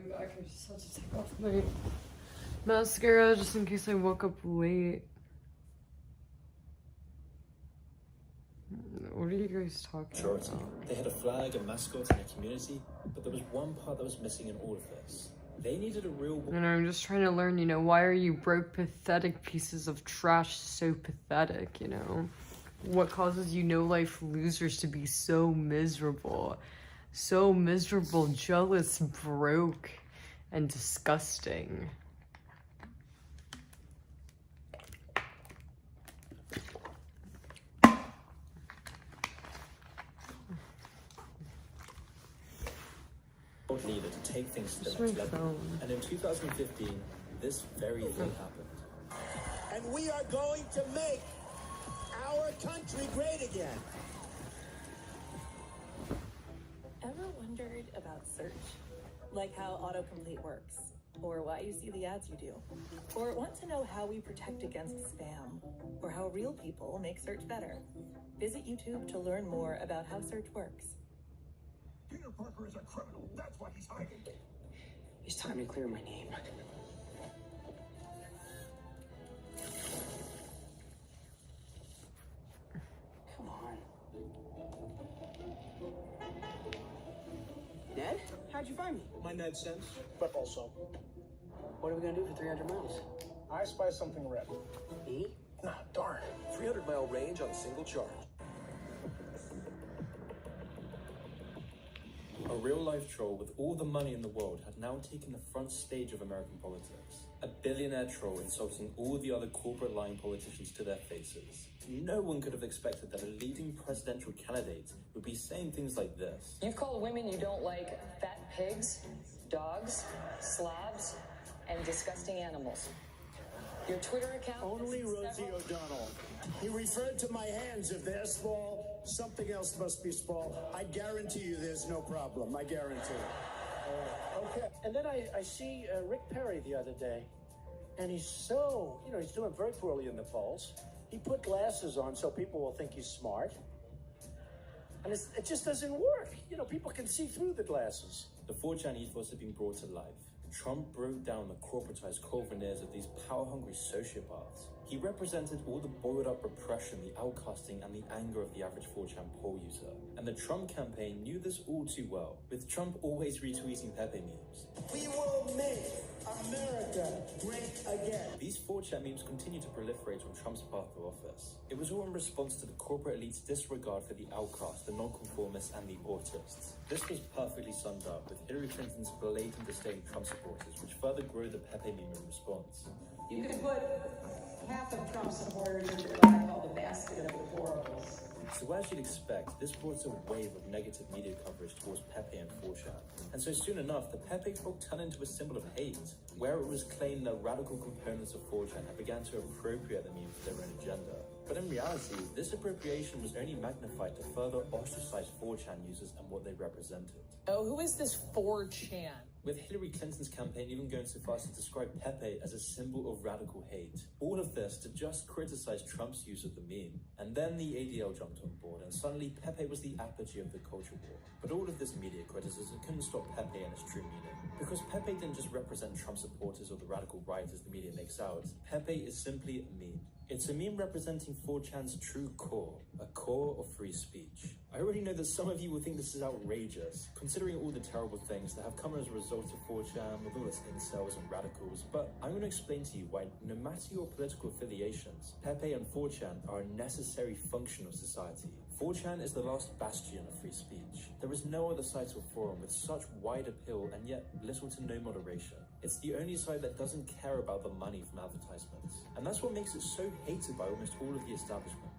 I'm back. I just had to take off my mascara just in case I woke up late. What are you guys talking about? They had a flag, a mascot, and a community, but there was one part that was missing in all of this. They needed a real... And I'm just trying to learn, you know, why are you broke, pathetic pieces of trash so pathetic, you know? What causes you no-life losers to be so miserable? So miserable, jealous, broke, and disgusting. Leader to take things to the next level. And in 2015, this very thing happened. And we are going to make our country great again. Ever wondered about search? Like how autocomplete works, or why you see the ads you do, or want to know how we protect against spam, or how real people make search better? Visit YouTube to learn more about how search works. Peter Parker is a criminal. That's why he's hiding. It's time to clear my name. Come on. Ned? How'd you find me? My Ned sense, but also. What are we gonna do for 300 miles? I spy something red. Me? Nah, darn. 300-mile range on a single charge. A real-life troll with all the money in the world had now taken the front stage of American politics. A billionaire troll insulting all the other corporate-lying politicians to their faces. No one could have expected that a leading presidential candidate would be saying things like this. You've called women you don't like fat pigs, dogs, slobs, and disgusting animals. Your Twitter account... Only Rosie O'Donnell. He referred to my hands. If they're small, something else must be small. I guarantee you there's no problem. I guarantee. Okay. And then I see Rick Perry the other day, and he's so, he's doing very poorly in the polls. He put glasses on so people will think he's smart. And it just doesn't work. People can see through the glasses. The 4chan ethos had been brought to life. Trump broke down the corporatized core veneers of these power-hungry sociopaths. He represented all the boiled-up repression, the outcasting, and the anger of the average 4chan poll user. And the Trump campaign knew this all too well, with Trump always retweeting Pepe memes. We will make America great again. These 4chan memes continue to proliferate on Trump's path to office. It was all in response to the corporate elite's disregard for the outcast, the nonconformists, and the autists. This was perfectly summed up with Hillary Clinton's blatant disdain of Trump supporters, which further grew the Pepe meme in response. You could put half of Trump supporters into what I call the basket of deplorables. So as you'd expect, this brought a wave of negative media coverage towards Pepe and 4chan. And so soon enough, the Pepe frog turned into a symbol of hate, where it was claimed that radical components of 4chan had begun to appropriate the meme for their own agenda. But in reality, this appropriation was only magnified to further ostracize 4chan users and what they represented. Oh, who is this 4chan? With Hillary Clinton's campaign even going so far as to describe Pepe as a symbol of radical hate. All of this to just criticize Trump's use of the meme. And then the ADL jumped on board, and suddenly Pepe was the apogee of the culture war. But all of this media criticism couldn't stop Pepe and its true meaning. Because Pepe didn't just represent Trump supporters or the radical right as the media makes out. Pepe is simply a meme. It's a meme representing 4chan's true core, a core of free speech. I already know that some of you will think this is outrageous, considering all the terrible things that have come as a result of 4chan with all its incels and radicals, but I'm going to explain to you why, no matter your political affiliations, Pepe and 4chan are a necessary function of society. 4chan is the last bastion of free speech. There is no other site or forum with such wide appeal and yet little to no moderation. It's the only site that doesn't care about the money from advertisements. And that's what makes it so hated by almost all of the establishment.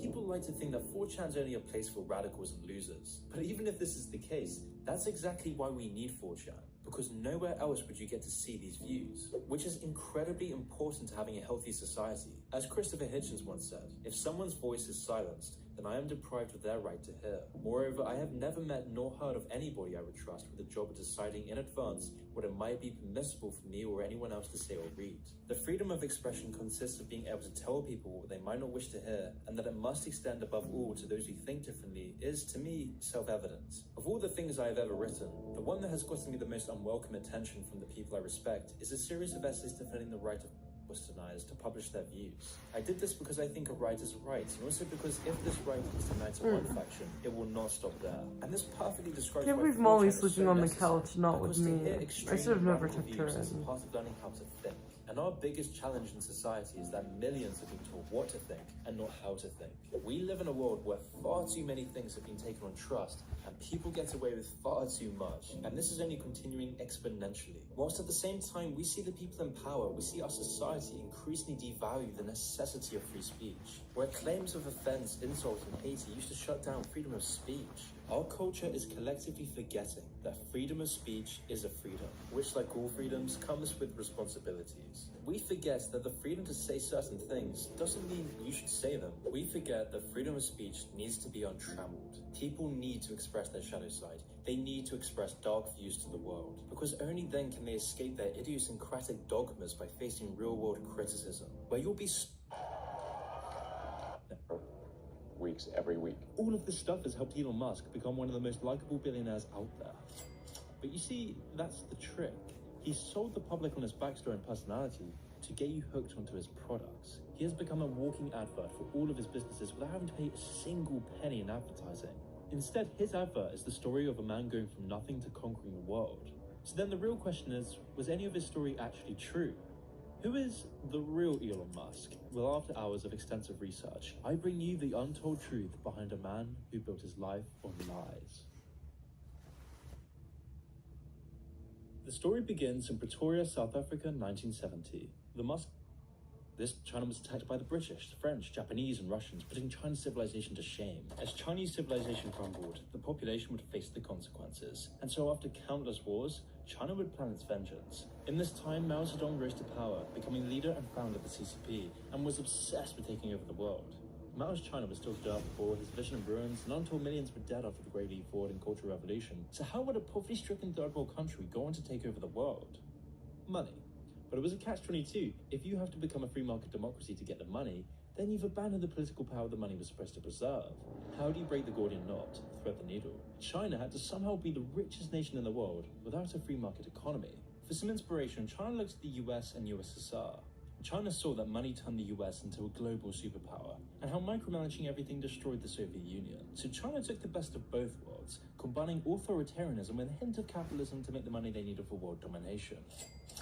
People like to think that 4chan's only a place for radicals and losers. But even if this is the case, that's exactly why we need 4chan. Because nowhere else would you get to see these views, which is incredibly important to having a healthy society. As Christopher Hitchens once said, if someone's voice is silenced, then I am deprived of their right to hear. Moreover, I have never met nor heard of anybody I would trust with the job of deciding in advance what it might be permissible for me or anyone else to say or read. The freedom of expression consists of being able to tell people what they might not wish to hear, and that it must extend above all to those who think differently is, to me, self-evident. Of all the things I have ever written, the one that has gotten me the most unwelcome attention from the people I respect is a series of essays defending the right of Westernized to publish their views. I did this because I think a right is a right, and also because if this right is denied to one faction, it will not stop there. And this perfectly describes Can't why believe 4chan Molly's is sleeping so on the necessary, couch, not with because to me. hear I extremely should have never radical tucked her views is in. part of learning how to think. And our biggest challenge in society is that millions have been taught what to think and not how to think. We live in a world where far too many things have been taken on trust and people get away with far too much. And this is only continuing exponentially. Whilst at the same time, we see the people in power, we see our society increasingly devalue the necessity of free speech, where claims of offense, insult, and hate used to shut down freedom of speech. Our culture is collectively forgetting that freedom of speech is a freedom, which, like all freedoms, comes with responsibilities. We forget that the freedom to say certain things doesn't mean you should say them. We forget that freedom of speech needs to be untrammeled. People need to express their shadow side. They need to express dark views to the world, because only then can they escape their idiosyncratic dogmas by facing real-world criticism, where you'll be weeks every week. All of this stuff has helped Elon Musk become one of the most likable billionaires out there. But you see, that's the trick. He sold the public on his backstory and personality to get you hooked onto his products. He has become a walking advert for all of his businesses without having to pay a single penny in advertising. Instead, his advert is the story of a man going from nothing to conquering the world. So then the real question is, was any of his story actually true? Who is the real Elon Musk? Well, after hours of extensive research, I bring you the untold truth behind a man who built his life on lies. The story begins in Pretoria, South Africa, 1970. China was attacked by the British, the French, Japanese, and Russians, putting Chinese civilization to shame. As Chinese civilization crumbled, the population would face the consequences. And so after countless wars, China would plan its vengeance. In this time, Mao Zedong rose to power, becoming leader and founder of the CCP, and was obsessed with taking over the world. Mao's China was still dirt poor, his vision in ruins, and untold millions were dead after the Great Leap Forward and Cultural Revolution. So how would a poverty-stricken third world country go on to take over the world? Money. But it was a catch-22. If you have to become a free market democracy to get the money, then you've abandoned the political power the money was supposed to preserve. How do you break the Gordian knot, thread the needle? China had to somehow be the richest nation in the world without a free market economy. For some inspiration, China looked at the US and USSR. China saw that money turned the US into a global superpower, and how micromanaging everything destroyed the Soviet Union. So China took the best of both worlds, combining authoritarianism with a hint of capitalism to make the money they needed for world domination.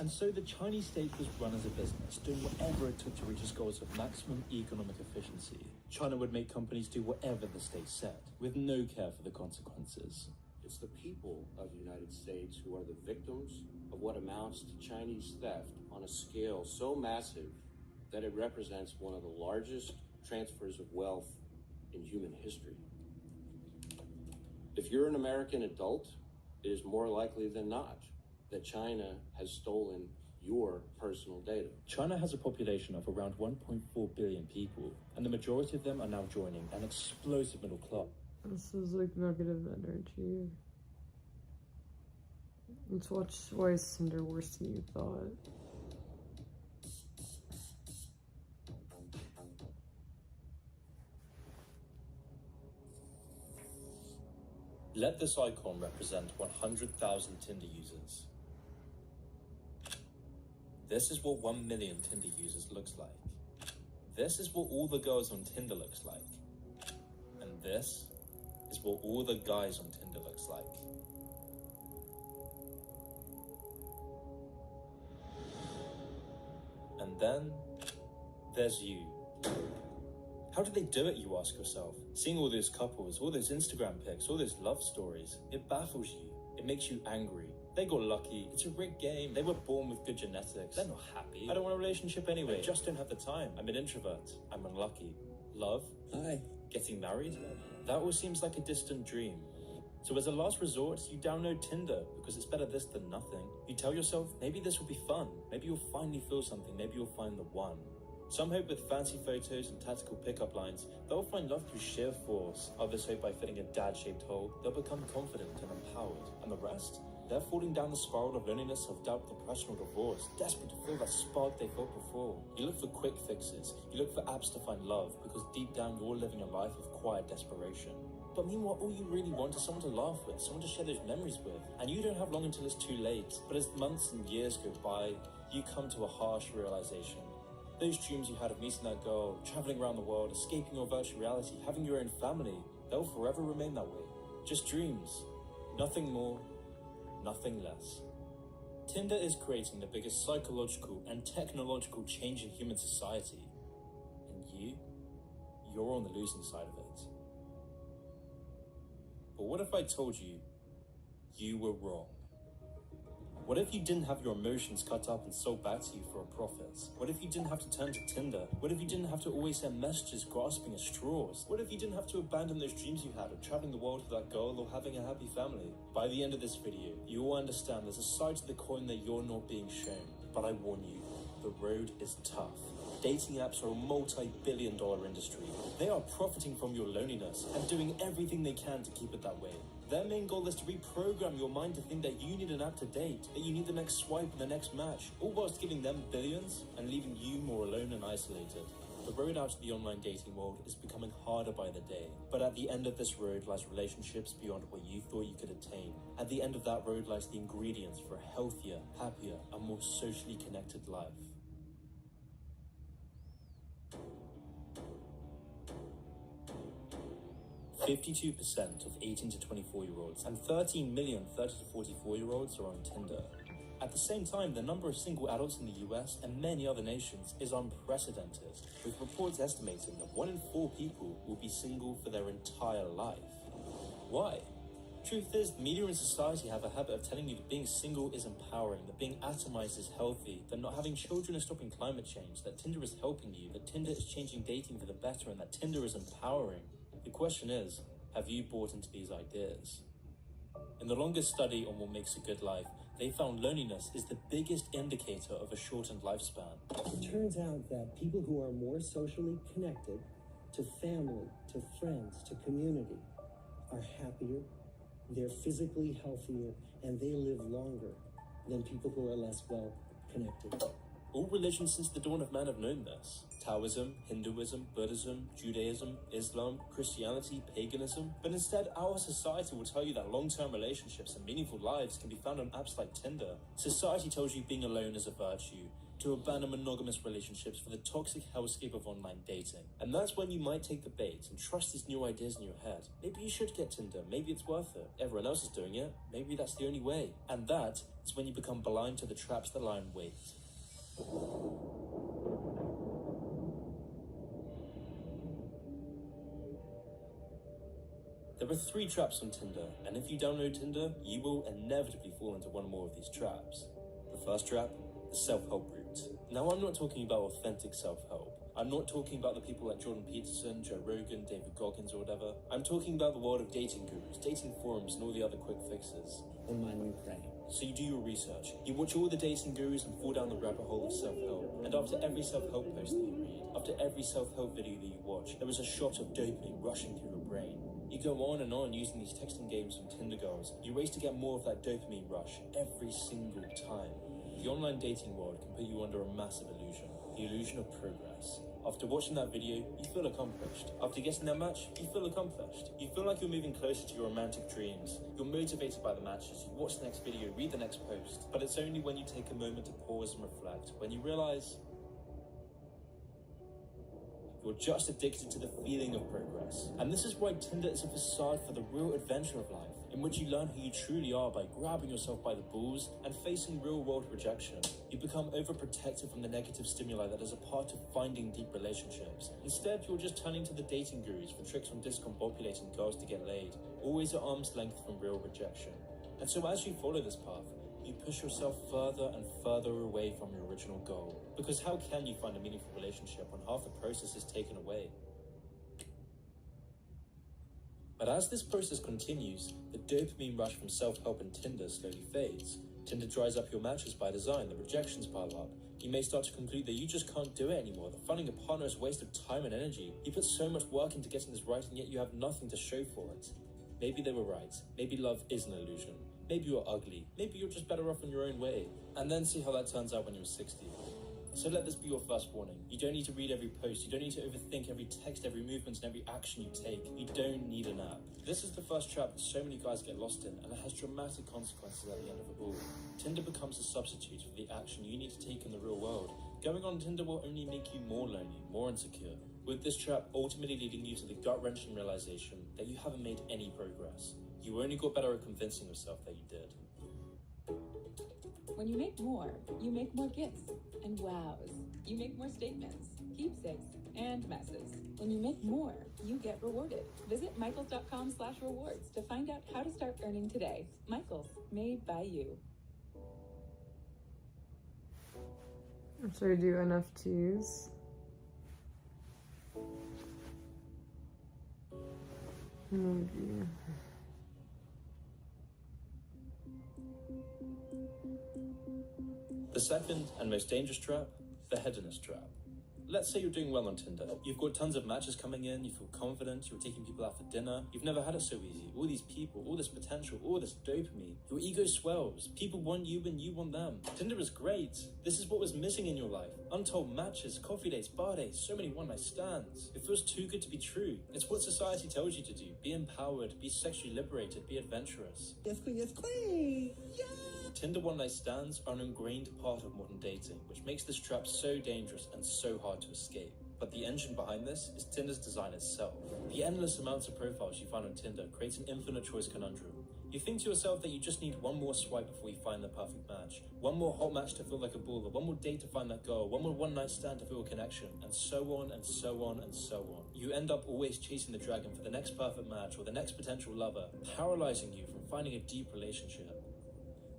And so the Chinese state was run as a business, doing whatever it took to reach its goals of maximum economic efficiency. China would make companies do whatever the state said, with no care for the consequences. It's the people of the United States who are the victims of what amounts to Chinese theft on a scale so massive that it represents one of the largest transfers of wealth in human history. If you're an American adult, it is more likely than not that China has stolen your personal data. China has a population of around 1.4 billion people, and the majority of them are now joining an explosive middle class. This is like negative energy. Let's watch Why is Tinder Worse Than You Thought. Let this icon represent 100,000 Tinder users. This is what 1 million Tinder users looks like. This is what all the girls on Tinder looks like. And this is what all the guys on Tinder looks like. And then there's you. How did they do it, you ask yourself? Seeing all those couples, all those Instagram pics, all those love stories, it baffles you. It makes you angry. They got lucky. It's a rigged game. They were born with good genetics. They're not happy. I don't want a relationship anyway. I just don't have the time. I'm an introvert. I'm unlucky. Love? Hi. Getting married? That all seems like a distant dream. So as a last resort, you download Tinder because it's better this than nothing. You tell yourself, maybe this will be fun. Maybe you'll finally feel something. Maybe you'll find the one. Some hope with fancy photos and tactical pickup lines, they'll find love through sheer force. Others hope by filling a dad-shaped hole, they'll become confident and empowered. And the rest? They're falling down the spiral of loneliness, self-doubt, depression, or divorce, desperate to feel that spark they felt before. You look for quick fixes. You look for apps to find love, because deep down you're living a life of quiet desperation. But meanwhile, all you really want is someone to laugh with, someone to share those memories with. And you don't have long until it's too late. But as months and years go by, you come to a harsh realization. Those dreams you had of meeting that girl, traveling around the world, escaping your virtual reality, having your own family, they'll forever remain that way. Just dreams. Nothing more, nothing less. Tinder is creating the biggest psychological and technological change in human society. And you're on the losing side of it. But what if I told you, you were wrong? What if you didn't have your emotions cut up and sold back to you for a profit? What if you didn't have to turn to Tinder? What if you didn't have to always send messages grasping at straws? What if you didn't have to abandon those dreams you had of traveling the world with that girl or having a happy family? By the end of this video, you will understand there's a side to the coin that you're not being shown. But I warn you, the road is tough. Dating apps are a multi-billion-dollar industry. They are profiting from your loneliness and doing everything they can to keep it that way. Their main goal is to reprogram your mind to think that you need an app to date, that you need the next swipe and the next match, all whilst giving them billions and leaving you more alone and isolated. The road out to the online dating world is becoming harder by the day, but at the end of this road lies relationships beyond what you thought you could attain. At the end of that road lies the ingredients for a healthier, happier, and more socially connected life. "52% of 18 to 24-year-olds and 13 million 30 to 44-year-olds are on Tinder. At the same time, the number of single adults in the US and many other nations is unprecedented, with reports estimating that 1 in 4 people will be single for their entire life. Why? Truth is, the media and society have a habit of telling you that being single is empowering, that being atomized is healthy, that not having children is stopping climate change, that Tinder is helping you, that Tinder is changing dating for the better, and that Tinder is empowering. The question is, have you bought into these ideas? In the longest study on what makes a good life, they found loneliness is the biggest indicator of a shortened lifespan. It turns out that people who are more socially connected to family, to friends, to community, are happier, they're physically healthier, and they live longer than people who are less well connected. All religions since the dawn of man have known this. Taoism, Hinduism, Buddhism, Judaism, Islam, Christianity, paganism. But instead, our society will tell you that long-term relationships and meaningful lives can be found on apps like Tinder. Society tells you being alone is a virtue, to abandon monogamous relationships for the toxic hellscape of online dating. And that's when you might take the bait and trust these new ideas in your head. Maybe you should get Tinder, maybe it's worth it. Everyone else is doing it, maybe that's the only way. And that is when you become blind to the traps that lie in wait. There are 3 traps on Tinder, and if you download Tinder, you will inevitably fall into one or more of these traps. The first trap, the self-help route. Now, I'm not talking about authentic self-help. I'm not talking about the people like Jordan Peterson, Joe Rogan, David Goggins, or whatever. I'm talking about the world of dating gurus, dating forums, and all the other quick fixes. In my new frame. So you do your research, you watch all the dating gurus and fall down the rabbit hole of self-help. And after every self-help post that you read, after every self-help video that you watch, there is a shot of dopamine rushing through your brain. You go on and on using these texting games from Tinder girls. You race to get more of that dopamine rush every single time. The online dating world can put you under a massive illusion, the illusion of progress. After watching that video, you feel accomplished. After getting that match, you feel accomplished. You feel like you're moving closer to your romantic dreams. You're motivated by the matches, you watch the next video, read the next post. But it's only when you take a moment to pause and reflect, when you realize you're just addicted to the feeling of progress. And this is why Tinder is a facade for the real adventure of life, in which you learn who you truly are by grabbing yourself by the balls and facing real-world rejection. You become overprotective from the negative stimuli that is a part of finding deep relationships. Instead, you're just turning to the dating gurus for tricks on discombobulating girls to get laid, always at arm's length from real rejection. And so as you follow this path, you push yourself further and further away from your original goal. Because how can you find a meaningful relationship when half the process is taken away? But as this process continues, the dopamine rush from self-help and Tinder slowly fades. Tinder dries up your matches by design, the rejections pile up. You may start to conclude that you just can't do it anymore, that finding a partner is a waste of time and energy. You put so much work into getting this right and yet you have nothing to show for it. Maybe they were right. Maybe love is an illusion. Maybe you're ugly. Maybe you're just better off in your own way. And then see how that turns out when you're 60. So let this be your first warning. You don't need to read every post. You don't need to overthink every text, every movement, and every action you take. You don't need an app. This is the first trap that so many guys get lost in, and it has dramatic consequences at the end of it all. Tinder becomes a substitute for the action you need to take in the real world. Going on Tinder will only make you more lonely, more insecure, with this trap ultimately leading you to the gut-wrenching realization that you haven't made any progress. You only got better at convincing yourself that you did. When you make more gifts and wows. You make more statements, keepsakes, and messes. When you make more, you get rewarded. Visit Michaels.com/rewards to find out how to start earning today. Michaels, made by you. So I do NFTs. Maybe. The second and most dangerous trap, the hedonist trap. Let's say you're doing well on Tinder. You've got tons of matches coming in, you feel confident, you're taking people out for dinner. You've never had it so easy. All these people, all this potential, all this dopamine. Your ego swells. People want you and you want them. Tinder is great. This is what was missing in your life. Untold matches, coffee dates, bar dates, so many one-night stands. It feels too good to be true. It's what society tells you to do. Be empowered, be sexually liberated, be adventurous. Yes, queen, yes, queen! Yeah! Tinder one-night stands are an ingrained part of modern dating, which makes this trap so dangerous and so hard to escape. But the engine behind this is Tinder's design itself. The endless amounts of profiles you find on Tinder creates an infinite choice conundrum. You think to yourself that you just need one more swipe before you find the perfect match, one more hot match to feel like a baller, one more date to find that girl, one more one-night stand to feel a connection, and so on and so on and so on. You end up always chasing the dragon for the next perfect match or the next potential lover, paralyzing you from finding a deep relationship.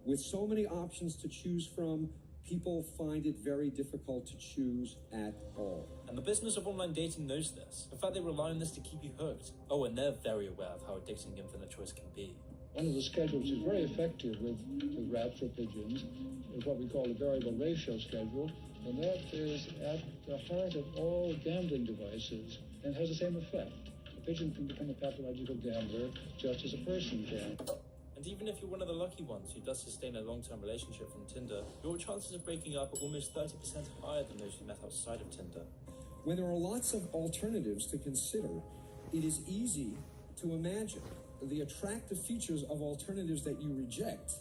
With so many options to choose from, people find it very difficult to choose at all. And the business of online dating knows this. In fact, they rely on this to keep you hooked. Oh, and they're very aware of how addicting infinite choice can be. One of the schedules is very effective with rats or pigeons is what we call a variable ratio schedule, and that is at the heart of all gambling devices and has the same effect. A pigeon can become a pathological gambler just as a person can. And even if you're one of the lucky ones who does sustain a long-term relationship from Tinder, your chances of breaking up are almost 30% higher than those you met outside of Tinder. When there are lots of alternatives to consider, it is easy to imagine the attractive features of alternatives that you reject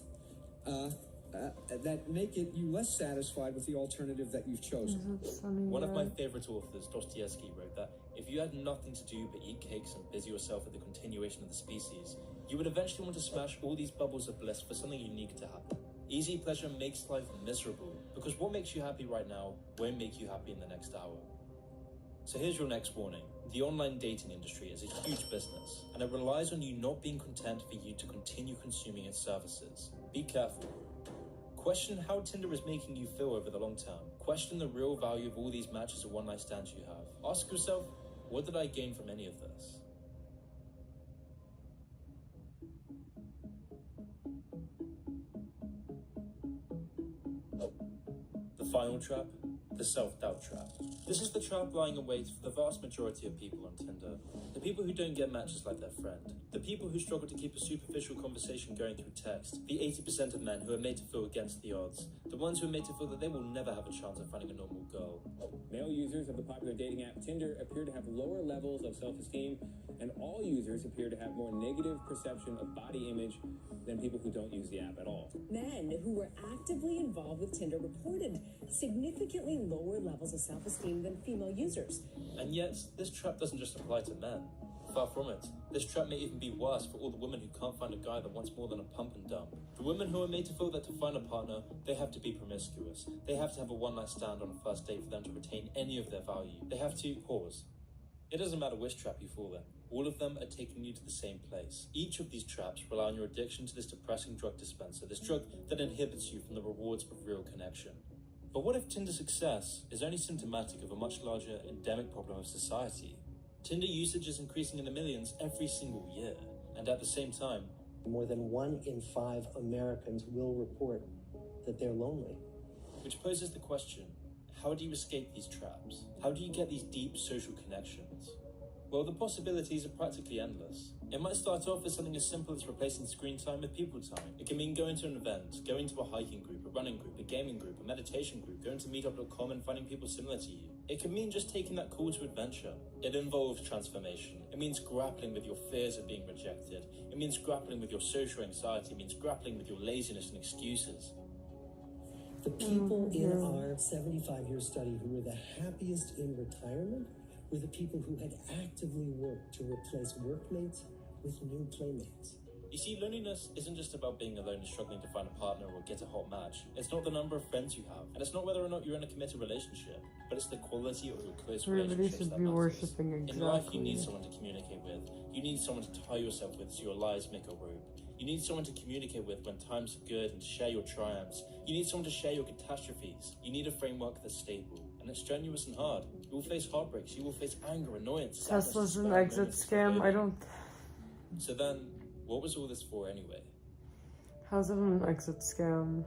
that make it you less satisfied with the alternative that you've chosen. One of my favorite authors, Dostoevsky, wrote that if you had nothing to do but eat cakes and busy yourself with the continuation of the species, you would eventually want to smash all these bubbles of bliss for something unique to happen. Easy pleasure makes life miserable, because what makes you happy right now won't make you happy in the next hour. So here's your next warning. The online dating industry is a huge business, and it relies on you not being content for you to continue consuming its services. Be careful. Question how Tinder is making you feel over the long term. Question the real value of all these matches or one-night stands you have. Ask yourself, what did I gain from any of this? The final trap, the self-doubt trap. This is the trap lying in wait for the vast majority of people on Tinder. The people who don't get matches like their friend. The people who struggle to keep a superficial conversation going through text. The 80% of men who are made to feel against the odds. The ones who are made to feel that they will never have a chance of finding a normal girl. Male users of the popular dating app Tinder appear to have lower levels of self-esteem, and all users appear to have more negative perception of body image than people who don't use the app at all. Men who were actively involved with Tinder reported significantly lower levels of self-esteem than female users. And yet, this trap doesn't just apply to men. Far from it. This trap may even be worse for all the women who can't find a guy that wants more than a pump and dump. The women who are made to feel that to find a partner, they have to be promiscuous. They have to have a one-night stand on a first date for them to retain any of their value. They have to pause. It doesn't matter which trap you fall in. All of them are taking you to the same place. Each of these traps rely on your addiction to this depressing drug dispenser, this drug that inhibits you from the rewards of real connection. But what if Tinder's success is only symptomatic of a much larger endemic problem of society? Tinder usage is increasing in the millions every single year, and at the same time, more than 1 in 5 Americans will report that they're lonely. Which poses the question, how do you escape these traps? How do you get these deep social connections? Well, the possibilities are practically endless. It might start off as something as simple as replacing screen time with people time. It can mean going to an event, going to a hiking group, a running group, a gaming group, a meditation group, going to meetup.com and finding people similar to you. It can mean just taking that call to adventure. It involves transformation. It means grappling with your fears of being rejected. It means grappling with your social anxiety. It means grappling with your laziness and excuses. The people in our 75-year study who were the happiest in retirement were the people who had actively worked to replace workmates with new playmates. You see, loneliness isn't just about being alone and struggling to find a partner or get a hot match. It's not the number of friends you have, and it's not whether or not you're in a committed relationship, but it's the quality of your close relationships that matters. In life, you need someone to communicate with. You need someone to tie yourself with so your lives make a rope. You need someone to communicate with when times are good and to share your triumphs. You need someone to share your catastrophes. You need a framework that's stable, and it's strenuous and hard. You will face heartbreaks. You will face anger, annoyance. Tesla's an exit scam. I don't. So then, what was all this for anyway? How's it an exit scam?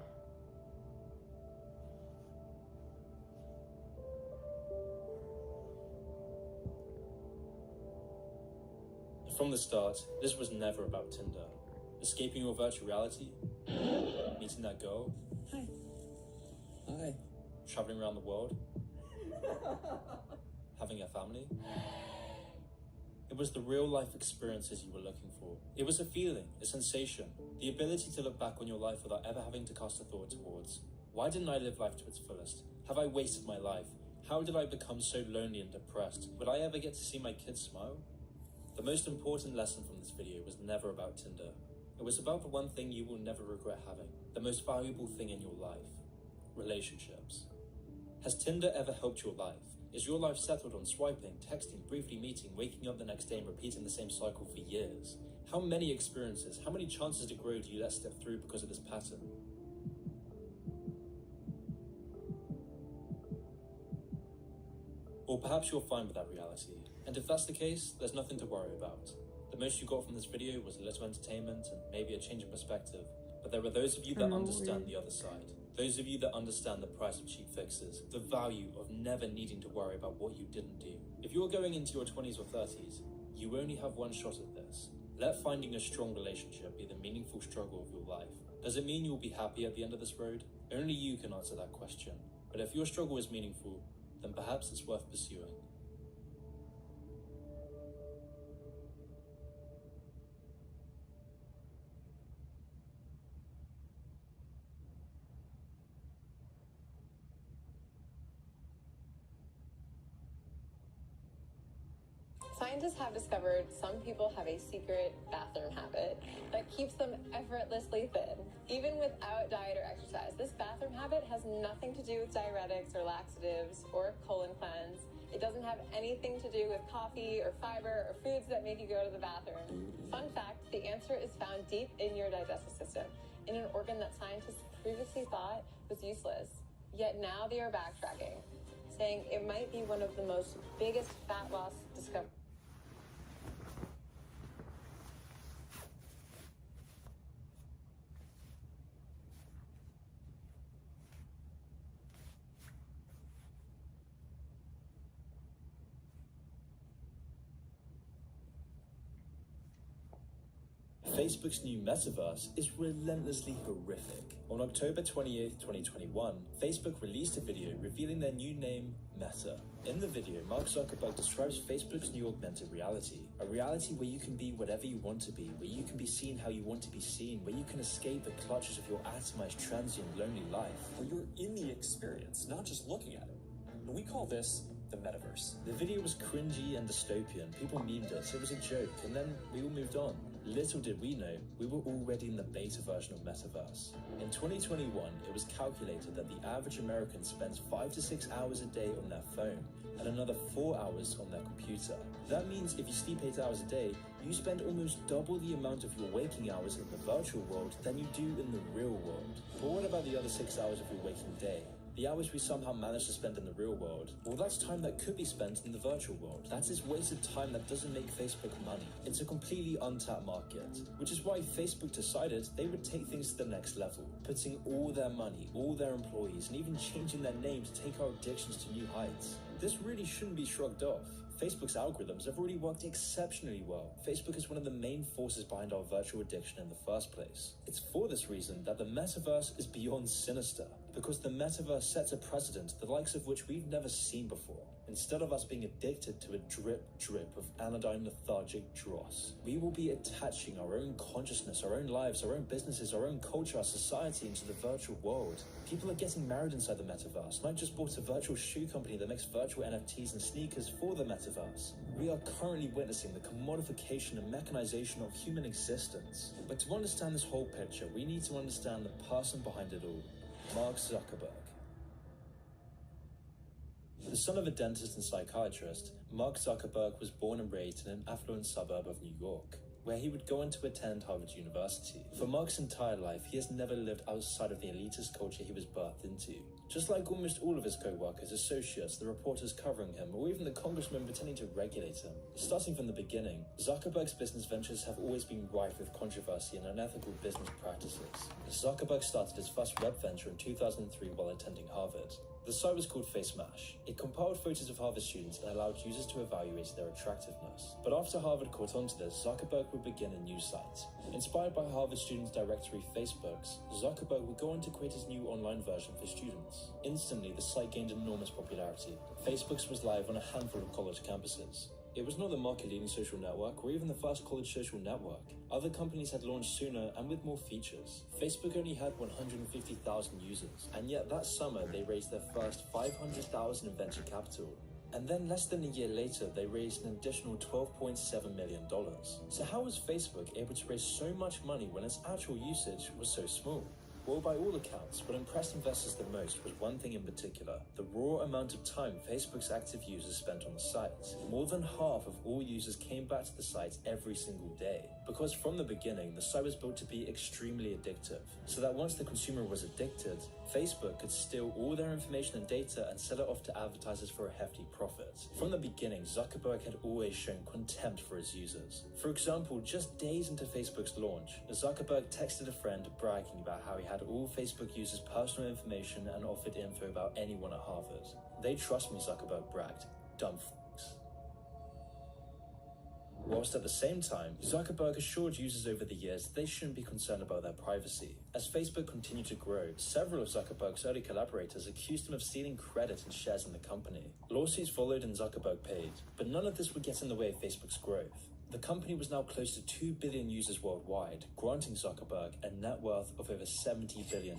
From the start, this was never about Tinder. Escaping your virtual reality, meeting that girl. Hi. Hi. Traveling around the world. Having a family. It was the real life experiences you were looking for. It was a feeling, a sensation, the ability to look back on your life without ever having to cast a thought towards, why didn't I live life to its fullest? Have I wasted my life? How did I become so lonely and depressed? Would I ever get to see my kids smile? The most important lesson from this video was never about Tinder. It was about the one thing you will never regret having, the most valuable thing in your life, relationships. Has Tinder ever helped your life? Is your life settled on swiping, texting, briefly meeting, waking up the next day and repeating the same cycle for years? How many experiences, how many chances to grow do you let slip through because of this pattern? Or perhaps you're fine with that reality, and if that's the case, there's nothing to worry about. The most you got from this video was a little entertainment and maybe a change in perspective, but there are those of you that understand the other side. Those of you that understand the price of cheap fixes, the value of never needing to worry about what you didn't do. If you're going into your 20s or 30s, you only have one shot at this. Let finding a strong relationship be the meaningful struggle of your life. Does it mean you'll be happy at the end of this road? Only you can answer that question. But if your struggle is meaningful, then perhaps it's worth pursuing. Scientists have discovered some people have a secret bathroom habit that keeps them effortlessly thin, even without diet or exercise. This bathroom habit has nothing to do with diuretics or laxatives or colon cleanse. It doesn't have anything to do with coffee or fiber or foods that make you go to the bathroom. Fun fact, the answer is found deep in your digestive system, in an organ that scientists previously thought was useless. Yet now they are backtracking, saying it might be one of the most biggest fat loss discoveries. Facebook's new metaverse is relentlessly horrific. On October 28, 2021, Facebook released a video revealing their new name, Meta. In the video, Mark Zuckerberg describes Facebook's new augmented reality, a reality where you can be whatever you want to be, where you can be seen how you want to be seen, where you can escape the clutches of your atomized, transient, lonely life. Where you're in the experience, not just looking at it. And we call this the metaverse. The video was cringy and dystopian. People memed it, so it was a joke, and then we all moved on. Little did we know, we were already in the beta version of Metaverse. In 2021, it was calculated that the average American spends 5 to 6 hours a day on their phone, and another 4 hours on their computer. That means if you sleep 8 hours a day, you spend almost double the amount of your waking hours in the virtual world than you do in the real world. But what about the other 6 hours of your waking day? The hours we somehow manage to spend in the real world, well, that's time that could be spent in the virtual world. That is wasted time that doesn't make Facebook money. It's a completely untapped market, which is why Facebook decided they would take things to the next level, putting all their money, all their employees, and even changing their name to take our addictions to new heights. This really shouldn't be shrugged off. Facebook's algorithms have already worked exceptionally well. Facebook is one of the main forces behind our virtual addiction in the first place. It's for this reason that the metaverse is beyond sinister, because the metaverse sets a precedent the likes of which we've never seen before. Instead of us being addicted to a drip of anodyne lethargic dross, we will be attaching our own consciousness, our own lives, our own businesses, our own culture, our society into the virtual world. People are getting married inside the metaverse, and I just bought a virtual shoe company that makes virtual NFTs and sneakers for the metaverse. We are currently witnessing the commodification and mechanization of human existence. But to understand this whole picture, we need to understand the person behind it all, Mark Zuckerberg. The son of a dentist and psychiatrist, Mark Zuckerberg was born and raised in an affluent suburb of New York, where he would go on to attend Harvard University. For Mark's entire life, he has never lived outside of the elitist culture he was birthed into. Just like almost all of his co-workers, associates, the reporters covering him, or even the congressman pretending to regulate him. Starting from the beginning, Zuckerberg's business ventures have always been rife with controversy and unethical business practices. Zuckerberg started his first web venture in 2003 while attending Harvard. The site was called FaceMash. It compiled photos of Harvard students and allowed users to evaluate their attractiveness. But after Harvard caught on to this, Zuckerberg would begin a new site. Inspired by Harvard students' directory Facebooks, Zuckerberg would go on to create his new online version for students. Instantly, the site gained enormous popularity. Facebooks was live on a handful of college campuses. It was not the market-leading social network or even the first college social network. Other companies had launched sooner and with more features. Facebook only had 150,000 users, and yet that summer they raised their first $500,000 in venture capital. And then less than a year later, they raised an additional $12.7 million. So how was Facebook able to raise so much money when its actual usage was so small? Well, by all accounts, what impressed investors the most was one thing in particular: the raw amount of time Facebook's active users spent on the site. More than half of all users came back to the site every single day. Because from the beginning, the site was built to be extremely addictive, so that once the consumer was addicted, Facebook could steal all their information and data and sell it off to advertisers for a hefty profit. From the beginning, Zuckerberg had always shown contempt for his users. For example, just days into Facebook's launch, Zuckerberg texted a friend bragging about how he had all Facebook users' personal information and offered info about anyone at Harvard. They trust me, Zuckerberg bragged. Dumb f***s. Whilst at the same time, Zuckerberg assured users over the years that they shouldn't be concerned about their privacy. As Facebook continued to grow, several of Zuckerberg's early collaborators accused him of stealing credit and shares in the company. Lawsuits followed and Zuckerberg paid, but none of this would get in the way of Facebook's growth. The company was now close to 2 billion users worldwide, granting Zuckerberg a net worth of over $70 billion.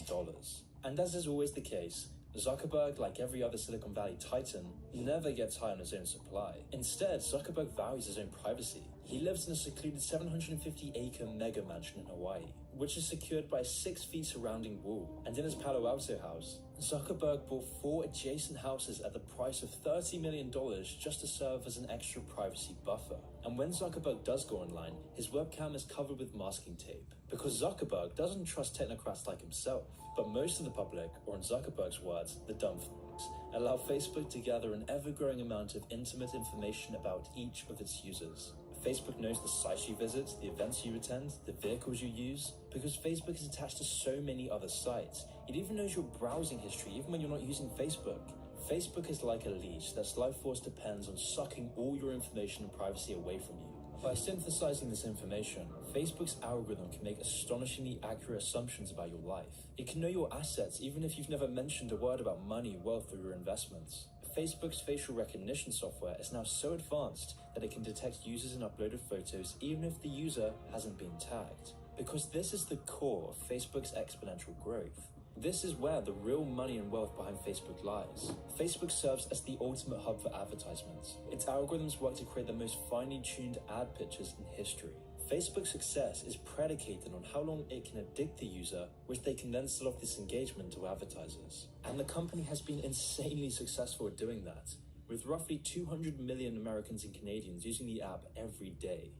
And as is always the case, Zuckerberg, like every other Silicon Valley titan, never gets high on his own supply. Instead, Zuckerberg values his own privacy. He lives in a secluded 750-acre mega mansion in Hawaii, which is secured by a 6-feet surrounding wall. And in his Palo Alto house, Zuckerberg bought 4 adjacent houses at the price of $30 million just to serve as an extra privacy buffer. And when Zuckerberg does go online, his webcam is covered with masking tape. Because Zuckerberg doesn't trust technocrats like himself. But most of the public, or in Zuckerberg's words, the dumb f***s, allow Facebook to gather an ever-growing amount of intimate information about each of its users. Facebook knows the sites you visit, the events you attend, the vehicles you use, because Facebook is attached to so many other sites. It even knows your browsing history, even when you're not using Facebook. Facebook is like a leech that's life force depends on sucking all your information and privacy away from you. By synthesizing this information, Facebook's algorithm can make astonishingly accurate assumptions about your life. It can know your assets even if you've never mentioned a word about money, wealth, or your investments. Facebook's facial recognition software is now so advanced that it can detect users and uploaded photos even if the user hasn't been tagged. Because this is the core of Facebook's exponential growth. This is where the real money and wealth behind Facebook lies. Facebook serves as the ultimate hub for advertisements. Its algorithms work to create the most finely tuned ad pictures in history. Facebook's success is predicated on how long it can addict the user, which they can then sell off this engagement to advertisers. And the company has been insanely successful at doing that, with roughly 200 million Americans and Canadians using the app every day.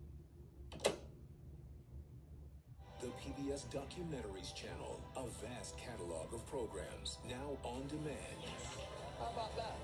The the PBS Documentaries channel, a vast catalog of programs, now on demand. How about that?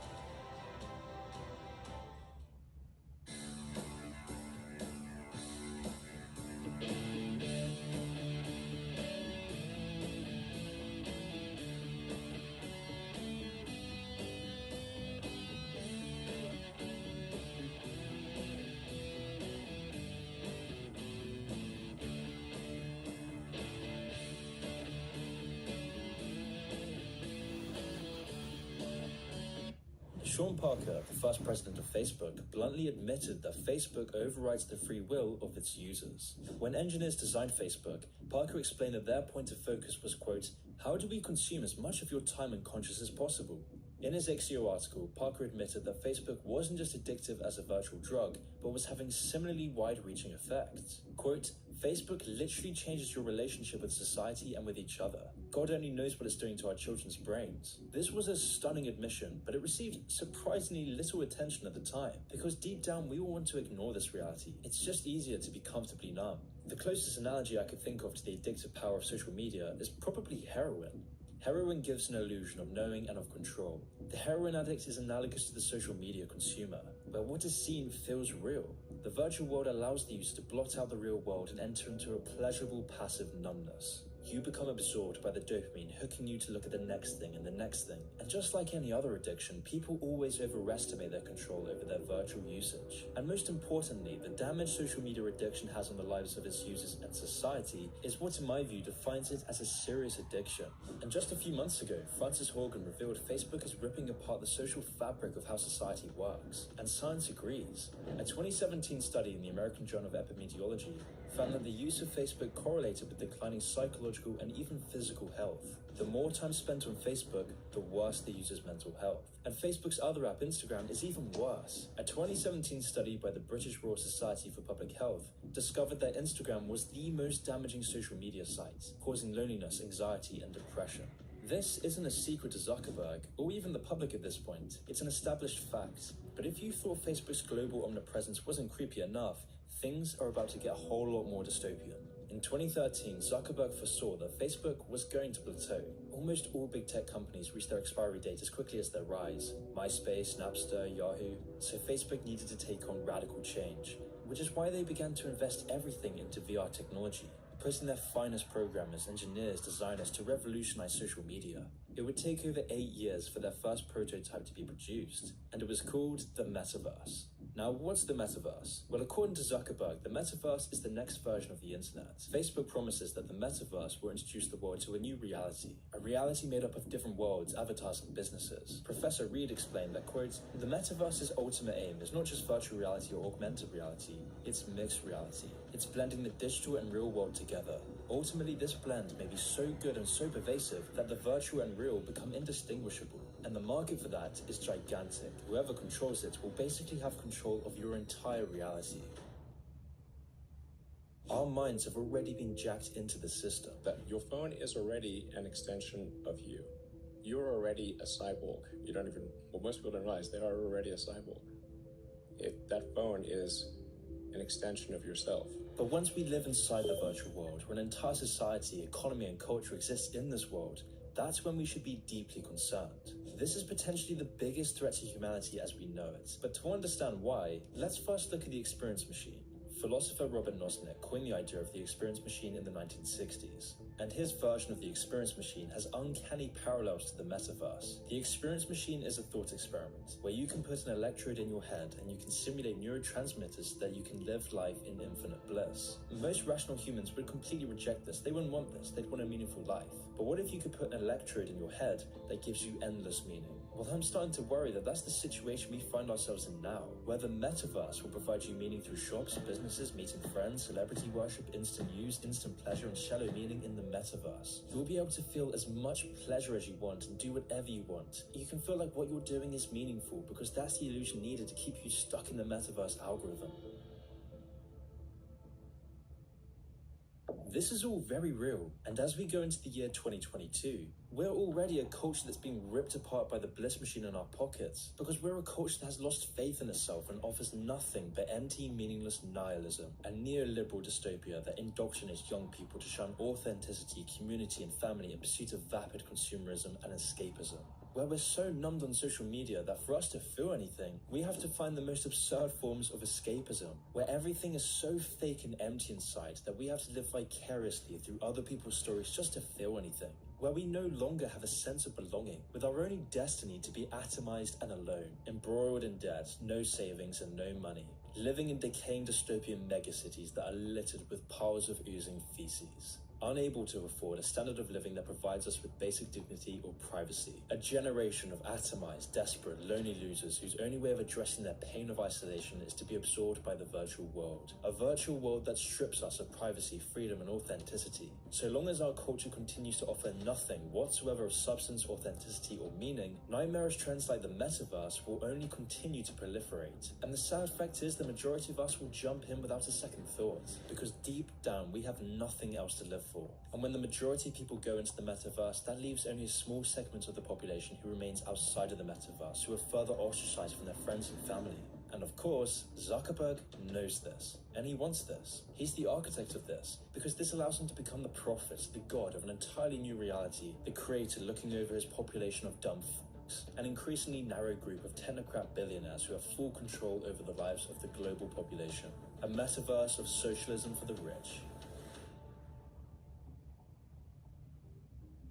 Sean Parker, the first president of Facebook, bluntly admitted that Facebook overrides the free will of its users. When engineers designed Facebook, Parker explained that their point of focus was, quote, "How do we consume as much of your time and conscience as possible?" In his XEO article, Parker admitted that Facebook wasn't just addictive as a virtual drug, but was having similarly wide-reaching effects. Quote, "Facebook literally changes your relationship with society and with each other. God only knows what it's doing to our children's brains." This was a stunning admission, but it received surprisingly little attention at the time, because deep down we all want to ignore this reality. It's just easier to be comfortably numb. The closest analogy I could think of to the addictive power of social media is probably heroin. Heroin gives an illusion of knowing and of control. The heroin addict is analogous to the social media consumer, where what is seen feels real. The virtual world allows the user to blot out the real world and enter into a pleasurable passive numbness. You become absorbed by the dopamine, hooking you to look at the next thing and the next thing. And just like any other addiction, people always overestimate their control over their virtual usage. And most importantly, the damage social media addiction has on the lives of its users and society is what, in my view, defines it as a serious addiction. And just a few months ago, Frances Haugen revealed Facebook is ripping apart the social fabric of how society works. And science agrees. A 2017 study in the American Journal of Epidemiology found that the use of Facebook correlated with declining psychological and even physical health. The more time spent on Facebook, the worse the user's mental health. And Facebook's other app, Instagram, is even worse. A 2017 study by the British Royal Society for Public Health discovered that Instagram was the most damaging social media site, causing loneliness, anxiety, and depression. This isn't a secret to Zuckerberg, or even the public at this point. It's an established fact. But if you thought Facebook's global omnipresence wasn't creepy enough, things are about to get a whole lot more dystopian. In 2013, Zuckerberg foresaw that Facebook was going to plateau. Almost all big tech companies reach their expiry date as quickly as their rise. MySpace, Napster, Yahoo. So Facebook needed to take on radical change, which is why they began to invest everything into VR technology, putting their finest programmers, engineers, designers to revolutionize social media. It would take over 8 years for their first prototype to be produced, and it was called the Metaverse. Now, what's the Metaverse? Well, according to Zuckerberg, the Metaverse is the next version of the internet. Facebook promises that the Metaverse will introduce the world to a new reality, a reality made up of different worlds, avatars, and businesses. Professor Reed explained that, quote, "The Metaverse's ultimate aim is not just virtual reality or augmented reality, it's mixed reality. It's blending the digital and real world together. Ultimately, this blend may be so good and so pervasive that the virtual and real become indistinguishable. And the market for that is gigantic. Whoever controls it will basically have control of your entire reality." Our minds have already been jacked into the system. That your phone is already an extension of you. You're already a cyborg. Most people don't realize they are already a cyborg. That phone is an extension of yourself. But once we live inside the virtual world, where an entire society, economy, and culture exists in this world, that's when we should be deeply concerned. This is potentially the biggest threat to humanity as we know it. But to understand why, let's first look at the experience machine. Philosopher Robert Nozick coined the idea of the experience machine in the 1960s, and his version of the experience machine has uncanny parallels to the metaverse. The experience machine is a thought experiment, where you can put an electrode in your head and you can simulate neurotransmitters so that you can live life in infinite bliss. Most rational humans would completely reject this. They wouldn't want this. They'd want a meaningful life. But what if you could put an electrode in your head that gives you endless meaning? Well, I'm starting to worry that that's the situation we find ourselves in now, where the metaverse will provide you meaning through shops, businesses, meeting friends, celebrity worship, instant news, instant pleasure, and shallow meaning in the metaverse. You'll be able to feel as much pleasure as you want and do whatever you want. You can feel like what you're doing is meaningful because that's the illusion needed to keep you stuck in the metaverse algorithm. This is all very real, and as we go into the year 2022, We're already a culture that's being ripped apart by the bliss machine in our pockets, because we're a culture that has lost faith in itself and offers nothing but empty, meaningless nihilism, a neoliberal dystopia that indoctrinates young people to shun authenticity, community, and family in pursuit of vapid consumerism and escapism. Where we're so numbed on social media that for us to feel anything, we have to find the most absurd forms of escapism, where everything is so fake and empty inside that we have to live vicariously through other people's stories just to feel anything, where we no longer have a sense of belonging, with our only destiny to be atomized and alone, embroiled in debt, no savings and no money, living in decaying dystopian megacities that are littered with piles of oozing feces. Unable to afford a standard of living that provides us with basic dignity or privacy. A generation of atomized, desperate, lonely losers whose only way of addressing their pain of isolation is to be absorbed by the virtual world. A virtual world that strips us of privacy, freedom, and authenticity. So long as our culture continues to offer nothing whatsoever of substance, authenticity, or meaning, nightmarish trends like the metaverse will only continue to proliferate. And the sad fact is the majority of us will jump in without a second thought, because deep down we have nothing else to live for. And when the majority of people go into the metaverse, that leaves only a small segment of the population who remains outside of the metaverse, who are further ostracized from their friends and family. And of course, Zuckerberg knows this, and he wants this. He's the architect of this, because this allows him to become the prophet, the god of an entirely new reality, the creator looking over his population of dumb fucks, an increasingly narrow group of technocrat billionaires who have full control over the lives of the global population. A metaverse of socialism for the rich.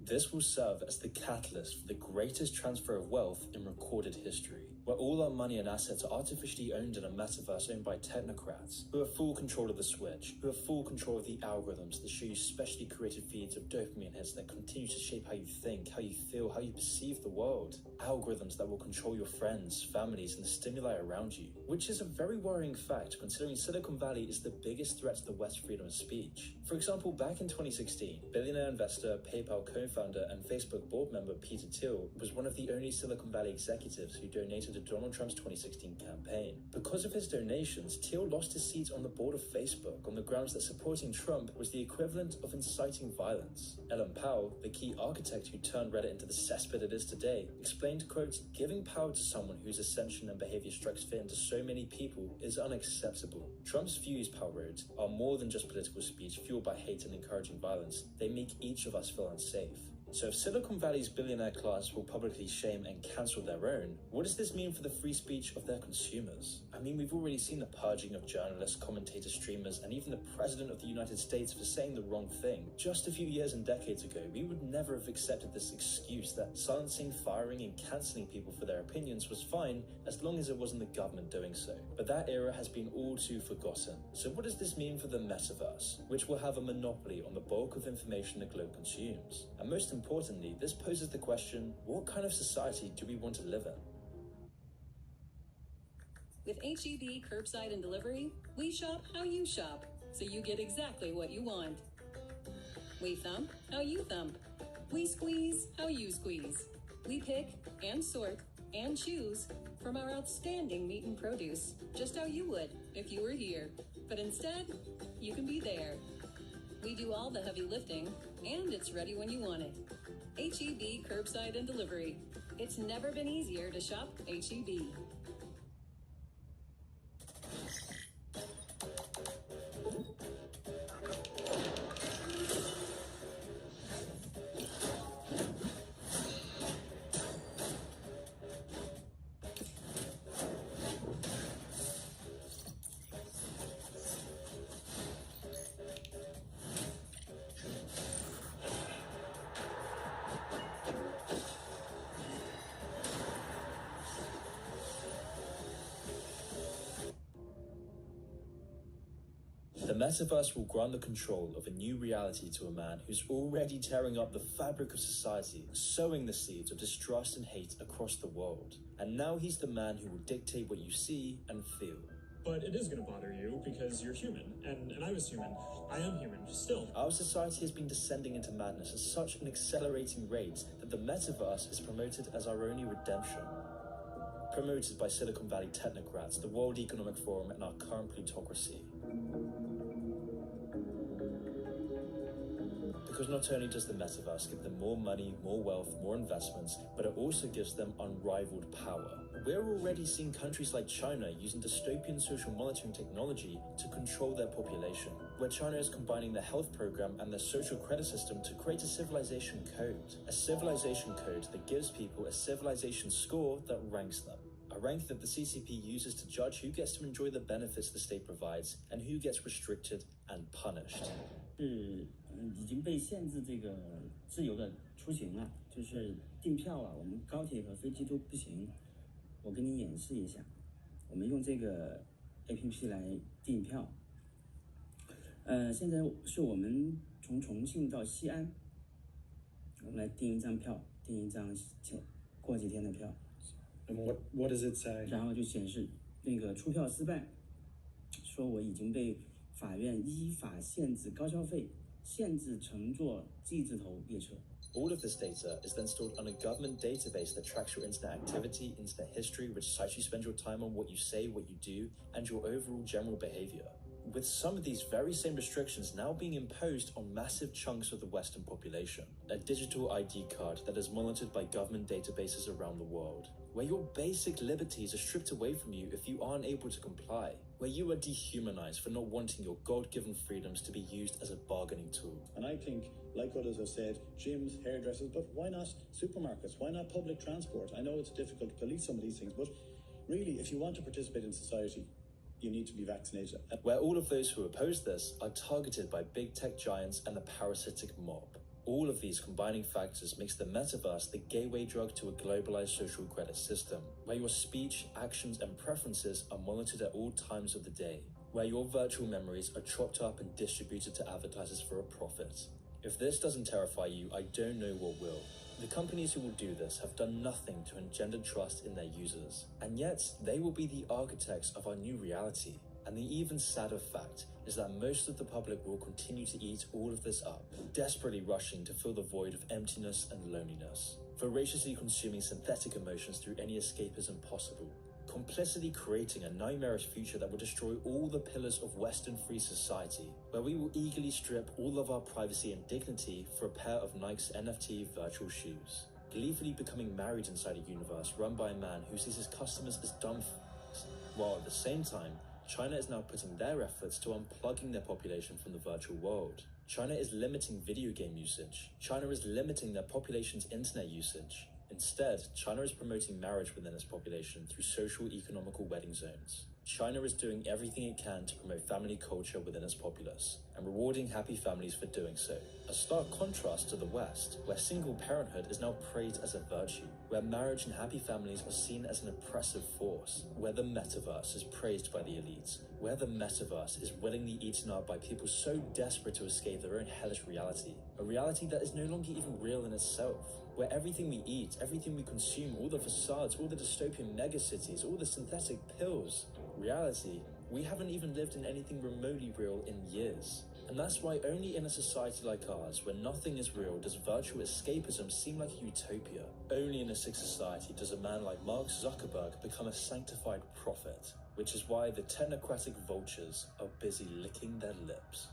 This will serve as the catalyst for the greatest transfer of wealth in recorded history, where all our money and assets are artificially owned in a metaverse owned by technocrats, who have full control of the switch, who have full control of the algorithms that show you specially created feeds of dopamine hits that continue to shape how you think, how you feel, how you perceive the world. Algorithms that will control your friends, families, and the stimuli around you, which is a very worrying fact considering Silicon Valley is the biggest threat to the West's freedom of speech. For example, back in 2016, billionaire investor, PayPal co-founder, and Facebook board member Peter Thiel was one of the only Silicon Valley executives who donated to Donald Trump's 2016 campaign. Because of his donations, Thiel lost his seat on the board of Facebook on the grounds that supporting Trump was the equivalent of inciting violence. Ellen Powell, the key architect who turned Reddit into the cesspit it is today, explained, quote, "Giving power to someone whose ascension and behavior strikes fear into so many people is unacceptable. Trump's views, Powell wrote, are more than just political speech fueled by hate and encouraging violence. They make each of us feel unsafe." So if Silicon Valley's billionaire class will publicly shame and cancel their own, what does this mean for the free speech of their consumers? I mean, we've already seen the purging of journalists, commentators, streamers, and even the President of the United States for saying the wrong thing. Just a few years and decades ago, we would never have accepted this excuse that silencing, firing, and cancelling people for their opinions was fine as long as it wasn't the government doing so. But that era has been all too forgotten. So what does this mean for the metaverse, which will have a monopoly on the bulk of information the globe consumes? And most importantly, this poses the question, what kind of society do we want to live in? With HEB Curbside and Delivery, we shop how you shop, so you get exactly what you want. We thump how you thump. We squeeze how you squeeze. We pick and sort and choose from our outstanding meat and produce, just how you would if you were here. But instead, you can be there. We do all the heavy lifting, and it's ready when you want it. HEB Curbside and Delivery. It's never been easier to shop HEB. The metaverse will grant the control of a new reality to a man who's already tearing up the fabric of society, sowing the seeds of distrust and hate across the world. And now he's the man who will dictate what you see and feel. But it is going to bother you because you're human, and I was human. I am human, still. Our society has been descending into madness at such an accelerating rate that the metaverse is promoted as our only redemption. Promoted by Silicon Valley technocrats, the World Economic Forum, and our current plutocracy. Because not only does the metaverse give them more money, more wealth, more investments, but it also gives them unrivaled power. We're already seeing countries like China using dystopian social monitoring technology to control their population, where China is combining their health program and their social credit system to create a civilization code. A civilization code that gives people a civilization score that ranks them. A rank that the CCP uses to judge who gets to enjoy the benefits the state provides and who gets restricted and punished. 已经被限制这个自由的出行了，就是订票啊，我们高铁和飞机都不行。我跟你演示一下，我们用这个 APP 来订票。现在是我们从重庆到西安，我们来订一张票，订一张过几天的票。And what does it say? 然后就显示那个出票失败，说我已经被法院依法限制高消费，限制乘坐 G 字头列车。All of this data is then stored on a government database that tracks your internet activity, internet history, which sites you spend your time on, what you say, what you do, and your overall general behavior. With some of these very same restrictions now being imposed on massive chunks of the Western population. A digital ID card that is monitored by government databases around the world. Where your basic liberties are stripped away from you if you aren't able to comply. Where you are dehumanized for not wanting your God-given freedoms to be used as a bargaining tool. And I think, like others have said, gyms, hairdressers, but why not supermarkets? Why not public transport? I know it's difficult to police some of these things, but really, if you want to participate in society, you need to be vaccinated. Where all of those who oppose this are targeted by big tech giants and the parasitic mob. All of these combining factors makes the metaverse the gateway drug to a globalized social credit system, where your speech, actions, and preferences are monitored at all times of the day, where your virtual memories are chopped up and distributed to advertisers for a profit. If this doesn't terrify you, I don't know what will. The companies who will do this have done nothing to engender trust in their users, and yet they will be the architects of our new reality. And the even sadder fact is that most of the public will continue to eat all of this up, desperately rushing to fill the void of emptiness and loneliness, voraciously consuming synthetic emotions through any escapism possible, complicitly creating a nightmarish future that will destroy all the pillars of Western free society, where we will eagerly strip all of our privacy and dignity for a pair of Nike's NFT virtual shoes, gleefully becoming married inside a universe run by a man who sees his customers as dumb f***s, while at the same time, China is now putting their efforts to unplugging their population from the virtual world. China is limiting video game usage. China is limiting their population's internet usage. Instead, China is promoting marriage within its population through social economical wedding zones. China is doing everything it can to promote family culture within its populace, and rewarding happy families for doing so. A stark contrast to the West, where single parenthood is now praised as a virtue, where marriage and happy families are seen as an oppressive force, where the metaverse is praised by the elites, where the metaverse is willingly eaten up by people so desperate to escape their own hellish reality, a reality that is no longer even real in itself. Where everything we eat, everything we consume, all the facades, all the dystopian megacities, all the synthetic pills, reality, we haven't even lived in anything remotely real in years. And that's why only in a society like ours, where nothing is real, does virtual escapism seem like a utopia. Only in a sick society does a man like Mark Zuckerberg become a sanctified prophet, which is why the technocratic vultures are busy licking their lips.